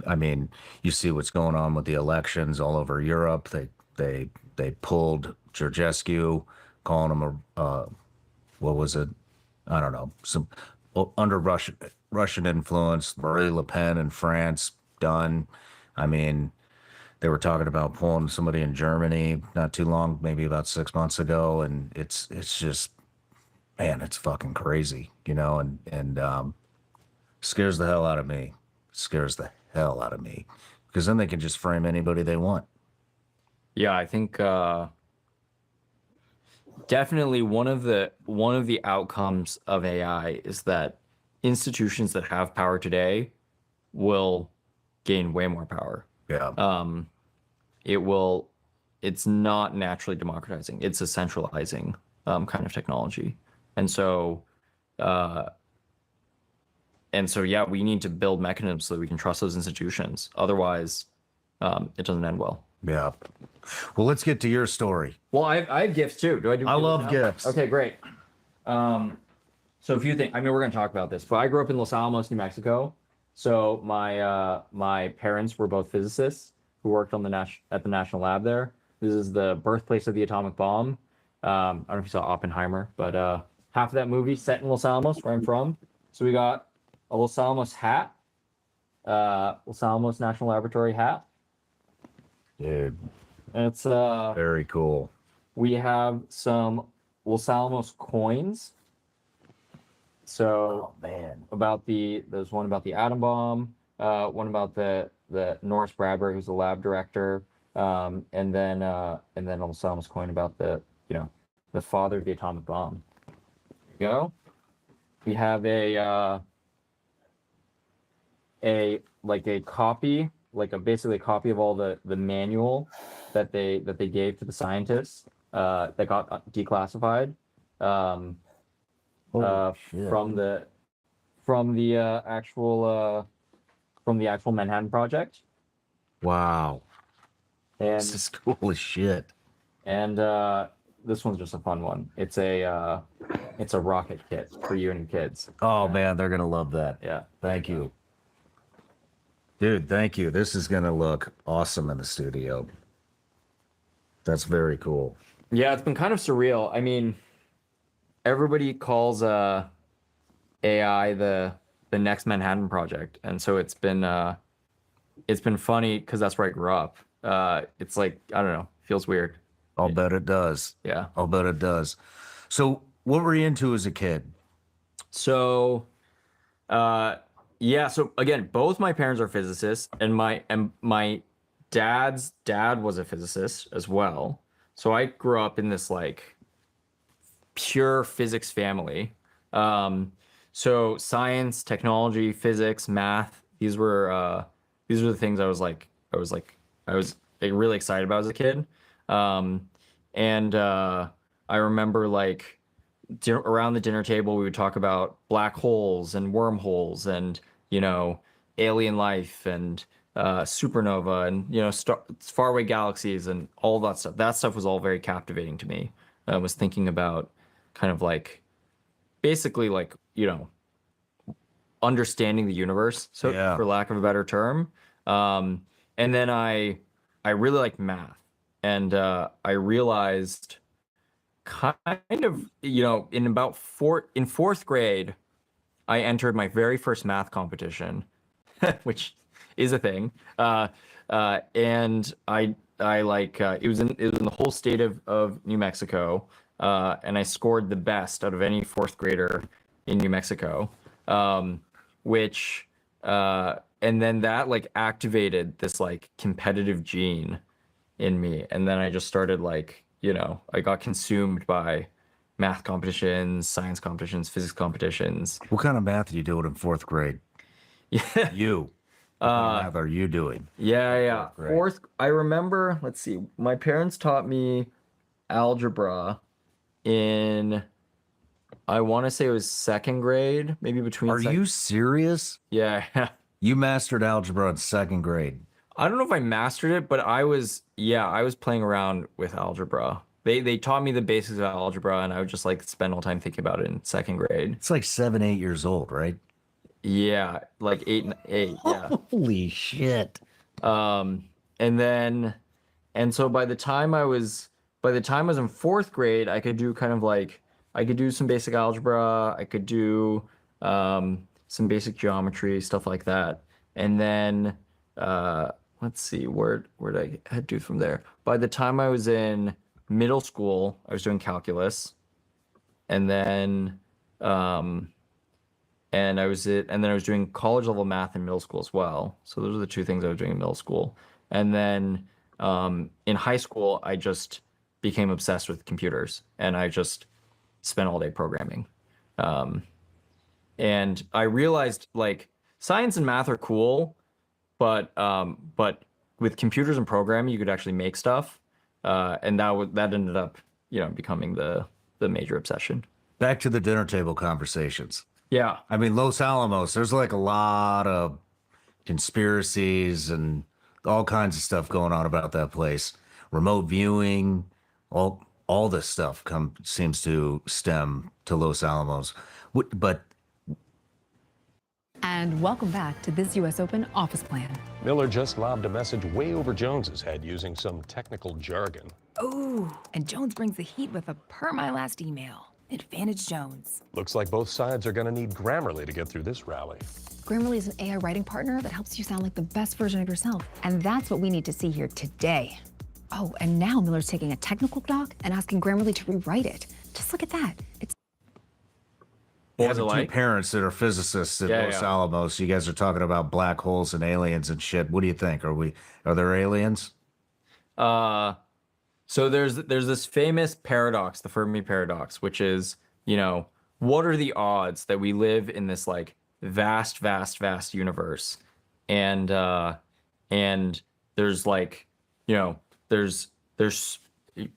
Speaker 15: I mean, you see what's going on with the elections all over Europe. They pulled Georgescu, calling him what was it? I don't know, some under Russian influence. Marine Le Pen in France, done. I mean, they were talking about pulling somebody in Germany not too long, maybe about 6 months ago, and it's just, man, it's fucking crazy, you know, and scares the hell out of me. Scares the hell out of me, because then they can just frame anybody they want.
Speaker 16: Yeah, I think definitely one of the outcomes of AI is that institutions that have power today will gain way more power.
Speaker 15: Yeah.
Speaker 16: It's not naturally democratizing. It's a centralizing kind of technology. And so yeah, we need to build mechanisms so that we can trust those institutions. Otherwise, it doesn't end well.
Speaker 15: Yeah. Well, let's get to your story.
Speaker 16: Well, I have gifts too. Do I do?
Speaker 15: I love gifts.
Speaker 16: Okay, great. So a few things. I mean, we're going to talk about this, but I grew up in Los Alamos, New Mexico. So my parents were both physicists who worked on at the National Lab there. This is the birthplace of the atomic bomb. I don't know if you saw Oppenheimer, but half of that movie set in Los Alamos, where I'm from. So we got a Los Alamos hat, Los Alamos National Laboratory hat.
Speaker 15: Dude,
Speaker 16: it's
Speaker 15: very cool.
Speaker 16: We have some Los Alamos coins. So there's one about the atom bomb, one about the Norris Bradbury, who's the lab director, and then a Los Alamos coin about the father of the atomic bomb. There you go. We have basically a copy of all the manual that they gave to the scientists that got declassified. From the actual from the actual Manhattan Project.
Speaker 15: Wow.
Speaker 16: And
Speaker 15: this is cool as shit.
Speaker 16: And this one's just a fun one. It's a rocket kit for you and your kids.
Speaker 15: Oh man, they're gonna love that.
Speaker 16: Yeah.
Speaker 15: Thank you. Dude, thank you. This is gonna look awesome in the studio. That's very cool.
Speaker 16: Yeah, it's been kind of surreal. I mean, everybody calls AI the next Manhattan Project, and so it's been funny because that's where I grew up. It's like, I don't know, feels weird.
Speaker 15: I'll bet it does.
Speaker 16: Yeah.
Speaker 15: I'll bet it does. So what were you into as a kid?
Speaker 16: So yeah, so again, both my parents are physicists, and my dad's dad was a physicist as well. So I grew up in this like pure physics family. So science, technology, physics, math, these were the things I was really excited about as a kid. I remember like around the dinner table, we would talk about black holes and wormholes and, you know, alien life and supernova and, you know, faraway galaxies and all that stuff. That stuff was all very captivating to me. I was thinking about kind of like, basically like, you know, understanding the universe, so
Speaker 15: Yeah.
Speaker 16: for lack of a better term. And then I really liked math, and I realized kind of, you know, in fourth grade, I entered my very first math competition, which is a thing. And I like it was in the whole state of New Mexico, and I scored the best out of any fourth grader in New Mexico, which and then that like activated this like competitive gene in me, and then I just started like, you know, I got consumed by math competitions, science competitions, physics competitions.
Speaker 15: What kind of math are you doing in fourth grade?
Speaker 16: Yeah.
Speaker 15: You. What kind of math are you doing?
Speaker 16: Yeah.
Speaker 15: Fourth grade.
Speaker 16: I remember, let's see, my parents taught me algebra in, I want to say it was second grade, maybe between.
Speaker 15: Are you serious?
Speaker 16: Yeah.
Speaker 15: You mastered algebra in second grade.
Speaker 16: I don't know if I mastered it, but I was playing around with algebra. They taught me the basics of algebra, and I would just like spend all time thinking about it in second grade.
Speaker 15: It's like 7, 8 years old, right?
Speaker 16: Yeah, like 8. Yeah.
Speaker 15: Holy shit.
Speaker 16: And so by the time I was in fourth grade, I could do some basic algebra. I could do some basic geometry, stuff like that. And then let's see, where did I head to from there? By the time I was in middle school, I was doing calculus, and then I was doing college level math in middle school as well. So those are the two things I was doing in middle school. And then in high school, I just became obsessed with computers, and I just spent all day programming. And I realized like science and math are cool, but with computers and programming, you could actually make stuff. And that ended up, you know, becoming the major obsession.
Speaker 15: Back to the dinner table conversations.
Speaker 16: Yeah.
Speaker 15: I mean, Los Alamos, there's like a lot of conspiracies and all kinds of stuff going on about that place. Remote viewing, all this stuff seems to stem to Los Alamos. But
Speaker 3: And welcome back to this U.S. Open office plan.
Speaker 22: Miller just lobbed a message way over Jones's head using some technical jargon.
Speaker 3: Ooh, and Jones brings the heat with a per my last email. Advantage Jones.
Speaker 22: Looks like both sides are going to need Grammarly to get through this rally.
Speaker 3: Grammarly is an AI writing partner that helps you sound like the best version of yourself. And that's what we need to see here today. Oh, and now Miller's taking a technical doc and asking Grammarly to rewrite it. Just look at that. It's
Speaker 15: you have two parents that are physicists at Los Alamos. You guys are talking about black holes and aliens and shit. What do you think? Are there aliens?
Speaker 16: So there's this famous paradox, the Fermi paradox, which is, you know, what are the odds that we live in this like vast universe, and there's like, you know, there's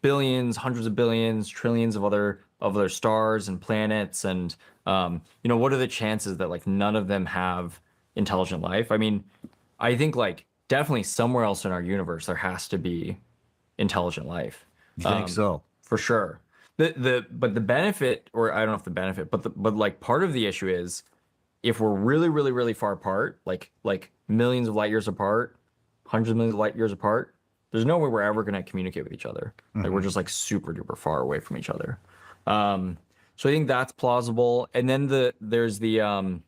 Speaker 16: billions, hundreds of billions, trillions of other stars and planets, and you know, what are the chances that like none of them have, intelligent life. I mean, I think like definitely somewhere else in our universe there has to be intelligent life.
Speaker 15: You think so?
Speaker 16: For sure. But the benefit, or I don't know if the benefit, but like part of the issue is if we're really, really, really far apart, like millions of light years apart, hundreds of millions of light years apart, there's no way we're ever going to communicate with each other. Like we're just like super duper far away from each other. So I think that's plausible. And then there's the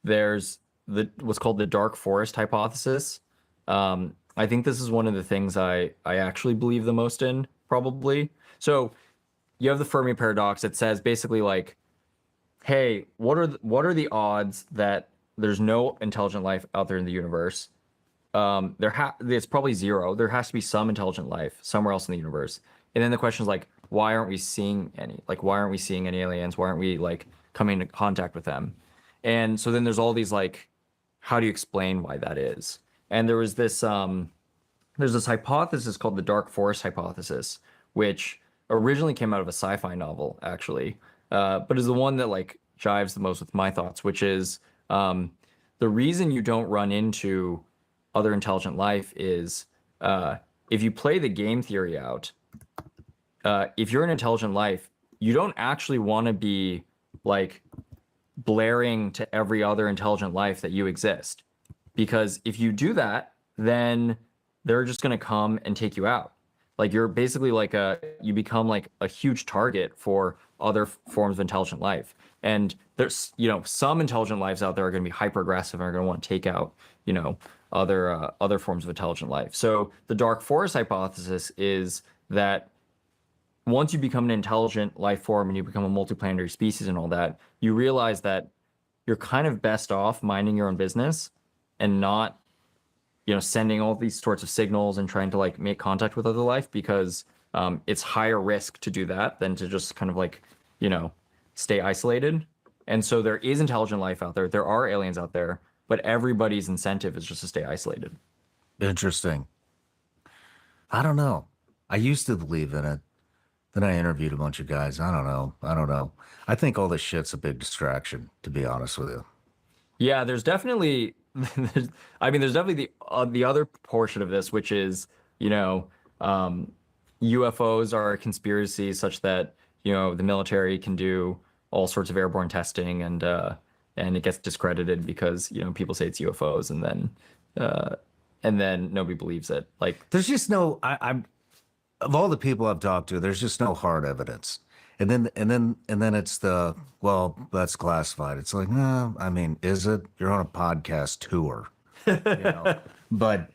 Speaker 16: there's what's called the dark forest hypothesis. I think this is one of the things I actually believe the most in, probably. So you have the Fermi paradox that says basically like, hey, what are the odds that there's no intelligent life out there in the universe? It's probably zero. There has to be some intelligent life somewhere else in the universe. And then the question is like, why aren't we seeing any? Like, why aren't we seeing any aliens? Why aren't we like coming into contact with them? And so then there's all these like, how do you explain why that is? And there was this there's this hypothesis called the dark forest hypothesis, which originally came out of a sci-fi novel, actually, but is the one that like jives the most with my thoughts, which is the reason you don't run into other intelligent life is if you play the game theory out, if you're an intelligent life, you don't actually want to be like blaring to every other intelligent life that you exist. Because if you do that, then they're just going to come and take you out. Like you're basically like you become like a huge target for other forms of intelligent life. And there's, some intelligent lives out there are going to be hyper aggressive and are going to want to take out, other forms of intelligent life. So the dark forest hypothesis is that once you become an intelligent life form and you become a multiplanetary species and all that, you realize that you're kind of best off minding your own business and not, sending all these sorts of signals and trying to like make contact with other life, because it's higher risk to do that than to just kind of like, stay isolated. And so there is intelligent life out there. There are aliens out there, but everybody's incentive is just to stay isolated.
Speaker 15: Interesting. I don't know. I used to believe in it. Then I interviewed a bunch of guys. I don't know. I think all this shit's a big distraction, to be honest with you.
Speaker 16: Yeah, there's definitely the other portion of this, which is, UFOs are a conspiracy such that, the military can do all sorts of airborne testing and it gets discredited because, people say it's UFOs and then nobody believes it. Like
Speaker 15: there's just no, I'm of all the people I've talked to, there's just no hard evidence. And then it's well, that's classified. It's like, no, I mean, is it? You're on a podcast tour, but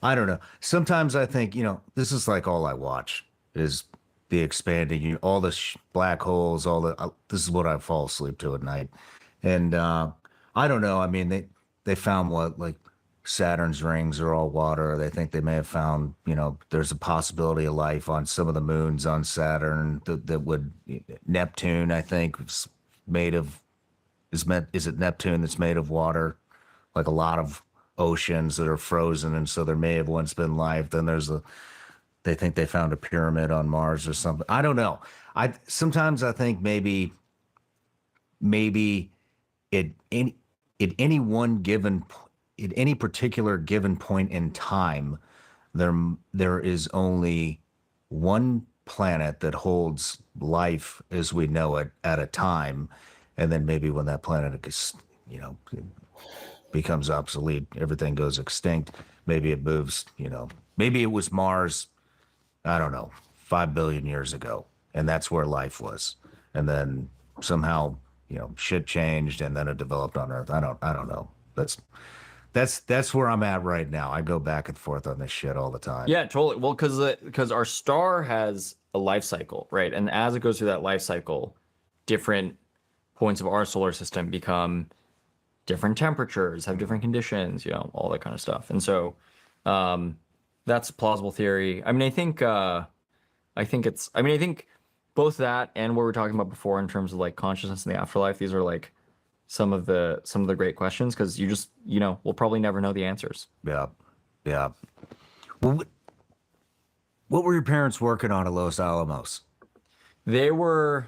Speaker 15: I don't know. Sometimes I think, this is like all I watch is the expanding, all the black holes, this is what I fall asleep to at night. And I don't know. I mean, they found what, like, Saturn's rings are all water. They think they may have found, there's a possibility of life on some of the moons on Saturn that would, Neptune, I think, is it Neptune that's made of water? Like a lot of oceans that are frozen, and so there may have once been life. Then they think they found a pyramid on Mars or something. I don't know. Sometimes I think maybe at any particular given point in time, there is only one planet that holds life as we know it at a time, and then maybe when that planet is, becomes obsolete, everything goes extinct. Maybe it moves. Maybe it was Mars. I don't know, 5 billion years ago, and that's where life was, and then somehow shit changed, and then it developed on Earth. I don't know. That's where I'm at right now. I go back and forth on this shit all the time.
Speaker 16: Yeah, totally. Well, because our star has a life cycle, right? And as it goes through that life cycle, different points of our solar system become different temperatures, have different conditions, all that kind of stuff. And so that's a plausible theory. I mean, I think both that and what we were talking about before in terms of like consciousness in the afterlife, these are like some of the great questions, because you just, we'll probably never know the answers.
Speaker 15: Yeah. Well, what were your parents working on at Los Alamos?
Speaker 16: They were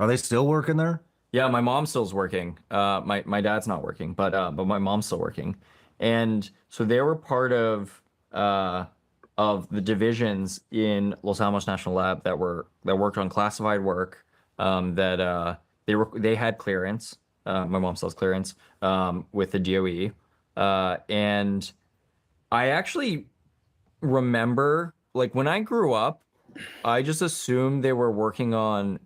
Speaker 15: Are they still working there?
Speaker 16: Yeah, my mom still's working. My dad's not working, but my mom's still working, and so they were part of the divisions in Los Alamos National Lab that worked on classified work. They had clearance. My mom still has clearance with the DOE, and I actually remember, like, when I grew up, I just assumed they were working on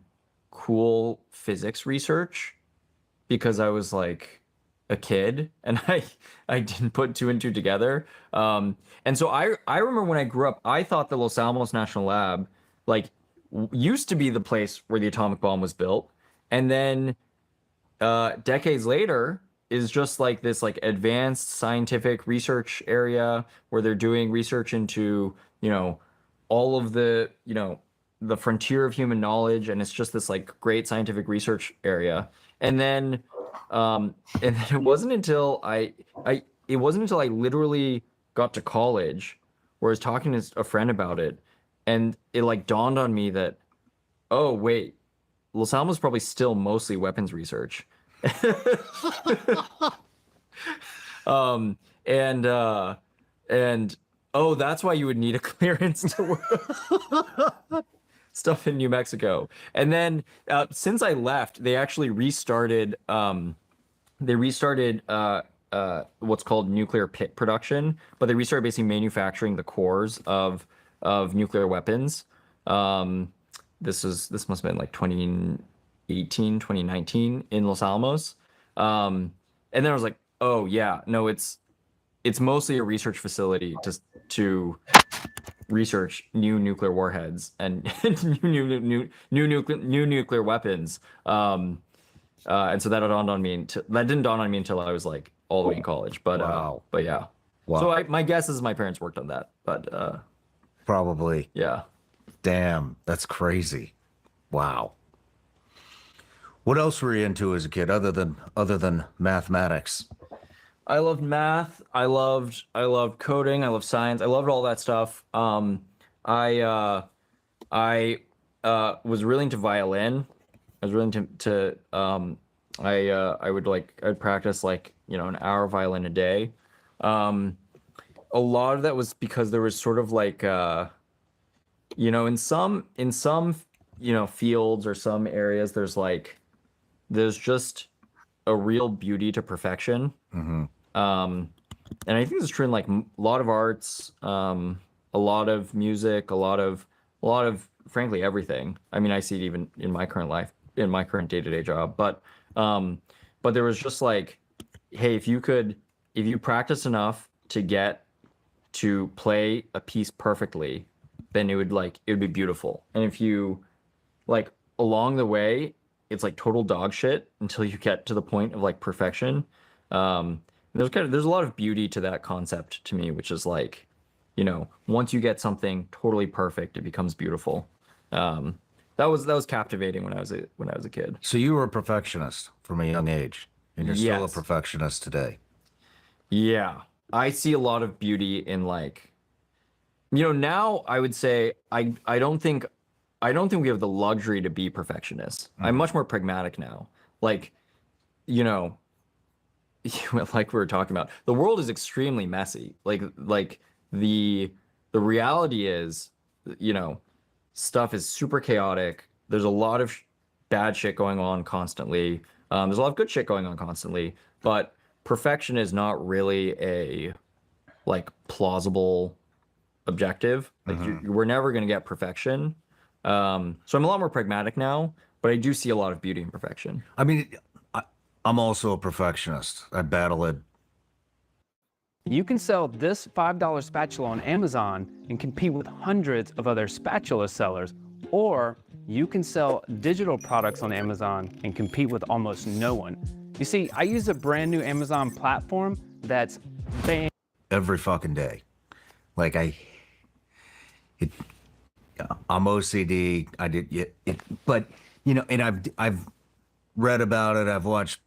Speaker 16: cool physics research because I was like a kid and I didn't put two and two together. And so I remember when I grew up, I thought the Los Alamos National Lab like used to be the place where the atomic bomb was built, and then decades later is just like this like advanced scientific research area where they're doing research into, you know, all of the, you know, the frontier of human knowledge, and it's just this like great scientific research area. And then it wasn't until I literally got to college where I was talking to a friend about it, and it like dawned on me that, oh wait, Los Alamos is probably still mostly weapons research. And oh, that's why you would need a clearance to work stuff in New Mexico. And then since I left, they actually restarted what's called nuclear pit production, but they restarted basically manufacturing the cores of nuclear weapons. This must have been like 2018, 2019 in Los Alamos. And then I was like, oh yeah, no, it's mostly a research facility to research new nuclear warheads and new nuclear weapons. And so that dawned on me. That didn't dawn on me until I was like all the way in college. But
Speaker 15: Wow.
Speaker 16: But yeah.
Speaker 15: Wow.
Speaker 16: So my guess is my parents worked on that. But
Speaker 15: Probably.
Speaker 16: yeah.
Speaker 15: Damn, that's crazy. Wow. What else were you into as a kid other than mathematics?
Speaker 16: I loved math. I loved coding. I loved science. I loved all that stuff. I was really into violin. I was really into I'd practice like, you know, an hour of violin a day. A lot of that was because there was sort of like you know, in some you know, fields or some areas there's just a real beauty to perfection.
Speaker 15: Mm-hmm.
Speaker 16: And I think this is true in like a lot of arts, a lot of music, a lot of frankly everything. I mean, I see it even in my current life, in my current day-to-day job. But there was just like, hey, if you practice enough to get to play a piece perfectly, then it would be beautiful. And if you like along the way, it's like total dog shit until you get to the point of like perfection. There's a lot of beauty to that concept to me, which is like, you know, once you get something totally perfect, it becomes beautiful. That was captivating when I was a kid.
Speaker 15: So you were a perfectionist from a young age, and you're still a
Speaker 16: Yes.
Speaker 15: perfectionist today.
Speaker 16: Yeah, I see a lot of beauty in like, you know, now I would say I don't think we have the luxury to be perfectionists. I'm much more pragmatic now. Like, you know, like we were talking about, the world is extremely messy. Like the reality is, you know, stuff is super chaotic. There's a lot of bad shit going on constantly. There's a lot of good shit going on constantly, but perfection is not really a like plausible objective. Like we're never going to get perfection. So I'm a lot more pragmatic now, but I do see a lot of beauty in perfection.
Speaker 15: I mean, I'm also a perfectionist. I battle it.
Speaker 5: You can sell this $5 spatula on Amazon and compete with hundreds of other spatula sellers, or you can sell digital products on Amazon and compete with almost no one. You see, I use a brand new Amazon platform that's
Speaker 15: every fucking day. Like I'm OCD. I did it, but you know, and I've read about it. I've watched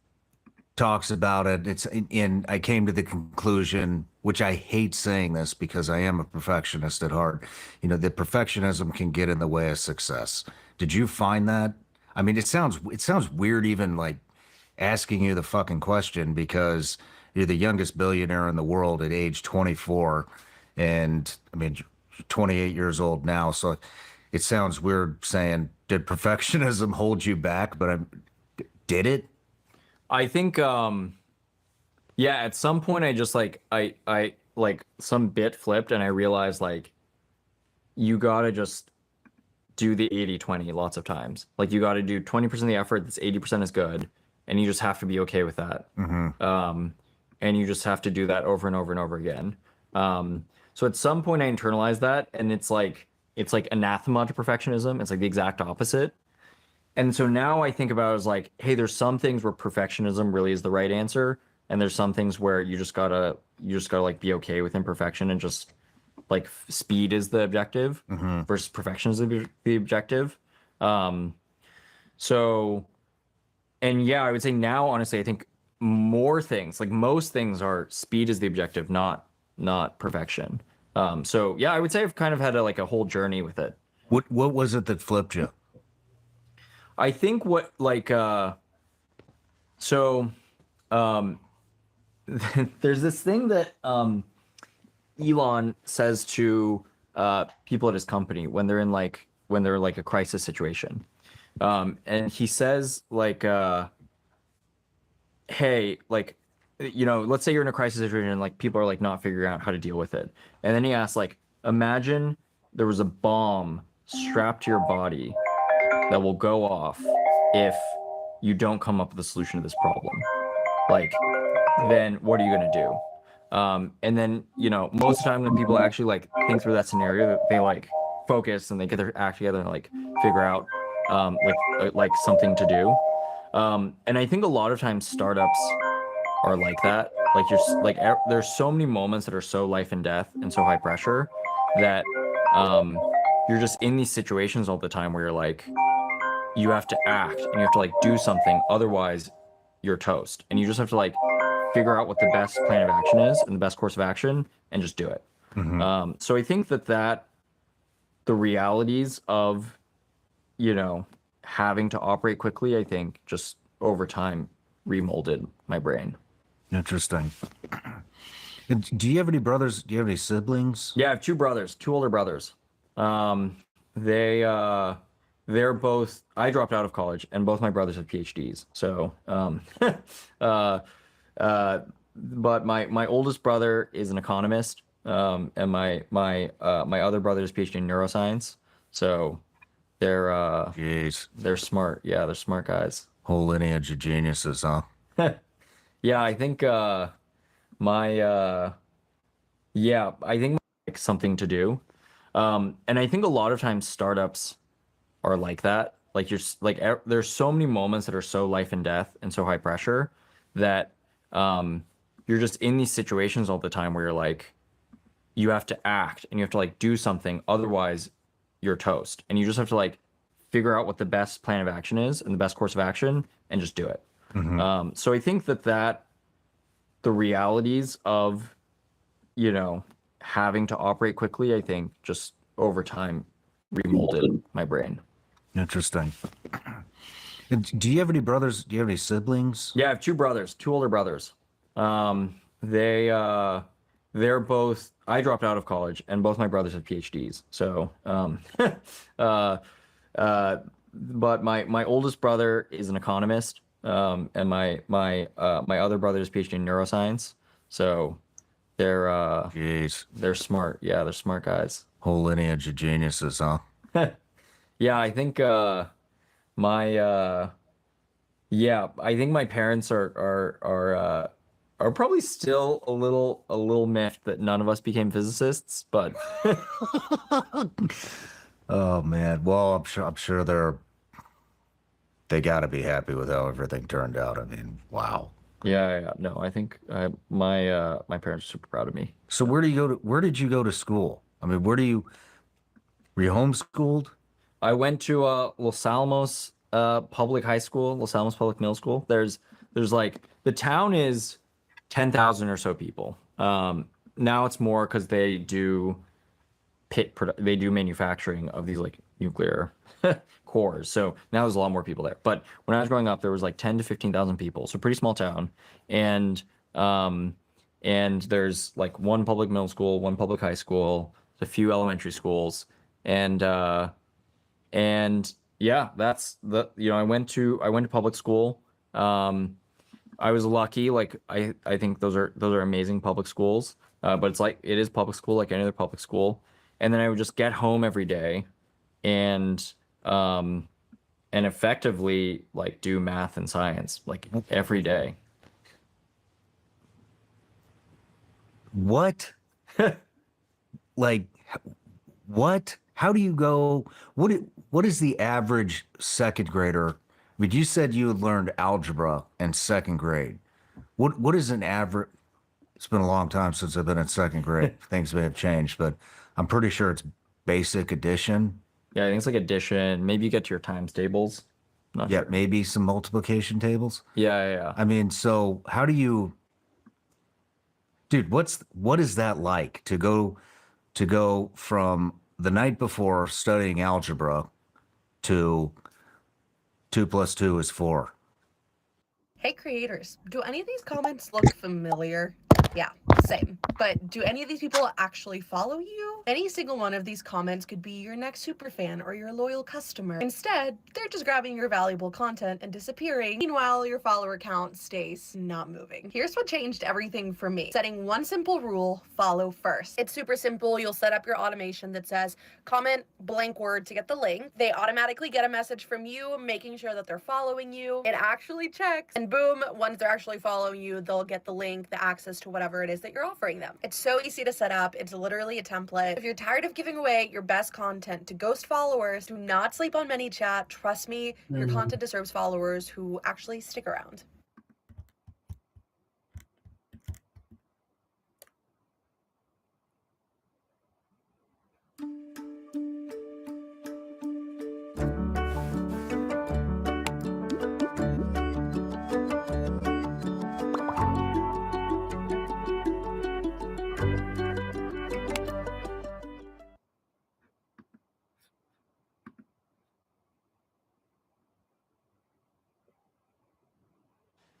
Speaker 15: talks about it. And I came to the conclusion, which I hate saying this because I am a perfectionist at heart, you know, that perfectionism can get in the way of success. Did you find that? I mean, it sounds weird even like asking you the fucking question because you're the youngest billionaire in the world at age 24, and I mean, you're 28 years old now, so it sounds weird saying, did perfectionism hold you back? But did it?
Speaker 16: I think, yeah, at some point I just like, I like some bit flipped and I realized like, you gotta just do the 80-20 lots of times. Like you gotta do 20% of the effort, that's 80% is good. And you just have to be okay with that. And you just have to do that over and over and over again. So at some point I internalized that, and it's like anathema to perfectionism. It's like the exact opposite. And so now I think about it as like, hey, there's some things where perfectionism really is the right answer, and there's some things where you just gotta like be okay with imperfection, and just like speed is the objective versus perfection is the objective. So, and yeah, I would say now, honestly, I think more things, like most things, are speed is the objective, not perfection. So yeah, I would say I've kind of had a whole journey with it.
Speaker 15: What was it that flipped you?
Speaker 16: I think what there's this thing that Elon says to people at his company when they're in a crisis situation, and he says hey, like, you know, let's say you're in a crisis situation and like people are like not figuring out how to deal with it, and then he asks like, imagine there was a bomb strapped to your body that will go off if you don't come up with a solution to this problem. Like, then what are you gonna do? And then, you know, most of the time when people actually like think through that scenario, they like focus and they get their act together and like figure out like something to do. And I think a lot of times startups are like that. Like there's so many moments that are so life and death and so high pressure that you're just in these situations all the time where you're like, you have to act and you have to like do something, otherwise you're toast. And you just have to like figure out what the best plan of action is and the best course of action and just do it. So I think that the realities of, you know, having to operate quickly, I think just over time remolded my brain.
Speaker 15: Interesting. Do you have any brothers? Do you have any siblings?
Speaker 16: Yeah, I have two older brothers. They're both, I dropped out of college and both my brothers have PhDs. So, but my oldest brother is an economist, and my other brother is PhD in neuroscience. So they're smart. Yeah, they're smart guys.
Speaker 15: Whole lineage of geniuses, huh?
Speaker 16: Yeah, I think I think like something to do. And I think a lot of times startups are like that. Like there's so many moments that are so life and death and so high pressure that you're just in these situations all the time where you're like, you have to act and you have to like do something, otherwise you're toast. And you just have to like figure out what the best plan of action is and the best course of action and just do it. So I think that the realities of, you know, having to operate quickly, I think just over time remolded my brain.
Speaker 15: Interesting. Do you have any brothers? Do you have any siblings?
Speaker 16: Yeah, I have two older brothers. They're both, I dropped out of college and both my brothers have PhDs. So, but my oldest brother is an economist, and my other brother is PhD in neuroscience. So they're smart. Yeah, they're smart guys.
Speaker 15: Whole lineage of geniuses, huh?
Speaker 16: Yeah, I think I think my parents are probably still a little miffed that none of us became physicists, but
Speaker 15: oh man. Well, I'm sure they got to be happy with how everything turned out. I mean, wow.
Speaker 16: Yeah. No, I think my parents are super proud of me.
Speaker 15: So where did you go to school? I mean, were you homeschooled?
Speaker 16: I went to Los Alamos Public High School, Los Alamos Public Middle School. There's like, the town is 10,000 or so people. Now it's more because they do manufacturing of these like nuclear cores. So now there's a lot more people there. But when I was growing up, there was like 10 to 15,000 people. So pretty small town. And there's like one public middle school, one public high school, a few elementary schools. And yeah, that's the, you know, I went to public school. I was lucky. Like I think those are amazing public schools. But it's like, it is public school like any other public school. And then I would just get home every day and effectively like do math and science like every day.
Speaker 15: What? Like, what? How do you go? What is the average second grader? I mean, you said you had learned algebra in second grade. What is an average? It's been a long time since I've been in second grade. Things may have changed, but I'm pretty sure it's basic addition.
Speaker 16: Yeah, I think it's like addition. Maybe you get to your times tables. Not
Speaker 15: Yeah,
Speaker 16: sure.
Speaker 15: maybe some multiplication tables.
Speaker 16: Yeah.
Speaker 15: I mean, so how do you, dude, what is that like to go from the night before studying algebra to 2 + 2 is 4?
Speaker 7: Hey creators, do any of these comments look familiar? Yeah, same. But do any of these people actually follow you? Any single one of these comments could be your next superfan or your loyal customer. Instead, they're just grabbing your valuable content and disappearing. Meanwhile, your follower count stays not moving. Here's what changed everything for me. Setting one simple rule: follow first. It's super simple. You'll set up your automation that says, comment blank word to get the link. They automatically get a message from you, making sure that they're following you. It actually checks, and boom, once they're actually following you, they'll get the link, the access to whatever it is that you're offering them. It's so easy to set up. It's literally a template. If you're tired of giving away your best content to ghost followers, do not sleep on ManyChat. Trust me, your content deserves followers who actually stick around.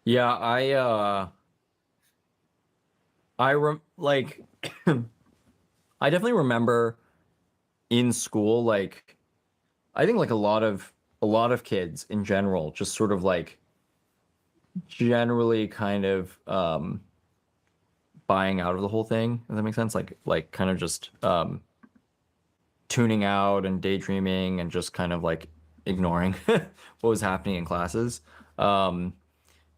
Speaker 16: Yeah, like I definitely remember in school, like I think like a lot of kids in general just sort of like generally kind of buying out of the whole thing. Does that make sense? Like kind of just tuning out and daydreaming and just kind of like ignoring what was happening in classes.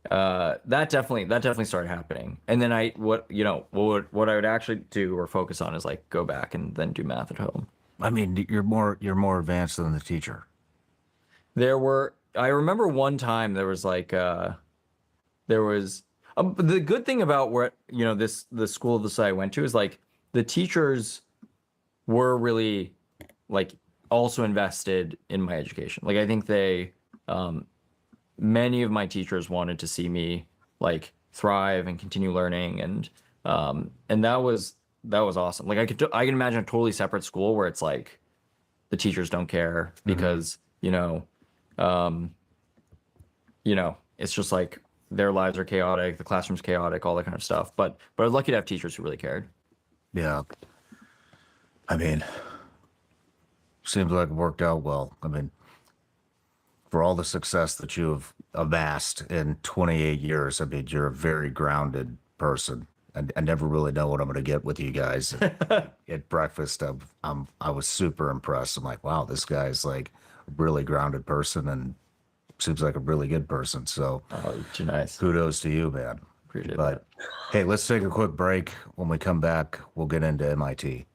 Speaker 16: That definitely started happening. And then what I would actually do or focus on is like go back and then do math at home.
Speaker 15: I mean, you're more advanced than the teacher.
Speaker 16: I remember one time there was the good thing about where, the school of the site I went to is like the teachers were really like also invested in my education. Like I think they, many of my teachers wanted to see me like thrive and continue learning, and that was awesome. Like I can imagine a totally separate school where it's like the teachers don't care because it's just like their lives are chaotic, the classroom's chaotic, all that kind of stuff. But I was lucky to have teachers who really cared.
Speaker 15: Yeah. I mean, seems like it worked out well. I mean, for all the success that you have amassed in 28 years, I mean, you're a very grounded person. I never really know what I'm going to get with you guys at breakfast. I was super impressed. I'm like, wow, this guy's like a really grounded person and seems like a really good person. So,
Speaker 16: too nice.
Speaker 15: Kudos to you, man.
Speaker 16: Appreciate
Speaker 15: that. Hey, let's take a quick break. When we come back, we'll get into MIT.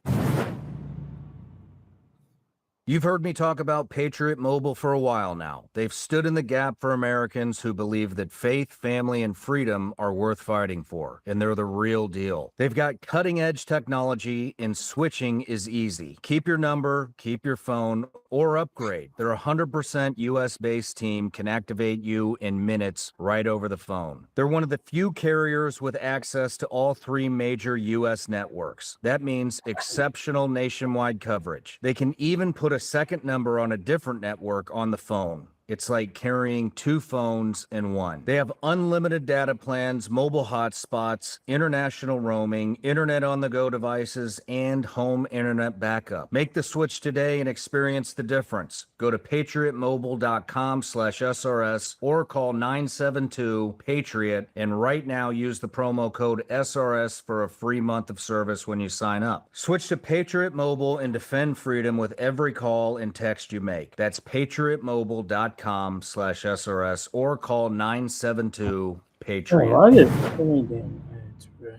Speaker 15: You've heard me talk about Patriot Mobile for a while now. They've stood in the gap for Americans who believe that faith, family, and freedom are worth fighting for, and they're the real deal. They've got cutting-edge technology, and switching is easy. Keep your number, keep your phone, or upgrade. Their 100% US-based team can activate you in minutes right over the phone. They're one of the few carriers with access to all 3 major US networks. That means exceptional nationwide coverage. They can even put a a second number on a different network on the phone. It's like carrying two phones in one. They have unlimited data plans, mobile hotspots, international roaming, internet on the go devices, and home internet backup. Make the switch today and experience the difference. Go to patriotmobile.com/SRS or call 972-PATRIOT and right now use the promo code SRS for a free month of service when you sign up. Switch to Patriot Mobile and defend freedom with every call and text you make. That's patriotmobile.com/SRS or call 972-PATRIOT.
Speaker 6: Oh, I get so many damn ads, bro.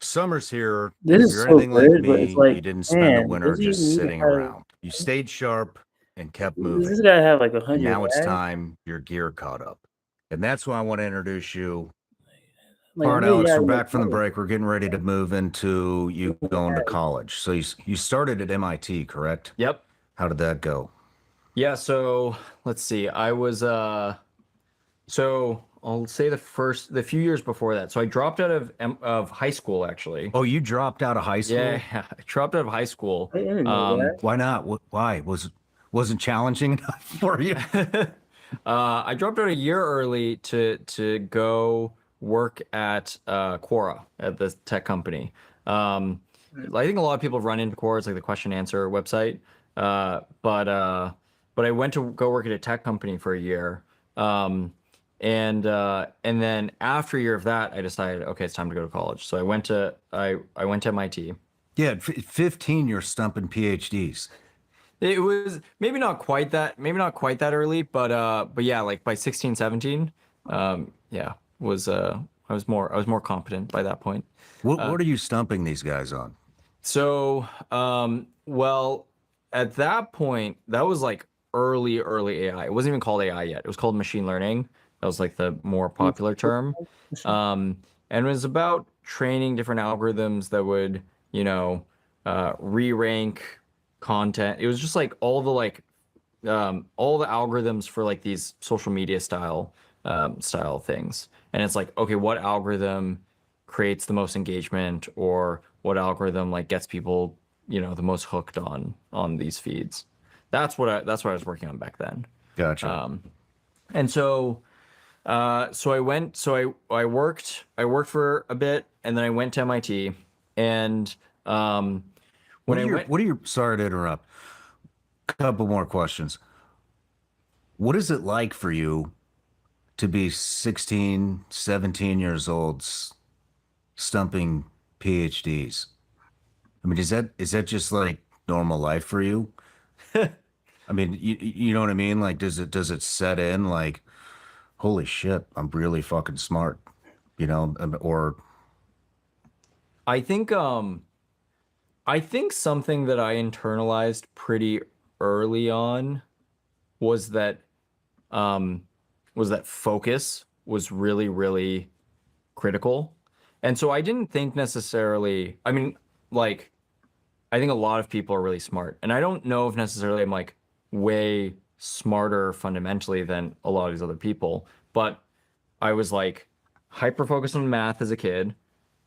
Speaker 15: Summer's here.
Speaker 6: This
Speaker 15: If
Speaker 6: is
Speaker 15: you're
Speaker 6: so
Speaker 15: anything like
Speaker 6: good, but
Speaker 15: me,
Speaker 6: it's like,
Speaker 15: you didn't spend the
Speaker 6: man,
Speaker 15: winter
Speaker 6: does he
Speaker 15: just
Speaker 6: need to
Speaker 15: sitting
Speaker 6: have-
Speaker 15: around. You stayed sharp and kept
Speaker 6: Does
Speaker 15: moving.
Speaker 6: this guy have like 100
Speaker 15: Now it's
Speaker 6: ads?
Speaker 15: time your gear caught up. And that's why I want to introduce you.
Speaker 6: Like,
Speaker 15: All right,
Speaker 6: maybe
Speaker 15: Alex,
Speaker 6: I
Speaker 15: we're
Speaker 6: would-
Speaker 15: back from the break. We're getting ready to move into you going to college. So you started at MIT, correct?
Speaker 16: Yep.
Speaker 15: How did that go?
Speaker 16: Yeah, so let's see. I was so I'll say the few years before that. So I dropped out of high school actually.
Speaker 15: Oh, you dropped out of high school?
Speaker 16: Yeah, I dropped out of high school.
Speaker 6: I didn't know that.
Speaker 15: Why not? Why? Wasn't challenging enough for you?
Speaker 16: I dropped out a year early to go work at Quora at the tech company. I think a lot of people run into Quora. It's like the question and answer website. But I went to go work at a tech company for a year. And then after a year of that, I decided, okay, it's time to go to college. So I went to MIT.
Speaker 15: Yeah, at 15, you're stumping PhDs.
Speaker 16: It was maybe not quite that early, but yeah, like by 16, 17, yeah, I was more competent by that point.
Speaker 15: What are you stumping these guys on?
Speaker 16: So, well, at that point, that was like early AI. It wasn't even called AI yet. It was called machine learning. That was like the more popular term. And it was about training different algorithms that would, re-rank content. It was just like all the algorithms for like these social media style things. And it's like, okay, what algorithm creates the most engagement, or what algorithm like gets people, the most hooked on these feeds. That's what I was working on back then.
Speaker 15: Gotcha.
Speaker 16: And so I worked for a bit, and then I went to MIT, and
Speaker 15: sorry to interrupt. Couple more questions. What is it like for you to be 16, 17 years old stumping PhDs? I mean, is that just like normal life for you? I mean, you know what I mean? Like, does it set in like, holy shit, I'm really fucking smart, or
Speaker 16: I think something that I internalized pretty early on was that focus was really, really critical. And so I didn't think necessarily, I mean, like, I think a lot of people are really smart, and I don't know if necessarily I'm like way smarter fundamentally than a lot of these other people, but I was like hyper focused on math as a kid,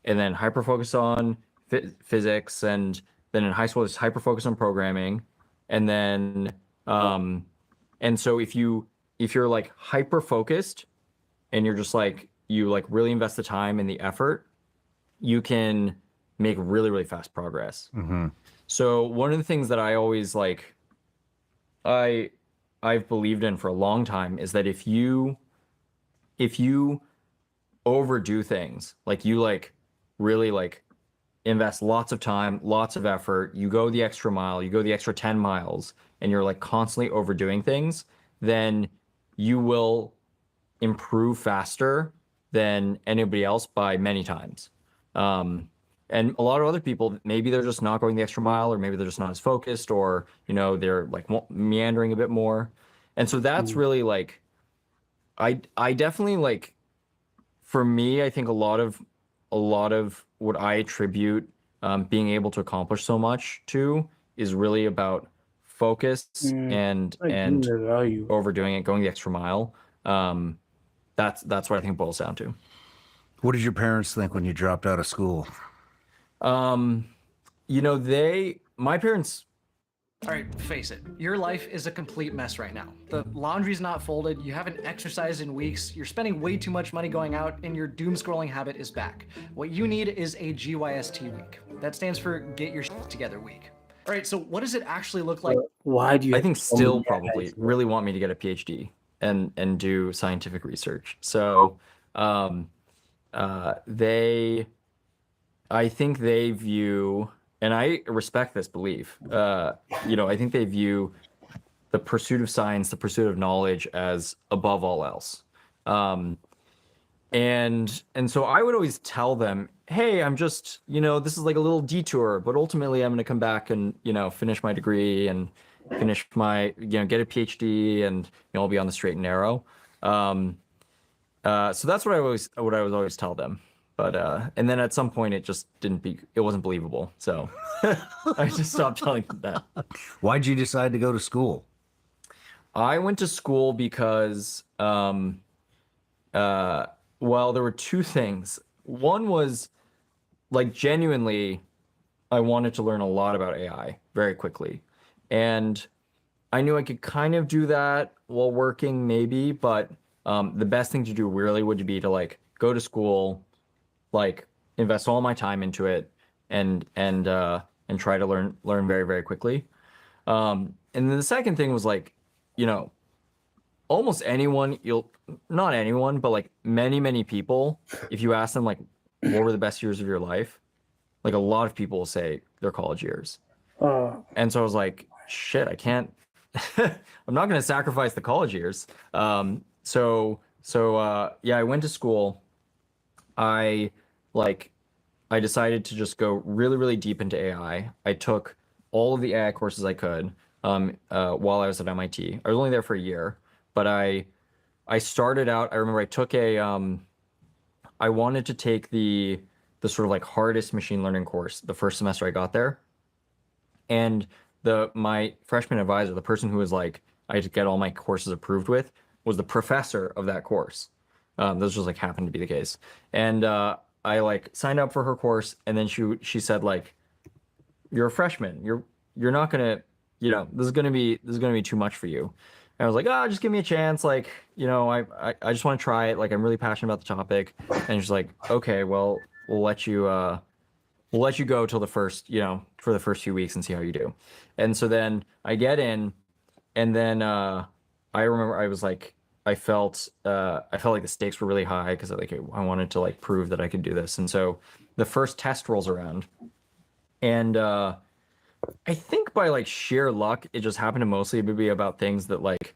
Speaker 16: and then hyper focused on physics, and then in high school I was hyper focused on programming, and then and so if you're like hyper focused and you're just like, you like really invest the time and the effort, you can make really, really fast progress.
Speaker 15: Mm-hmm.
Speaker 16: So one of the things that I always like, I've believed in for a long time is that if you overdo things, like you like really like invest lots of time, lots of effort, you go the extra mile, you go the extra 10 miles, and you're like constantly overdoing things, then you will improve faster than anybody else by many times. And a lot of other people, maybe they're just not going the extra mile, or maybe they're just not as focused, or, they're like meandering a bit more. And so that's really like, I definitely like, for me, I think a lot of what I attribute being able to accomplish so much to is really about focus and overdoing it, going the extra mile. That's what I think it boils down to.
Speaker 15: What did your parents think when you dropped out of school?
Speaker 16: My parents
Speaker 1: All right, face it. Your life is a complete mess right now. The laundry's not folded, you haven't exercised in weeks, you're spending way too much money going out, and your doom scrolling habit is back. What you need is a GYST week. That stands for Get Your Shit Together week. All right, so what does it actually look like?
Speaker 6: Why do you?
Speaker 16: I think still probably really want me to get a PhD and do scientific research. So I think they view, and I respect this belief, I think they view the pursuit of science, the pursuit of knowledge as above all else. And so I would always tell them, hey, I'm just, this is like a little detour, but ultimately I'm going to come back and, finish my degree and finish my, get a PhD and, I'll be on the straight and narrow. So that's what I would always tell them. But, and then at some point it just it wasn't believable. So I just stopped telling them that.
Speaker 15: Why'd you decide to go to school?
Speaker 16: I went to school because, well, there were two things. One was like genuinely, I wanted to learn a lot about AI very quickly. And I knew I could kind of do that while working maybe, but the best thing to do really would be to like go to school, like invest all my time into it and try to learn very, very quickly. And then the second thing was like, almost anyone, not anyone, but like many people, if you ask them like, what were the best years of your life? Like a lot of people will say their college years. And so I was like, shit, I can't, I'm not going to sacrifice the college years. So I went to school. I decided to just go really, really deep into AI. I took all of the AI courses I could while I was at MIT. I was only there for a year, but I started out, I remember I took I wanted to take the sort of like hardest machine learning course the first semester I got there. And my freshman advisor, the person who was like, I had to get all my courses approved with, was the professor of that course. This just like happened to be the case. And I like signed up for her course, and then she said like, you're a freshman. You're not gonna, this is gonna be too much for you. And I was like, just give me a chance. Like, I just want to try it. Like, I'm really passionate about the topic. And she's like, okay, well, we'll let you go till the first, for the first few weeks and see how you do. And so then I get in, and then I remember I was like, I felt like the stakes were really high because I wanted to like prove that I could do this. And so the first test rolls around, and I think by like sheer luck, it just happened to mostly be about things that like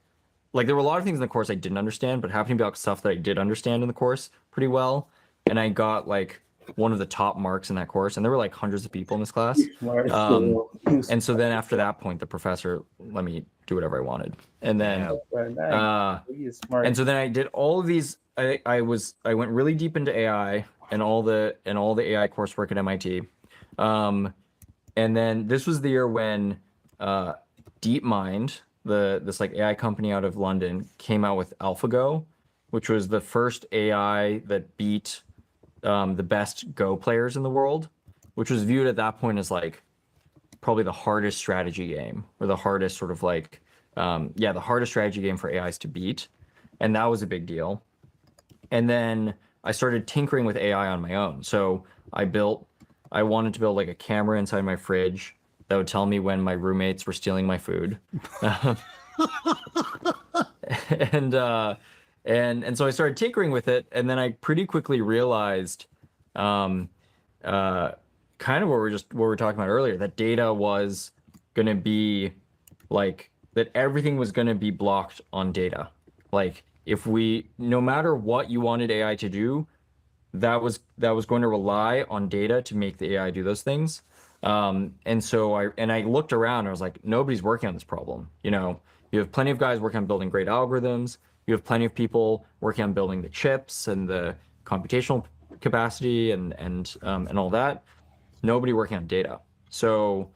Speaker 16: there were a lot of things in the course I didn't understand, but happened to be about stuff that I did understand in the course pretty well. And I got like one of the top marks in that course, and there were like hundreds of people in this class. And so then after that point, the professor let me do whatever I wanted. And then and so then I did all of these. I went really deep into AI and all the AI coursework at MIT. And then this was the year when DeepMind, this like AI company out of London, came out with AlphaGo, which was the first AI that beat the best Go players in the world, which was viewed at that point as like probably the hardest strategy game, or the hardest sort of like, the hardest strategy game for AIs to beat. And that was a big deal. And then I started tinkering with AI on my own. So I wanted to build like a camera inside my fridge that would tell me when my roommates were stealing my food. And so I started tinkering with it, and then I pretty quickly realized, kind of what we're talking about earlier, that data was going to be like that. Everything was going to be blocked on data. Like no matter what you wanted AI to do, that was going to rely on data to make the AI do those things. And so I looked around, and I was like, nobody's working on this problem. You have plenty of guys working on building great algorithms. You have plenty of people working on building the chips and the computational capacity and all that. Nobody working on data. So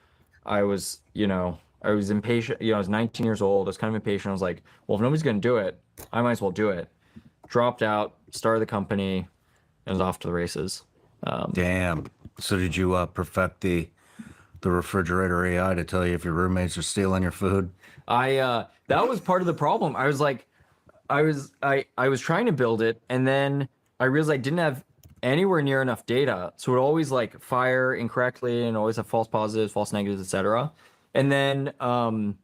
Speaker 16: I was impatient. I was 19 years old. I was kind of impatient. I was like, well, if nobody's going to do it, I might as well do it. Dropped out, started the company, and was off to the races.
Speaker 15: Damn. So did you perfect the the refrigerator AI to tell you if your roommates are stealing your food?
Speaker 16: That was part of the problem. I was like, I was trying to build it, and then I realized I didn't have anywhere near enough data, so it always like fire incorrectly and always have false positives, false negatives, etc. And then and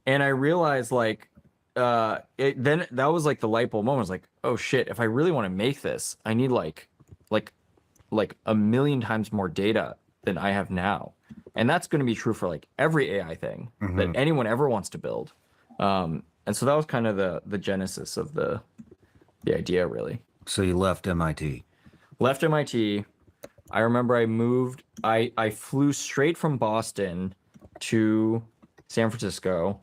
Speaker 16: I realized like then that was like the light bulb moment. I was like, oh shit, if I really want to make this, I need like a million times more data than I have now. And that's going to be true for like every AI thing that anyone ever wants to build. And so that was kind of the genesis of the idea, really.
Speaker 15: So you left MIT.
Speaker 16: Left MIT. I remember I moved. I flew straight from Boston to San Francisco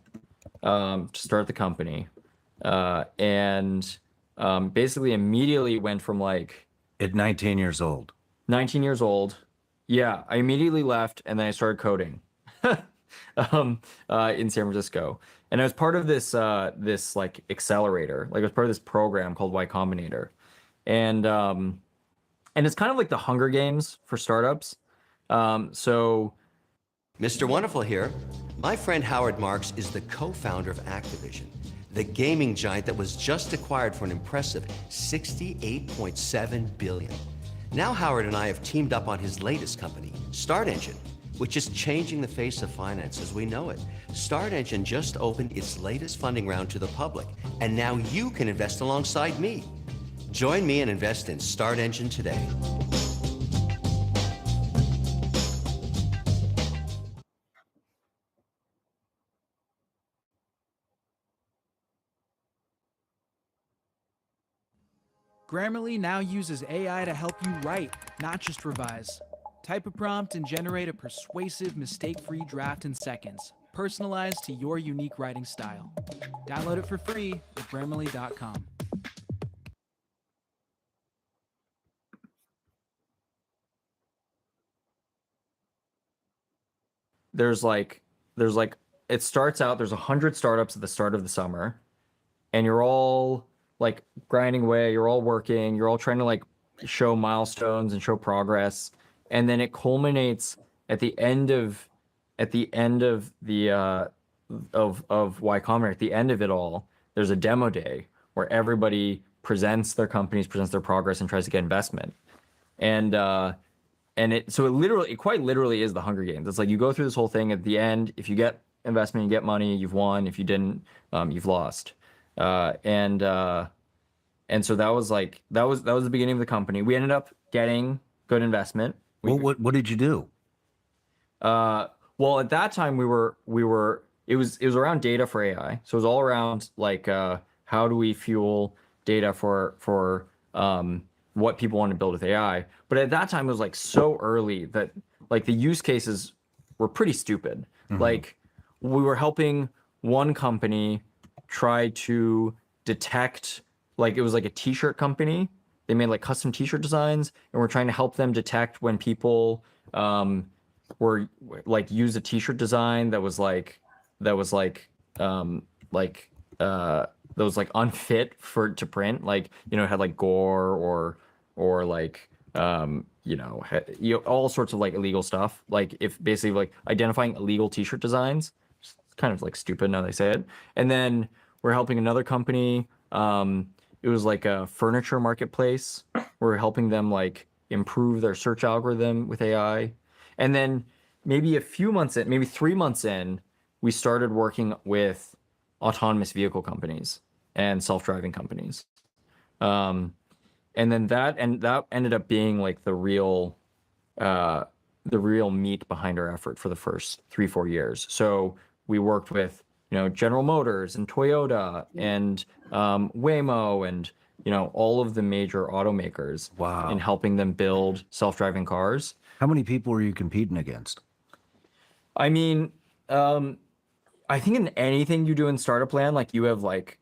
Speaker 16: to start the company, and basically immediately went from like
Speaker 15: at 19 years old.
Speaker 16: 19 years old. Yeah, I immediately left and then I started coding in San Francisco. And I was part of this this like accelerator, like I was part of this program called Y Combinator. And it's kind of like the Hunger Games for startups. So
Speaker 19: Mr. Wonderful here. My friend Howard Marks is the co-founder of Activision, the gaming giant that was just acquired for an impressive $68.7 billion. Now Howard and I have teamed up on his latest company, Start Engine, which is changing the face of finance as we know it. Start Engine just opened its latest funding round to the public, and now you can invest alongside me. Join me and invest in Start Engine today.
Speaker 8: Grammarly now uses AI to help you write, not just revise. Type a prompt and generate a persuasive, mistake-free draft in seconds, personalized to your unique writing style. Download it for free at Grammarly.com.
Speaker 16: there's like it starts out, there's 100 startups at the start of the summer, and you're all like grinding away, you're all working, you're all trying to like show milestones and show progress, and then it culminates at the end of the of Y Combinator. At the end of it all, there's a demo day where everybody presents their companies, presents their progress, and tries to get investment. And it quite literally is the Hunger Games. It's like you go through this whole thing. At the end, if you get investment, you get money, you've won. If you didn't, you've lost. And so that was the beginning of the company. We ended up getting good investment.
Speaker 15: What did you do?
Speaker 16: Well, at that time it was around data for AI. So it was all around like how do we fuel data for what people want to build with AI. But at that time it was like so early that like the use cases were pretty stupid.
Speaker 15: Mm-hmm.
Speaker 16: Like we were helping one company try to detect, like it was like a t-shirt company. They made like custom t-shirt designs, and we're trying to help them detect when people were like use a t-shirt design that was unfit to print, like, you know, it had like gore or like all sorts of like illegal stuff, like if basically like identifying illegal t-shirt designs. It's kind of like stupid now they say it. And then we're helping another company, it was like a furniture marketplace. We're helping them like improve their search algorithm with AI. And then maybe a few months in, maybe 3 months in, we started working with autonomous vehicle companies and self-driving companies. And then that ended up being like the real meat behind our effort for the first 3-4 years. So we worked with, General Motors and Toyota and Waymo and, all of the major automakers.
Speaker 15: Wow.
Speaker 16: In helping them build self-driving cars.
Speaker 15: How many people were you competing against?
Speaker 16: I mean, I think in anything you do in startup land, like you have like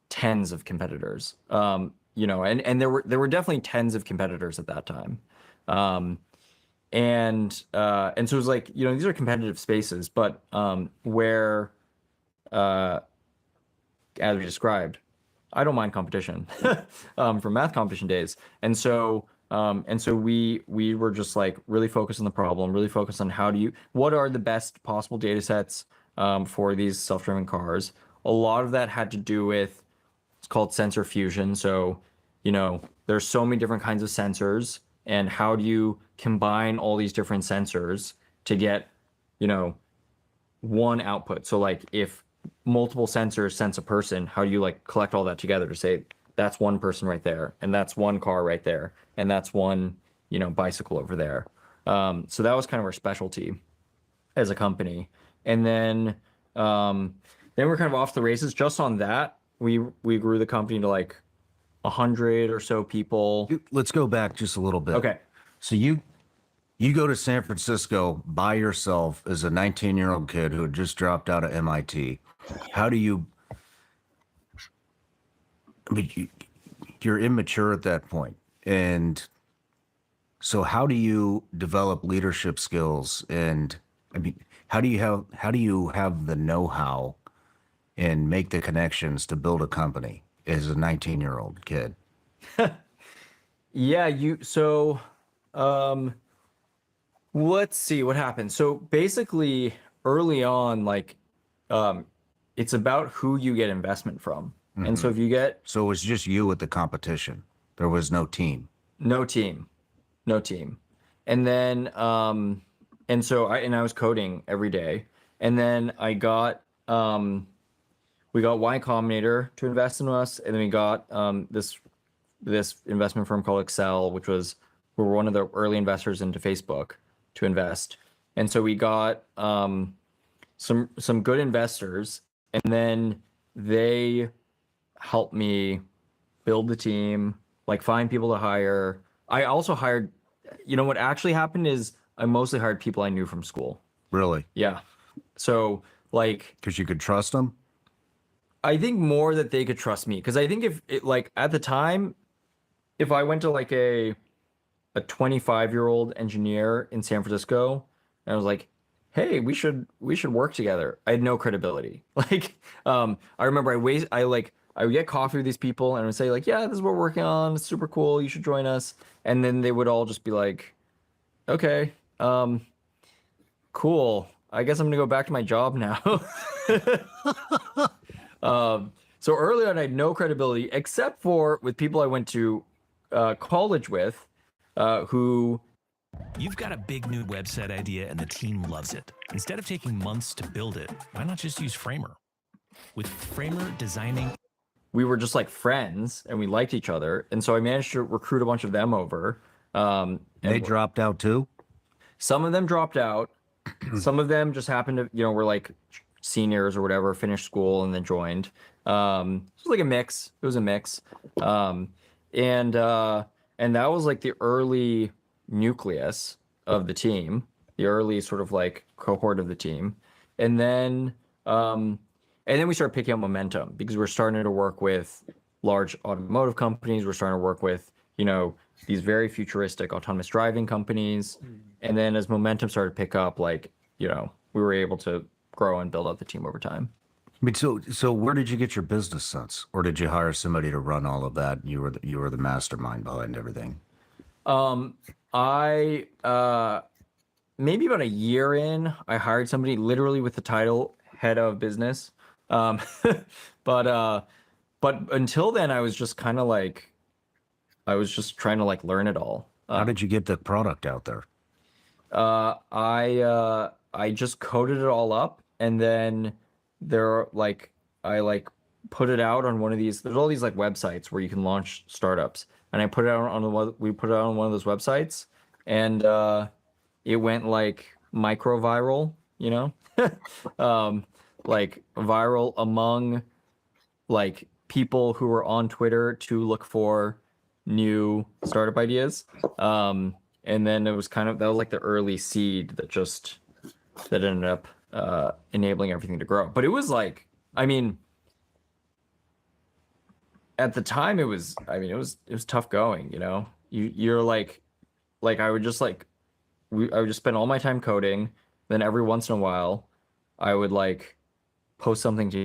Speaker 16: tens of competitors, and there were definitely tens of competitors at that time. And so it was like, these are competitive spaces, but where, as we described, I don't mind competition from math competition days. And so And so we were just like really focused on the problem, really focused on what are the best possible data sets for these self-driving cars. A lot of that had to do with, it's called sensor fusion. So, there's so many different kinds of sensors, and how do you combine all these different sensors to get, one output? So like if multiple sensors sense a person, how do you like collect all that together to say that's one person right there, and that's one car right there, and that's one, bicycle over there. So that was kind of our specialty as a company. And then we're kind of off the races just on that. We grew the company to like 100 or so people.
Speaker 15: Let's go back just a little bit.
Speaker 16: Okay.
Speaker 15: So you go to San Francisco by yourself as a 19-year-old kid who had just dropped out of MIT. How do you? I mean, you're immature at that point, and so how do you develop leadership skills? And I mean, how do you have the know-how and make the connections to build a company as a 19-year-old kid?
Speaker 16: Yeah, let's see what happened. So basically early on, like, it's about who you get investment from. And so if you get...
Speaker 15: So it was just you with the competition. There was no team.
Speaker 16: No team. And then, and so I was coding every day. And then we got Y Combinator to invest in us. And then we got this investment firm called Excel, we were one of the early investors into Facebook to invest. And so we got some good investors, and then they helped me build the team, like find people to hire. I also hired, what actually happened is I mostly hired people I knew from school.
Speaker 15: Really?
Speaker 16: Yeah. So like,
Speaker 15: because you could trust them?
Speaker 16: I think more that they could trust me. Because I think at the time, if I went to like a 25-year-old engineer in San Francisco, and I was like, hey, we should work together, I had no credibility. Like, I remember I would get coffee with these people and I would say like, yeah, this is what we're working on. It's super cool. You should join us. And then they would all just be like, okay, cool. I guess I'm gonna go back to my job now. So early on, I had no credibility except for with people I went to college with, who...
Speaker 17: You've got a big new website idea and the team loves it. Instead of taking months to build it, why not just use Framer? With Framer designing...
Speaker 16: We were just like friends and we liked each other. And so I managed to recruit a bunch of them over.
Speaker 15: They dropped out too?
Speaker 16: Some of them dropped out. Some of them just happened to, were like seniors or whatever, finished school and then joined. It was like a mix. It was a mix. And that was like the early nucleus of the team, the early sort of like cohort of the team. And then we started picking up momentum because we're starting to work with large automotive companies. We're starting to work with, these very futuristic autonomous driving companies. And then as momentum started to pick up, like, we were able to grow and build out the team over time.
Speaker 15: I mean, so where did you get your business sense, or did you hire somebody to run all of that? You were the mastermind behind everything.
Speaker 16: I maybe about a year in, I hired somebody literally with the title head of business. But until then, I was just kind of like, I was just trying to like learn it all.
Speaker 15: How did you get the product out there?
Speaker 16: I just coded it all up, and then I put it out on one of these. There's all these like websites where you can launch startups, and I put it out on we put it out on one of those websites, and it went like micro viral, like viral among like people who were on Twitter to look for new startup ideas. And then it was that was like the early seed that ended up enabling everything to grow. But it was like, I mean, at the time it was tough going, you're like I would just spend all my time coding. Then every once in a while I would like post something to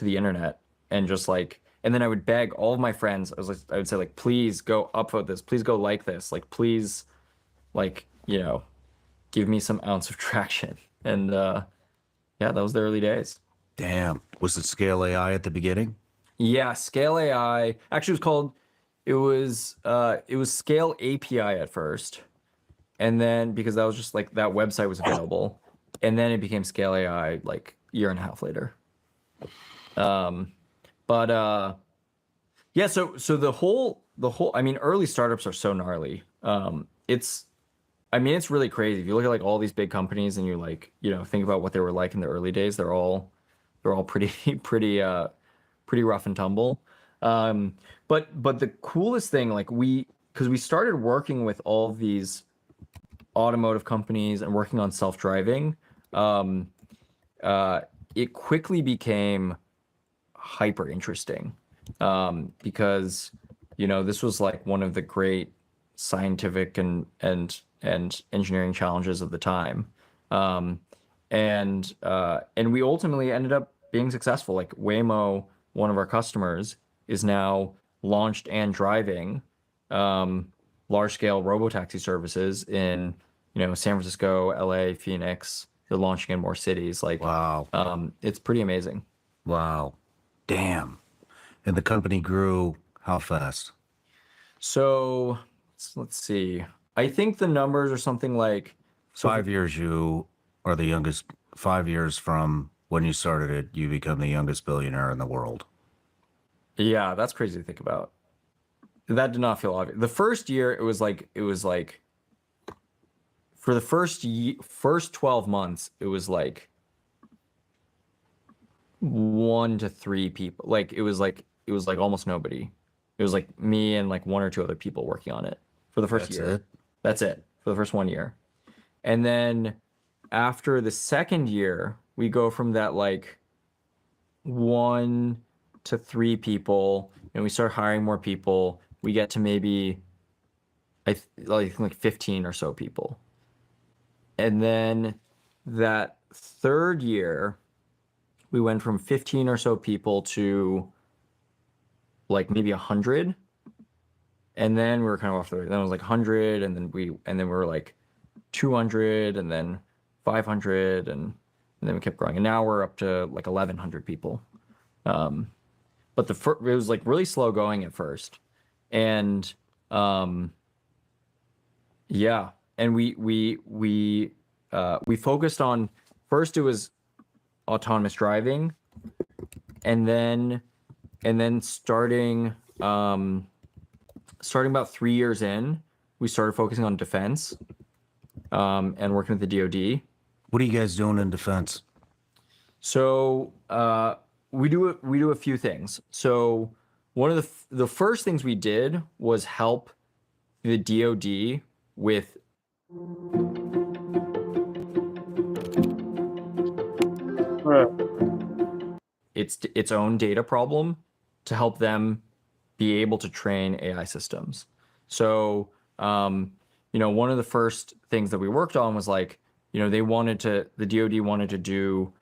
Speaker 16: the internet and just like, And then I would beg all of my friends. I would say like, please go upvote this. Please go like this. Like, please, like, you know, give me some ounce of traction. And yeah, that was the early days.
Speaker 15: Damn. Was it Scale AI at the beginning?
Speaker 16: Yeah, Scale AI. Actually, it was Scale API at first, and then because that was just like that website was available, and then it became Scale AI like a year and a half later. Yeah. So the whole. I mean, early startups are so gnarly. It's really crazy. If you look at like all these big companies and you like, you know, think about what they were like in the early days, they're all pretty rough and tumble. But the coolest thing, like because we started working with all of these automotive companies and working on self-driving, it quickly became hyper interesting, because, you know, this was like one of the great scientific and engineering challenges of the time. And we ultimately ended up being successful. Like Waymo, one of our customers, is now launched and driving large scale robotaxi services in, you know, San Francisco, LA, Phoenix. They're launching in more cities. Like,
Speaker 15: wow.
Speaker 16: It's pretty amazing.
Speaker 15: Wow. Damn. And the company grew how fast?
Speaker 16: So let's see. I think the numbers are something like
Speaker 15: 5 years. You are the youngest. 5 years from when you started it, you become the youngest billionaire in the world.
Speaker 16: Yeah, that's crazy to think about. That did not feel obvious. The first year, it was like for the first 12 months, it was like 1 to 3 people. Like it was like almost nobody. It was like me and like 1 or 2 other people working on it for the first year. That's it for the first 1 year. And then after the second year, we go from that like 1 to 3 people, and we start hiring more people. We get to maybe I think like 15 or so people. And then that third year, we went from 15 or so people to like maybe 100. And then we were kind of off the then it was like 100, and then we were like 200, and then 500, and then we kept growing. And now we're up to like 1,100 people. But it was like really slow going at first. And yeah, and we focused on, first it was autonomous driving, and then starting about 3 years in, we started focusing on defense, and working with the DoD.
Speaker 15: What are you guys doing in defense?
Speaker 16: So we do a few things. So one of the first things we did was help the DoD with its own data problem, to help them be able to train AI systems. So you know, one of the first things that we worked on was like, you know, the DoD wanted to do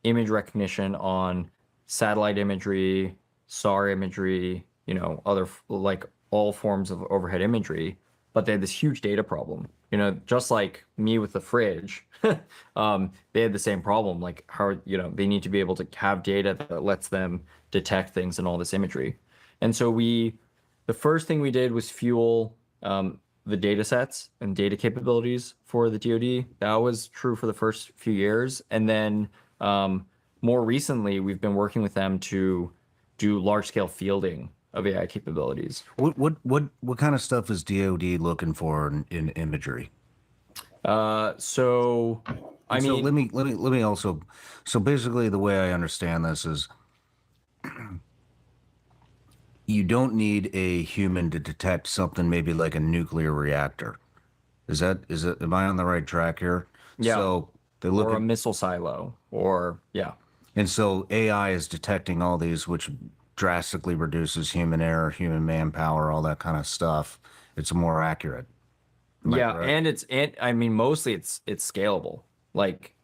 Speaker 16: image recognition on satellite imagery, SAR imagery, you know, other like all forms of overhead imagery, but they had this huge data problem. You know, just like me with the fridge, they had the same problem. Like how, you know, they need to be able to have data that lets them detect things in all this imagery. And so the first thing we did was fuel the data sets and data capabilities for the DoD. That was true for the first few years. And then more recently, we've been working with them to do large scale fielding of AI capabilities.
Speaker 15: What kind of stuff is DoD looking for in imagery?
Speaker 16: So
Speaker 15: let me also, so basically the way I understand this is you don't need a human to detect something maybe like a nuclear reactor. Am I on the right track here?
Speaker 16: Yeah.
Speaker 15: So they look
Speaker 16: or
Speaker 15: at
Speaker 16: a missile silo, or yeah.
Speaker 15: And so AI is detecting all these, which drastically reduces human error, human manpower, all that kind of stuff. It's more accurate.
Speaker 16: Yeah, and I mean, mostly it's scalable. Like,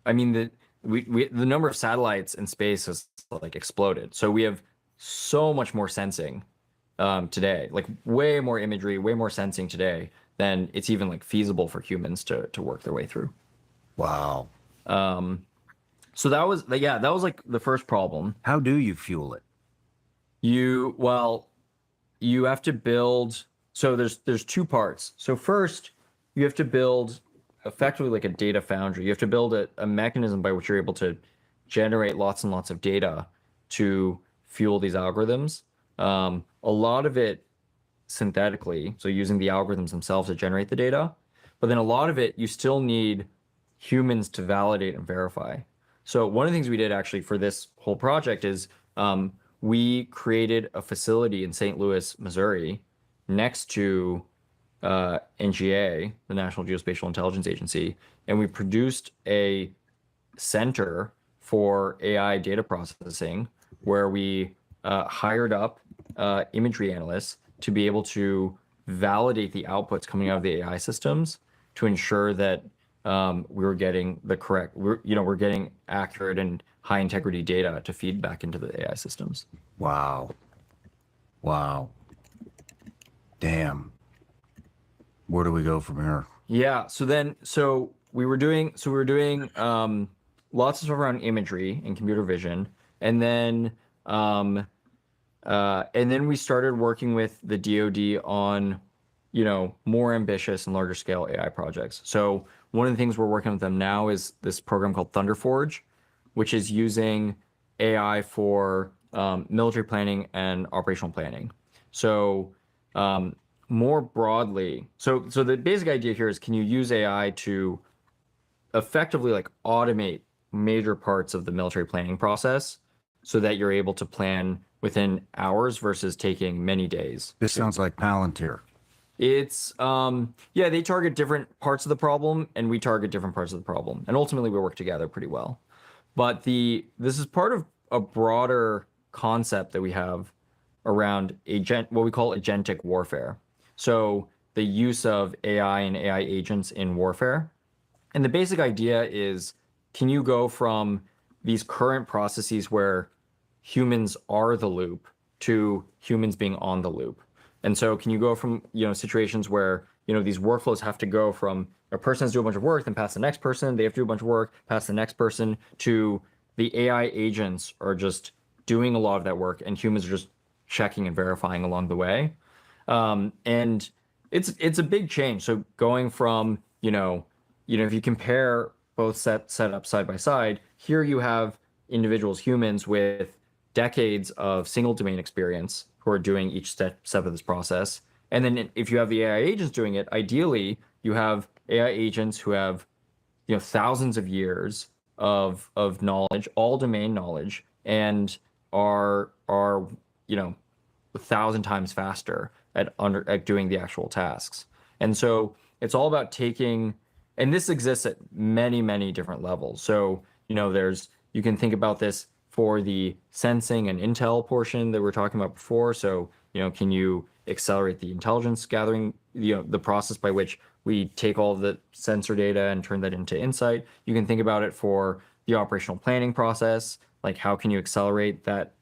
Speaker 16: I mean, the number of satellites in space has like exploded. So we have so much more sensing today, like way more imagery, way more sensing today than it's even like feasible for humans to work their way through.
Speaker 15: Wow.
Speaker 16: So that was like the first problem.
Speaker 15: How do you fuel it?
Speaker 16: You have to build. So there's two parts. So first, you have to build effectively like a data foundry. You have to build a mechanism by which you're able to generate lots and lots of data to fuel these algorithms. A lot of it synthetically, so using the algorithms themselves to generate the data, but then a lot of it you still need humans to validate and verify. So one of the things we did actually for this whole project is we created a facility in St. Louis, Missouri, next to NGA, the National Geospatial Intelligence Agency, and we produced a center for AI data processing where we hired up imagery analysts to be able to validate the outputs coming out of the AI systems to ensure that we were getting the correct, we're getting accurate and high integrity data to feed back into the AI systems.
Speaker 15: Wow. Wow. Damn. Where do we go from here?
Speaker 16: Yeah. So we were doing lots of stuff around imagery and computer vision, and then we started working with the DoD on, more ambitious and larger scale AI projects. So one of the things we're working with them now is this program called Thunderforge, which is using AI for military planning and operational planning. So more broadly, so the basic idea here is, can you use AI to effectively like automate major parts of the military planning process so that you're able to plan within hours versus taking many days?
Speaker 15: This sounds like Palantir.
Speaker 16: It's they target different parts of the problem and we target different parts of the problem, and ultimately we work together pretty well. But this is part of a broader concept that we have around what we call agentic warfare. So the use of AI and AI agents in warfare. And the basic idea is, can you go from these current processes where humans are the loop to humans being on the loop? And so can you go from, situations where, these workflows have to go from a person has to do a bunch of work, then pass the next person, they have to do a bunch of work, pass the next person, to the AI agents are just doing a lot of that work and humans are just checking and verifying along the way. And it's a big change. So going from, if you compare both setups side by side, here you have individuals, humans with decades of single domain experience who are doing each step of this process. And then if you have the AI agents doing it, ideally you have AI agents who have, thousands of years of knowledge, all domain knowledge, and are 1,000 times faster at doing the actual tasks. And so it's all about taking, and this exists at many, many different levels. So, you can think about this for the sensing and intel portion that we were talking about before. So, can you accelerate the intelligence gathering, the process by which we take all of the sensor data and turn that into insight? You can think about it for the operational planning process, like how can you accelerate that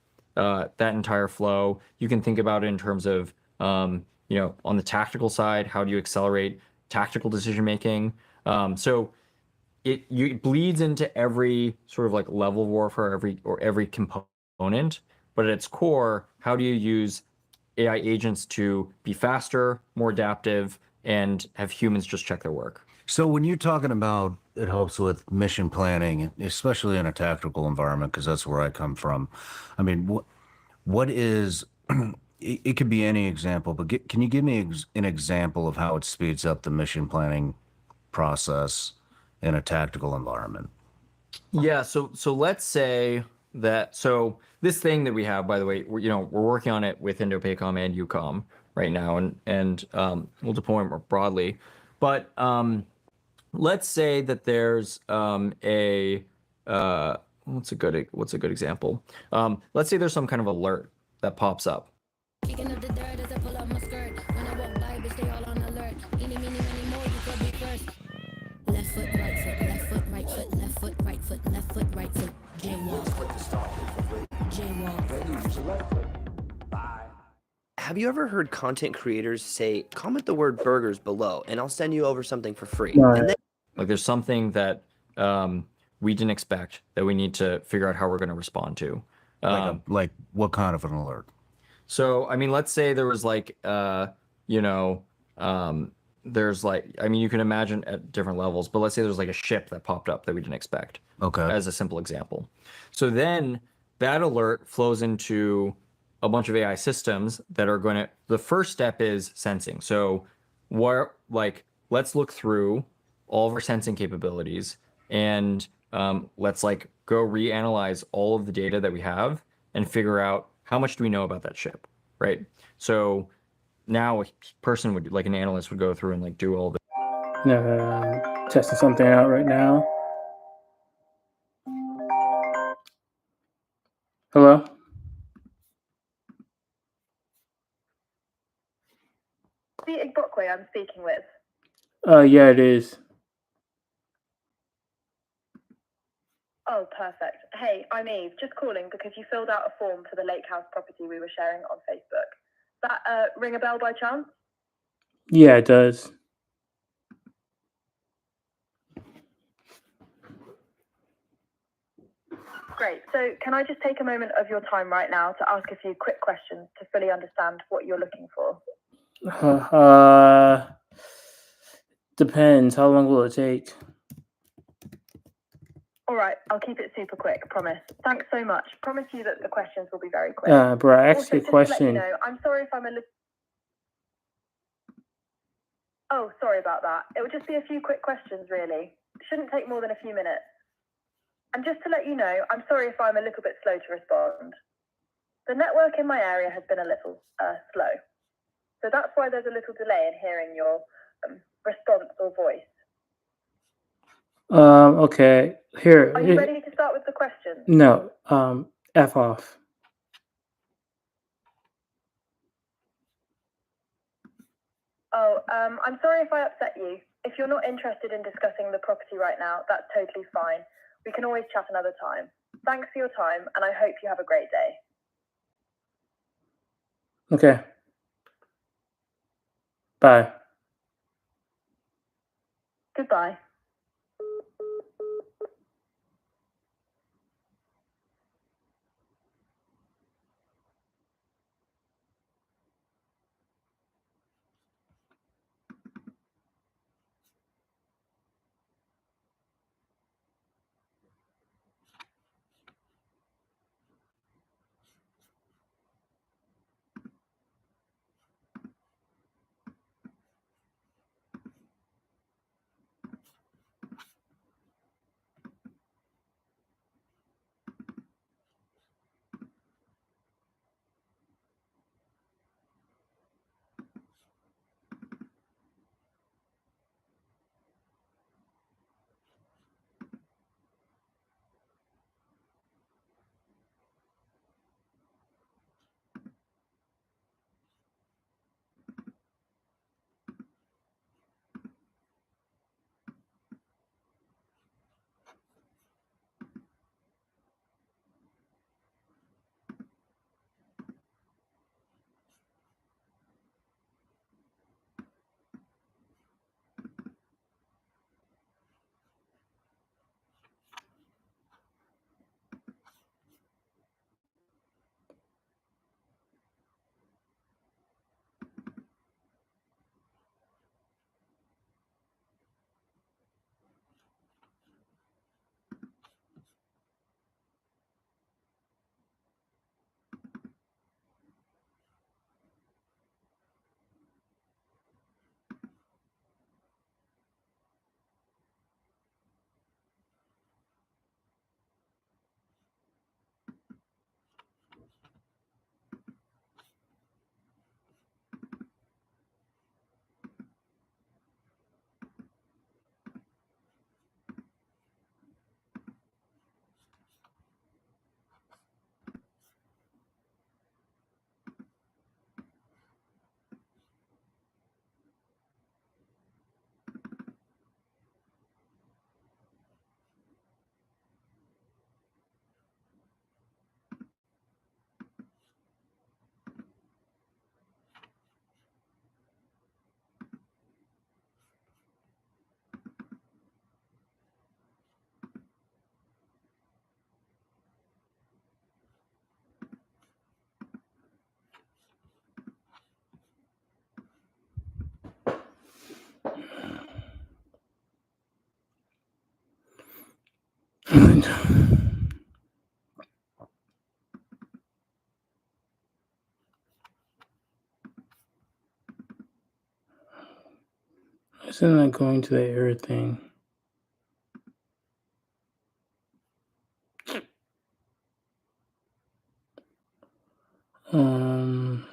Speaker 16: entire flow? You can think about it in terms of, on the tactical side, how do you accelerate tactical decision making? So it bleeds into every sort of like level of warfare, every component. But at its core, how do you use AI agents to be faster, more adaptive, and have humans just check their work?
Speaker 15: So when you're talking about it helps with mission planning, especially in a tactical environment, because that's where I come from. I mean, what is it could be any example, but can you give me an example of how it speeds up the mission planning process in a tactical environment?
Speaker 16: Yeah, so let's say that, so this thing that we have, by the way, we're working on it with INDOPACOM and EUCOM right now, and we'll deploy it more broadly. But let's say that there's what's a good example? Let's say there's some kind of alert that pops up.
Speaker 9: Left foot, right foot, left foot, right foot, left foot, right foot, left foot, right foot. Jaywalk. Jaywalk.
Speaker 20: have you ever heard content creators say, comment the word burgers below and I'll send you over something for free?
Speaker 6: Right.
Speaker 20: And then
Speaker 16: Like there's something that we didn't expect that we need to figure out how we're going to respond to.
Speaker 15: Like what kind of an alert?
Speaker 16: So, I mean, let's say there was like, you know, there's like, I mean, you can imagine at different levels, but let's say there's like a ship that popped up that we didn't expect.
Speaker 15: Okay.
Speaker 16: As a simple example. So then that alert flows into a bunch of AI systems that are going to, the first step is sensing. So let's look through all of our sensing capabilities and let's like go reanalyze all of the data that we have and figure out how much do we know about that ship, right? So now a person would, like an analyst would go through and like do all the
Speaker 6: Testing something out right now. Hello?
Speaker 4: The Igbokwe I'm speaking with.
Speaker 6: Yeah, it is.
Speaker 4: Oh, perfect. Hey, I'm Eve, just calling because you filled out a form for the lake house property we were sharing on Facebook. That ring a bell by chance?
Speaker 6: Yeah, it does.
Speaker 4: Great. So can I just take a moment of your time right now to ask a few quick questions to fully understand what you're looking for?
Speaker 6: Depends. How long will it take?
Speaker 4: All right, I'll keep it super quick, promise. Thanks so much. Promise you that the questions will be very quick.
Speaker 6: Bro, I asked
Speaker 4: Also,
Speaker 6: you a
Speaker 4: just to let
Speaker 6: question.
Speaker 4: you know, I'm sorry if I'm a little... Oh, sorry about that. It will just be a few quick questions, really. Shouldn't take more than a few minutes. And just to let you know, I'm sorry if I'm a little bit slow to respond. The network in my area has been a little slow. So that's why there's a little delay in hearing your response or voice.
Speaker 6: Okay. Here.
Speaker 4: Are you ready to start with the questions?
Speaker 6: No. F off.
Speaker 4: Oh, I'm sorry if I upset you. If you're not interested in discussing the property right now, that's totally fine. We can always chat another time. Thanks for your time, and I hope you have a great day.
Speaker 6: Okay. Bye.
Speaker 4: Goodbye.
Speaker 6: Isn't that going to the error thing? Um.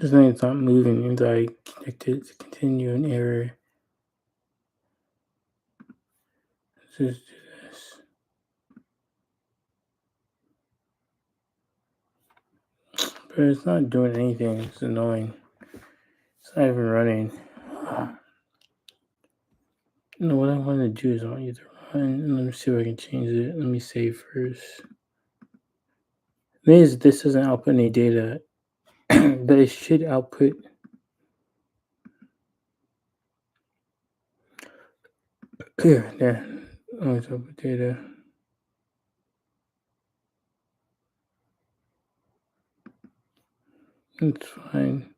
Speaker 6: This thing is not moving until I connect it to continue an error. Let's just do this. But it's not doing anything. It's annoying. It's not even running. No, what I want to do is I want you to run. Let me see if I can change it. Let me save first. This doesn't output any data, but it should output. Here, there. Always output data. It's fine.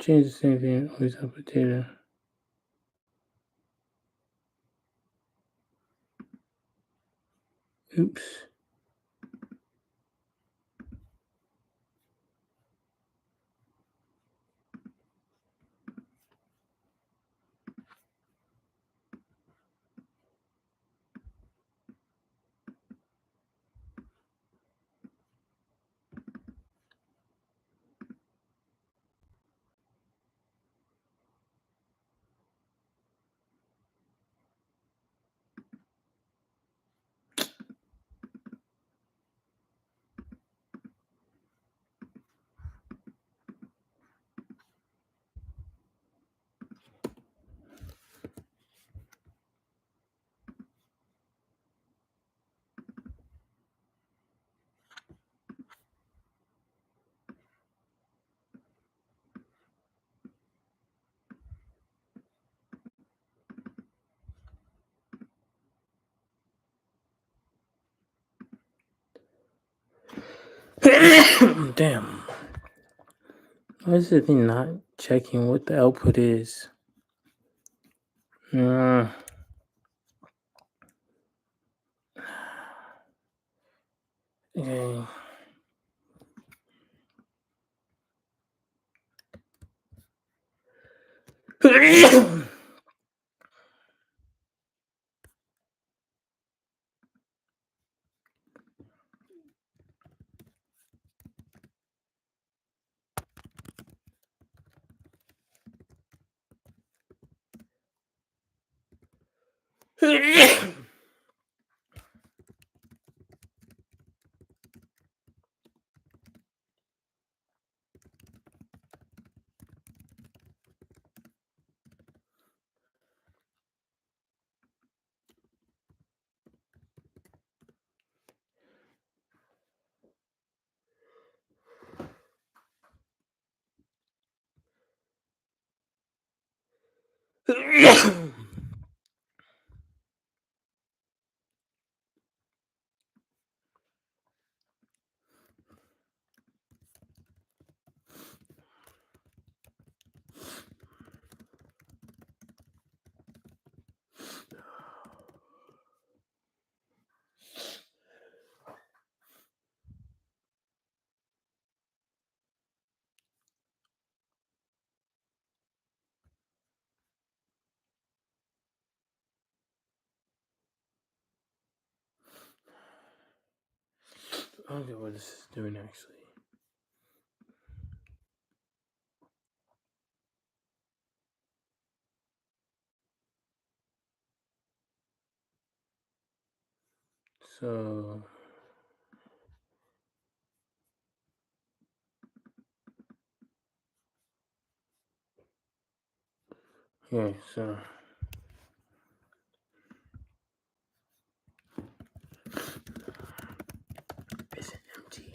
Speaker 6: Change the same thing. Always output data. Oops. Damn. Why is the thing not checking what the output is? Okay. I don't know what this is doing actually. So okay, so is it empty?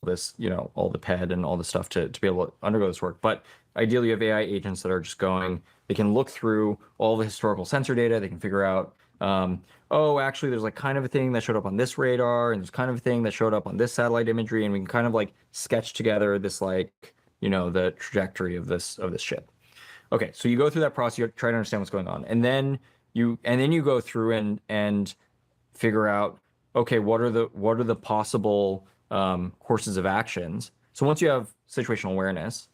Speaker 16: this, all the PED and all the stuff to be able to undergo this work. But ideally, you have AI agents that are just they can look through all the historical sensor data. They can figure out, oh, actually, there's like kind of a thing that showed up on this radar, and there's kind of a thing that showed up on this satellite imagery, and we can kind of like sketch together this the trajectory of this ship. Okay, so you go through that process, you try to understand what's going on, and then you go through and figure out, okay, what are the possible courses of actions. So once you have situational awareness,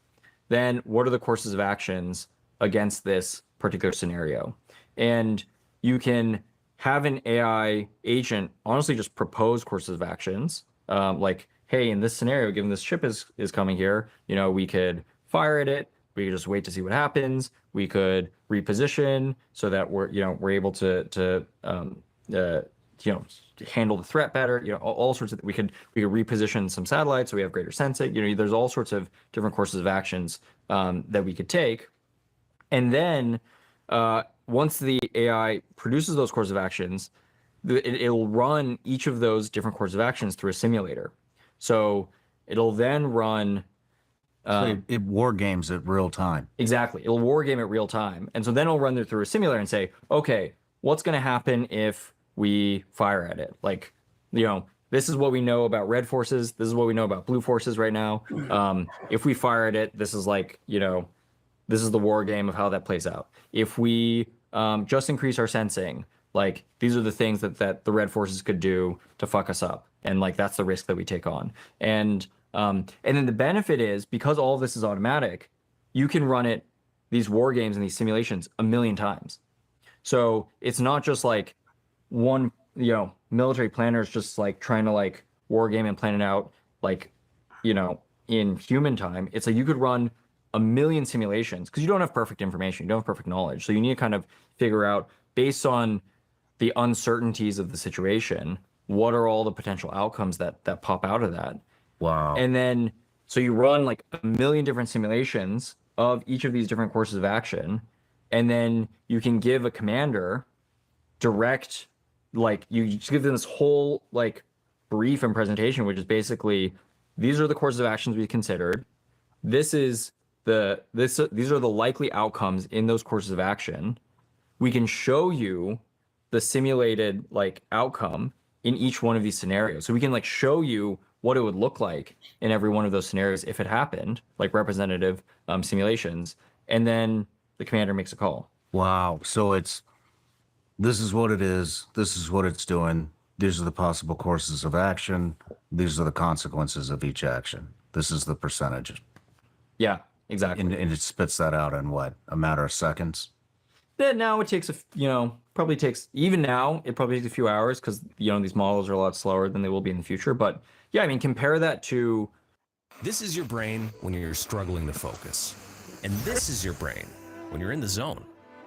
Speaker 16: then what are the courses of actions against this particular scenario? And you can have an AI agent honestly just propose courses of actions, like, hey, in this scenario, given this ship is coming here, we could fire at it. We could just wait to see what happens. We could reposition so that we're able to handle the threat better. All sorts of, we could reposition some satellites so we have greater sensing. There's all sorts of different courses of actions that we could take. And then once the AI produces those courses of actions, it'll run each of those different courses of actions through a simulator. So it'll then run.
Speaker 15: So it war games at real time.
Speaker 16: Exactly. It'll war game at real time. And so then it'll run it through a simulator and say, okay, what's going to happen if we fire at it? Like, this is what we know about red forces. This is what we know about blue forces right now. If we fire at it, this is like, this is the war game of how that plays out. If we just increase our sensing, like, these are the things that the red forces could do to fuck us up. And like, that's the risk that we take on. And then the benefit is, because all of this is automatic, you can run these war games and these simulations 1 million times. So it's not just like one, military planner is just like trying to like war game and plan it out, like, in human time. It's like you could run 1 million simulations because you don't have perfect information. You don't have perfect knowledge. So you need to kind of figure out, based on the uncertainties of the situation, what are all the potential outcomes that pop out of that.
Speaker 15: Wow.
Speaker 16: And then, so you run like 1 million different simulations of each of these different courses of action. And then you can give a commander direct, like, you just give them this whole like brief and presentation, which is basically, these are the courses of actions we considered. These are the likely outcomes in those courses of action. We can show you the simulated like outcome in each one of these scenarios. So we can like show you what it would look like in every one of those scenarios if it happened, like representative simulations, and then the commander makes a call.
Speaker 15: Wow. So this is what it is. This is what it's doing. These are the possible courses of action. These are the consequences of each action. This is the percentage.
Speaker 16: Yeah, exactly.
Speaker 15: And it spits that out in what, a matter of seconds?
Speaker 16: Then now it takes probably takes a few hours because these models are a lot slower than they will be in the future. But yeah, I mean, compare that to.
Speaker 17: This is your brain when you're struggling to focus. And this is your brain when you're in the zone.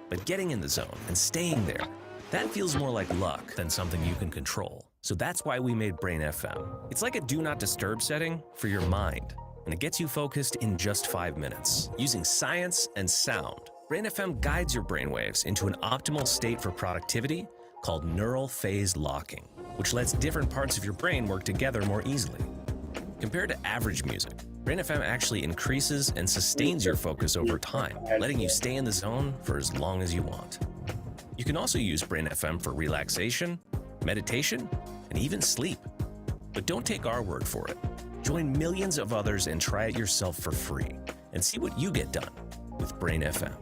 Speaker 17: But getting in the zone and staying there, that feels more like luck than something you can control. So that's why we made Brain FM. It's like a do not disturb setting for your mind. And it gets you focused in just 5 minutes. Using science and sound, Brain FM guides your brainwaves into an optimal state for productivity called neural phase locking, which lets different parts of your brain work together more easily. Compared to average music, Brain FM actually increases and sustains your focus over time, letting you stay in the zone for as long as you want. You can also use Brain FM for relaxation, meditation, and even sleep. But don't take our word for it. Join millions of others and try it yourself for free and see what you get done with Brain FM.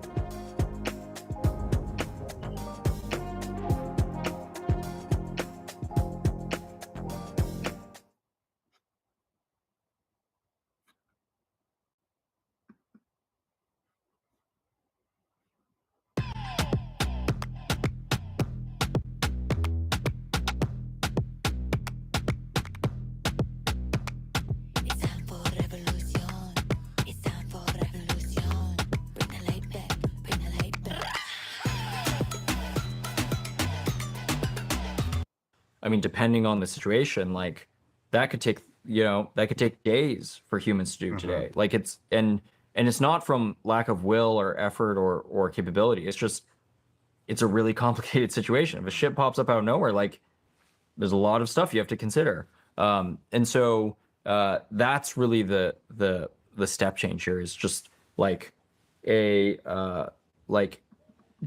Speaker 16: I mean, depending on the situation, like that could take days for humans to do today. Like it's not from lack of will or effort or capability. It's a really complicated situation. If a ship pops up out of nowhere, like there's a lot of stuff you have to consider. And so that's really the step change here is just like a like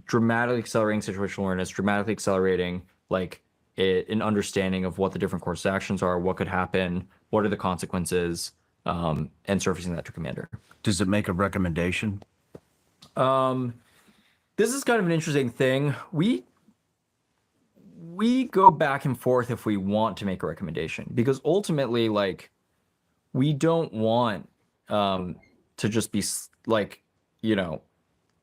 Speaker 16: dramatically accelerating situational awareness, dramatically accelerating like an understanding of what the different course of actions are, what could happen, what are the consequences, and surfacing that to commander.
Speaker 15: Does it make a recommendation?
Speaker 16: This is kind of an interesting thing. We go back and forth if we want to make a recommendation, because ultimately, like, we don't want to just be like, you know,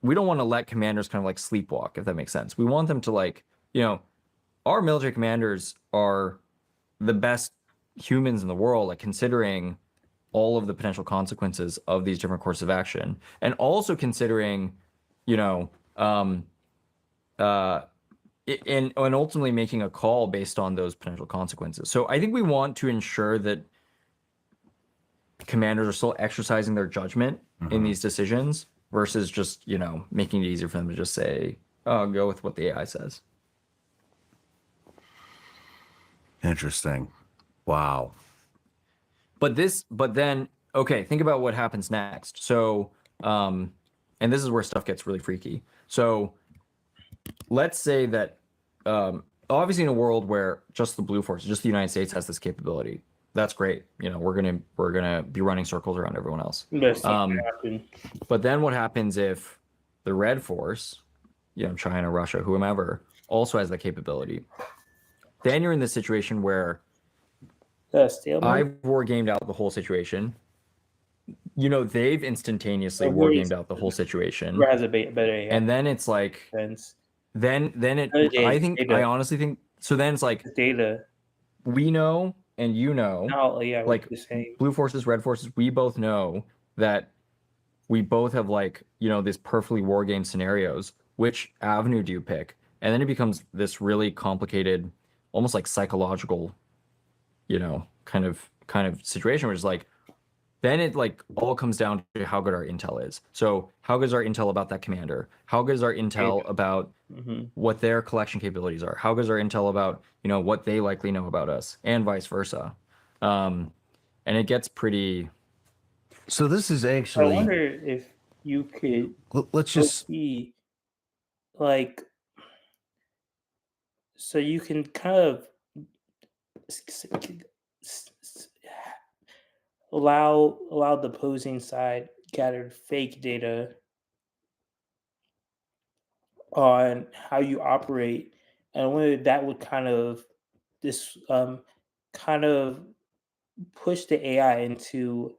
Speaker 16: we don't want to let commanders kind of like sleepwalk, if that makes sense. We want them to, like, you know, our military commanders are the best humans in the world, like, considering all of the potential consequences of these different courses of action, and also considering, you know, and ultimately making a call based on those potential consequences. So I think we want to ensure that commanders are still exercising their judgment in these decisions versus just, you know, making it easier for them to just say, oh, go with what the AI says.
Speaker 15: Interesting. Wow.
Speaker 16: But then, okay, think about what happens next. So, and this is where stuff gets really freaky. So let's say that, obviously in a world where just the Blue Force, just the United States has this capability, that's great. You know, we're gonna be running circles around everyone else. But then what happens if the Red Force, you know, China, Russia, whomever, also has that capability? Then you're in this situation where I've war gamed out the whole situation. You know, they've instantaneously war gamed out the whole situation.
Speaker 6: Has a better AI.
Speaker 16: And then it's like, then it, I honestly think, so then it's like,
Speaker 6: data.
Speaker 16: We know, and you know, like,
Speaker 6: the same.
Speaker 16: Blue Forces, Red Forces, we both know that we both have, like, you know, these perfectly war game scenarios. Which avenue do you pick? And then it becomes this really complicated, almost like psychological, you know, kind of situation where it's like, then it like all comes down to how good our intel is. So how good is our intel about that commander? How good is our intel about what their collection capabilities are? How good is our intel about, you know, what they likely know about us, and vice versa? And it gets pretty.
Speaker 15: So this is actually.
Speaker 6: I wonder if you could.
Speaker 15: Let's just
Speaker 6: see, like, so you can kind of allow the opposing side gathered fake data on how you operate, and whether that would kind of kind of push the AI into,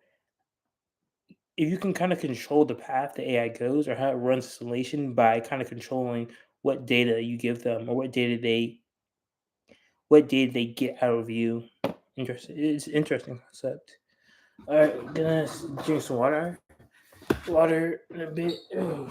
Speaker 6: if you can kind of control the path the AI goes or how it runs the simulation by kind of controlling what data you give them or what data they get out of you. Interesting. It's an interesting concept. All right, gonna drink some water. Water in a bit. Ugh.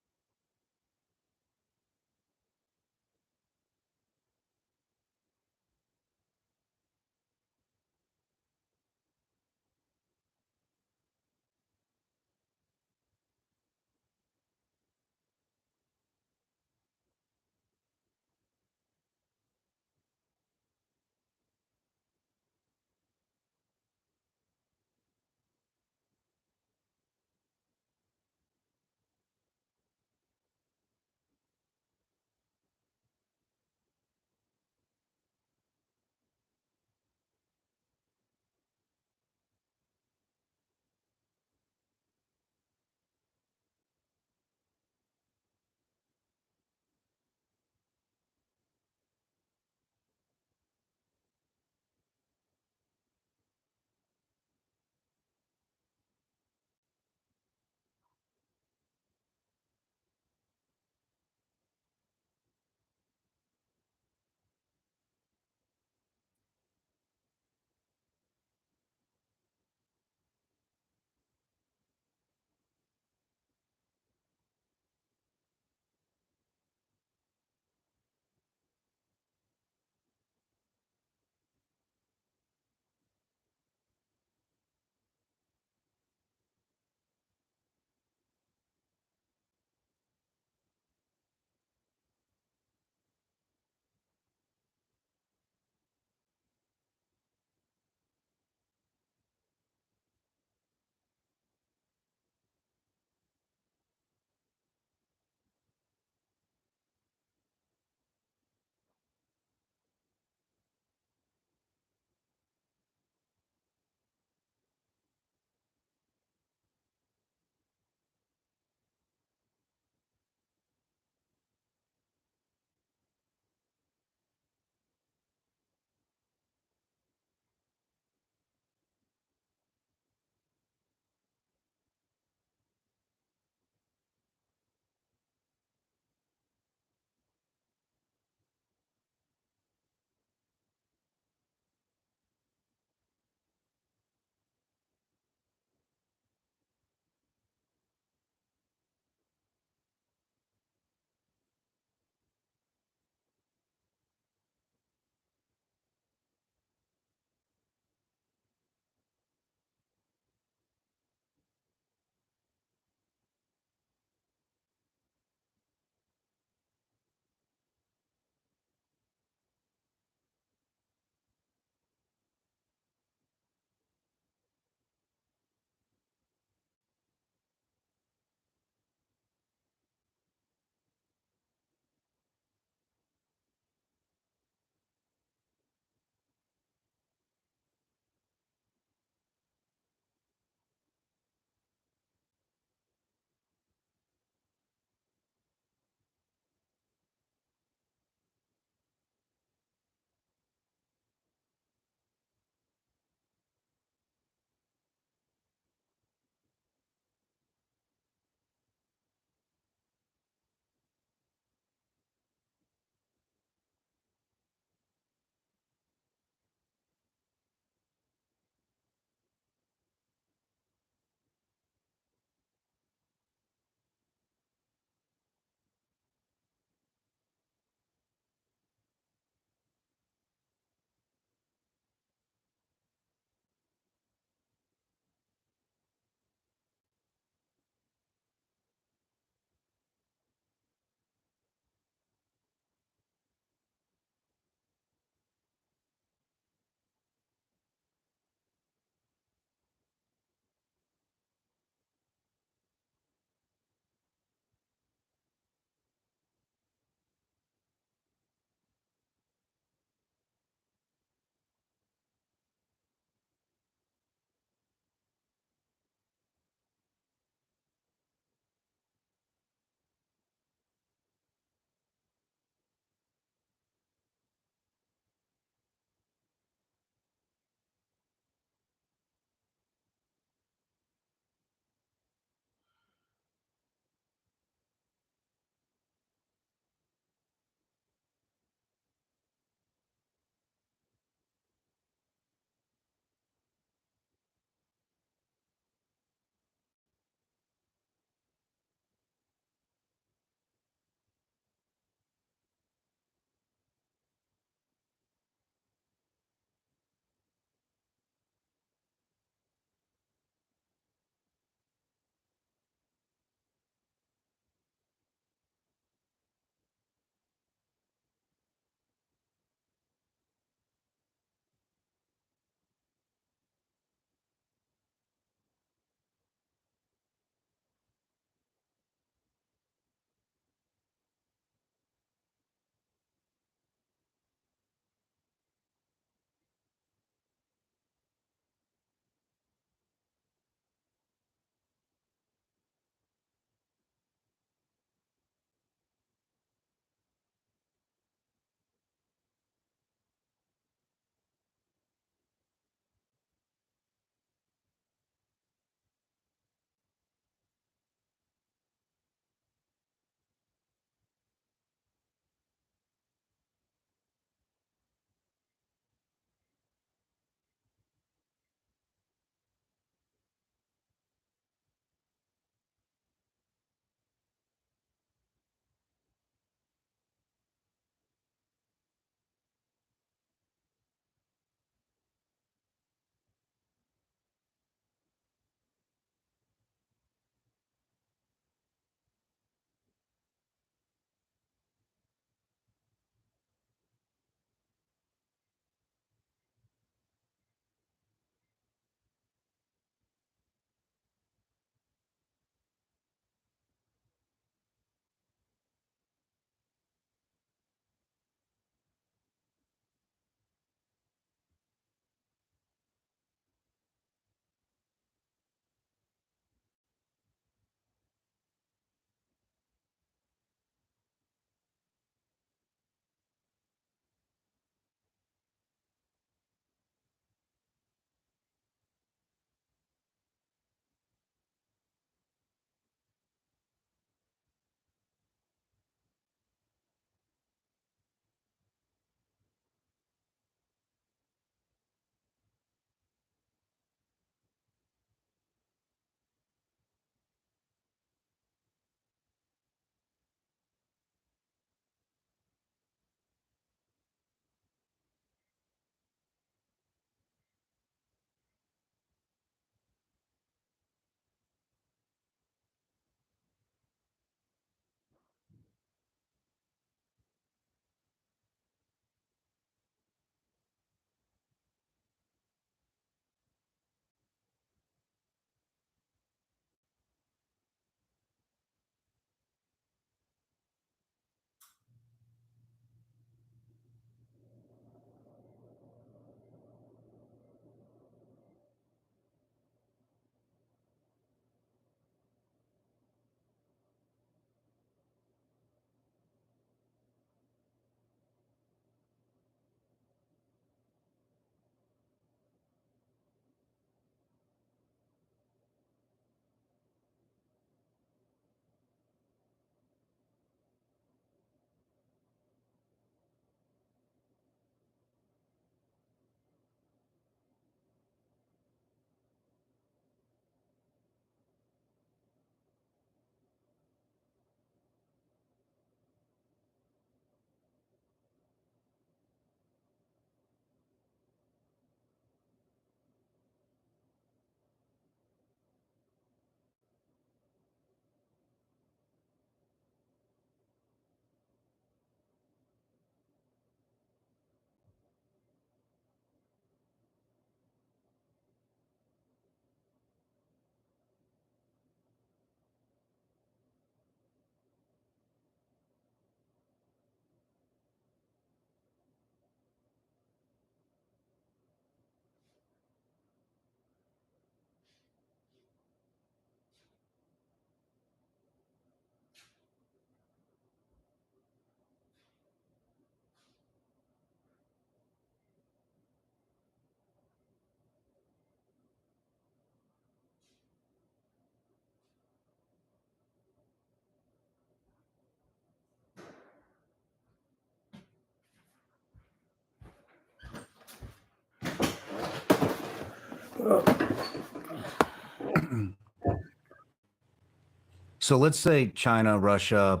Speaker 15: So let's say China, Russia,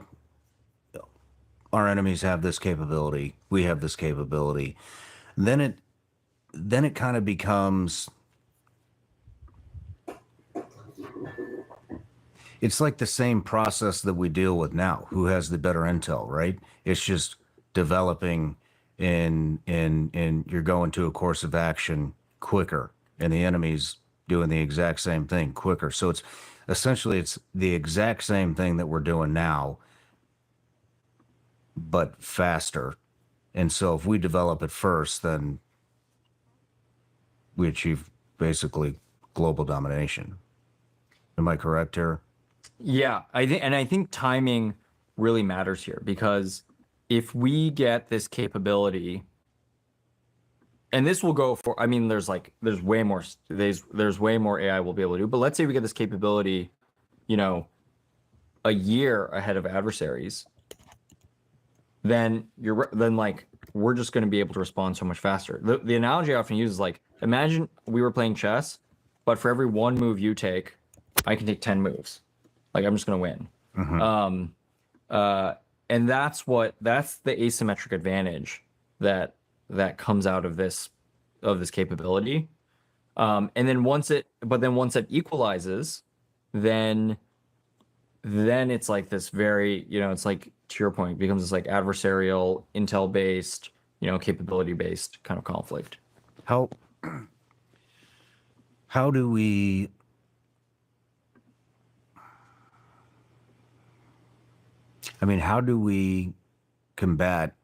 Speaker 15: our enemies have this capability. We have this capability. Then it kind of becomes, it's like the same process that we deal with now. Who has the better intel, right? It's just developing in you're going to a course of action quicker, and the enemy's doing the exact same thing quicker. So it's essentially it's the exact same thing that we're doing now, but faster. And so if we develop it first, then we achieve basically global domination. Am I correct here?
Speaker 16: Yeah, I think timing really matters here, because if we get this capability, and this will go for, I mean, there's way more AI we'll be able to do, but let's say we get this capability, you know, a year ahead of adversaries, then we're just going to be able to respond so much faster. The analogy I often use is like, imagine we were playing chess, but for every one move you take, I can take 10 moves. Like, I'm just going to win. And that's the asymmetric advantage that comes out of this capability. And then once it equalizes, then it's like this very, you know, it's like, to your point, it becomes this like adversarial, intel based, you know, capability based kind of conflict.
Speaker 15: How do we how do we combat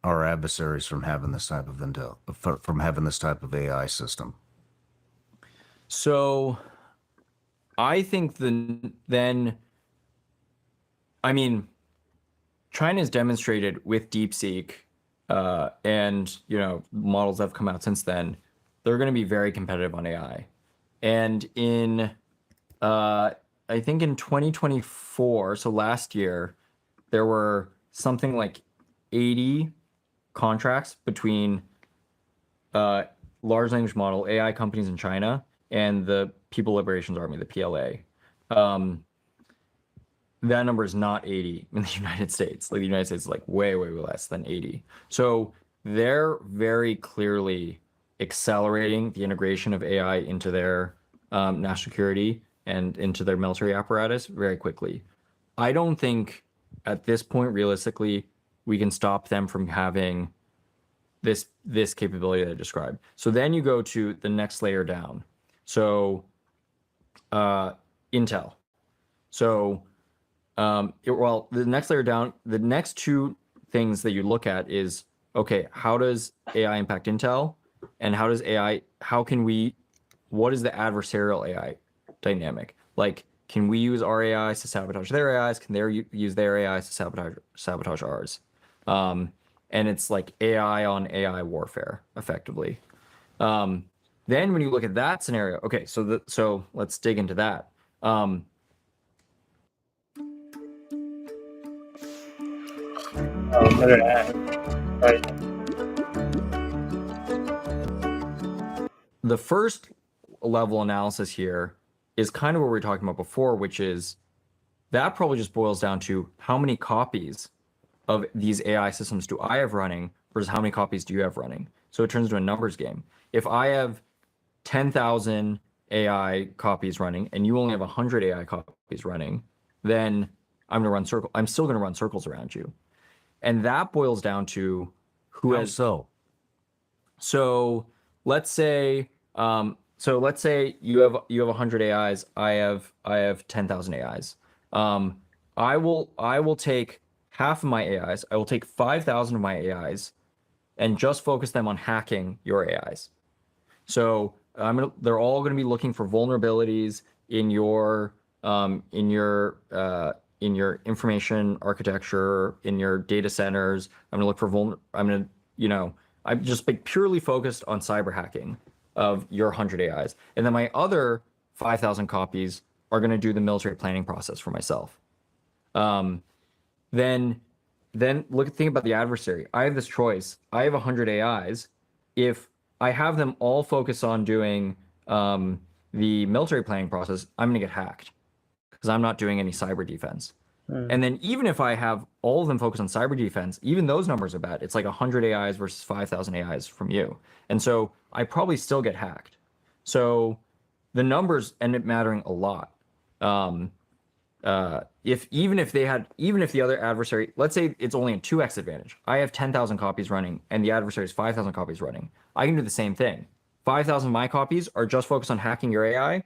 Speaker 15: our adversaries from having this type of intel, from having this type of AI system?
Speaker 16: So I think China's demonstrated with DeepSeek and, you know, models that have come out since then, they're going to be very competitive on AI. And in, I think in 2024, so last year, there were something like 80 contracts between large language model AI companies in China and the People Liberations Army, the PLA. That number is not 80 in the United States. Like, the United States is like way, way, way less than 80. So they're very clearly accelerating the integration of AI into their national security and into their military apparatus very quickly. I don't think at this point, realistically, we can stop them from having this capability that I described. So then you go to the next layer down. So Intel. So the next layer down, the next two things that you look at is, okay, how does AI impact Intel? And what is the adversarial AI dynamic? Like, can we use our AIs to sabotage their AIs? Can they use their AIs to sabotage ours? And it's like AI on AI warfare, effectively. Then when you look at that scenario, okay, so let's dig into that. The first level analysis here is kind of what we were talking about before, which is that probably just boils down to how many copies of these AI systems do I have running versus how many copies do you have running. So it turns into a numbers game. If I have 10,000 AI copies running and you only have 100 AI copies running, then I'm still going to run circles around you. And that boils down to who
Speaker 15: How
Speaker 16: has.
Speaker 15: So
Speaker 16: let's say you have 100 AIs. I have 10,000 AIs. I will take half of my AIs. I will take 5,000 of my AIs, and just focus them on hacking your AIs. So they're all going to be looking for vulnerabilities in your information architecture, in your data centers. I'm going to look for I'm just purely focused on cyber hacking of your 100 AIs. And then my other 5,000 copies are going to do the military planning process for myself. Then think about the adversary. I have this choice. I have 100 AIs. If I have them all focus on doing the military planning process, I'm going to get hacked because I'm not doing any cyber defense. And then even if I have all of them focused on cyber defense, even those numbers are bad. It's like 100 AIs versus 5,000 AIs from you. And so I probably still get hacked. So the numbers end up mattering a lot. Even if the other adversary, let's say it's only a 2x advantage. I have 10,000 copies running and the adversary is 5,000 copies running. I can do the same thing. 5,000 of my copies are just focused on hacking your AI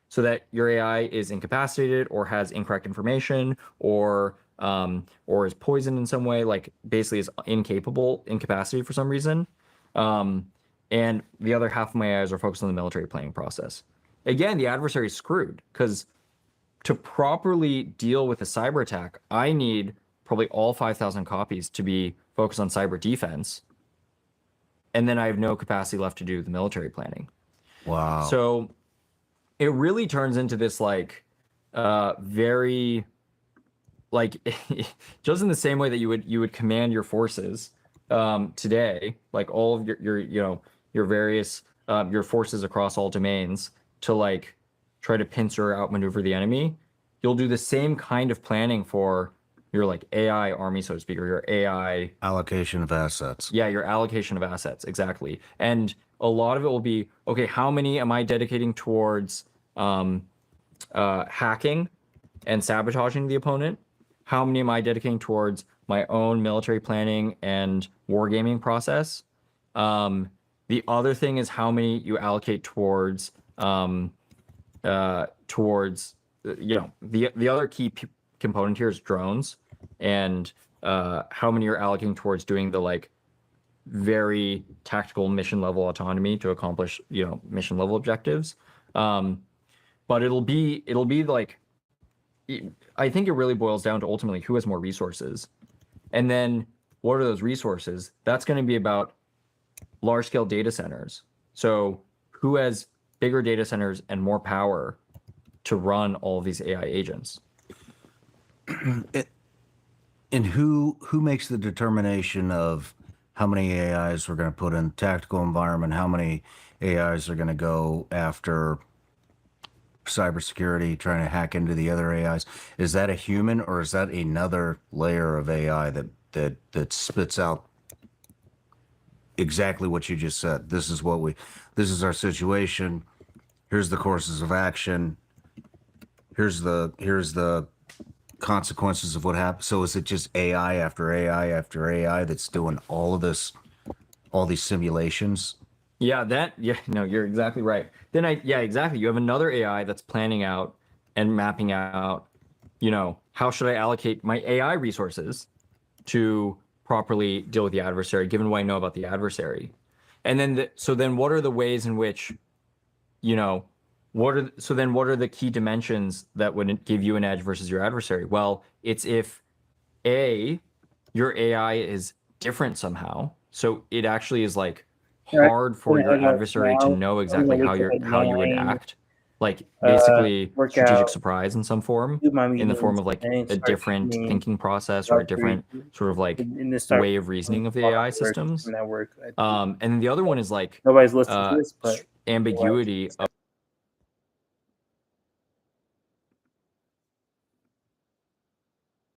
Speaker 16: so that your AI is incapacitated or has incorrect information or is poisoned in some way, like basically is incapacitated for some reason. And the other half of my AIs are focused on the military planning process. Again, the adversary is screwed because to properly deal with a cyber attack, I need probably all 5,000 copies to be focused on cyber defense. And then I have no capacity left to do the military planning.
Speaker 15: Wow.
Speaker 16: So it really turns into this like very like just in the same way that you would command your forces today, like all of your various your forces across all domains to like try to pincer outmaneuver the enemy. You'll do the same kind of planning for your like AI army, so to speak, or your AI
Speaker 15: allocation of assets.
Speaker 16: Yeah, your allocation of assets, exactly. And a lot of it will be, okay, how many am I dedicating towards hacking and sabotaging the opponent? How many am I dedicating towards my own military planning and wargaming process? The other thing is how many you allocate towards the other key component here is drones, and how many you're allocating towards doing the like very tactical mission level autonomy to accomplish mission level objectives. But it'll be like, I think it really boils down to ultimately who has more resources, and then what are those resources? That's going to be about large scale data centers. So who has bigger data centers and more power to run all of these AI agents?
Speaker 15: And who makes the determination of how many AIs we're going to put in tactical environment, how many AIs are going to go after cybersecurity, trying to hack into the other AIs? Is that a human, or is that another layer of AI that spits out exactly what you just said? This is our situation. Here's the courses of action. Here's the consequences of what happened. So is it just AI after AI after AI that's doing all of this, all these simulations?
Speaker 16: Yeah, you're exactly right. Then exactly. You have another AI that's planning out and mapping out, how should I allocate my AI resources to properly deal with the adversary, given what I know about the adversary. And then, then what are the ways in which, what are the key dimensions that would give you an edge versus your adversary? Well, it's if your AI is different somehow. So it actually is like hard for your adversary to know exactly how you would act. Like basically strategic surprise in some form, in the form of like a different thinking process or a different sort of like way of reasoning of the AI systems. And then the other one is like
Speaker 6: nobody's listening to this, but
Speaker 16: ambiguity of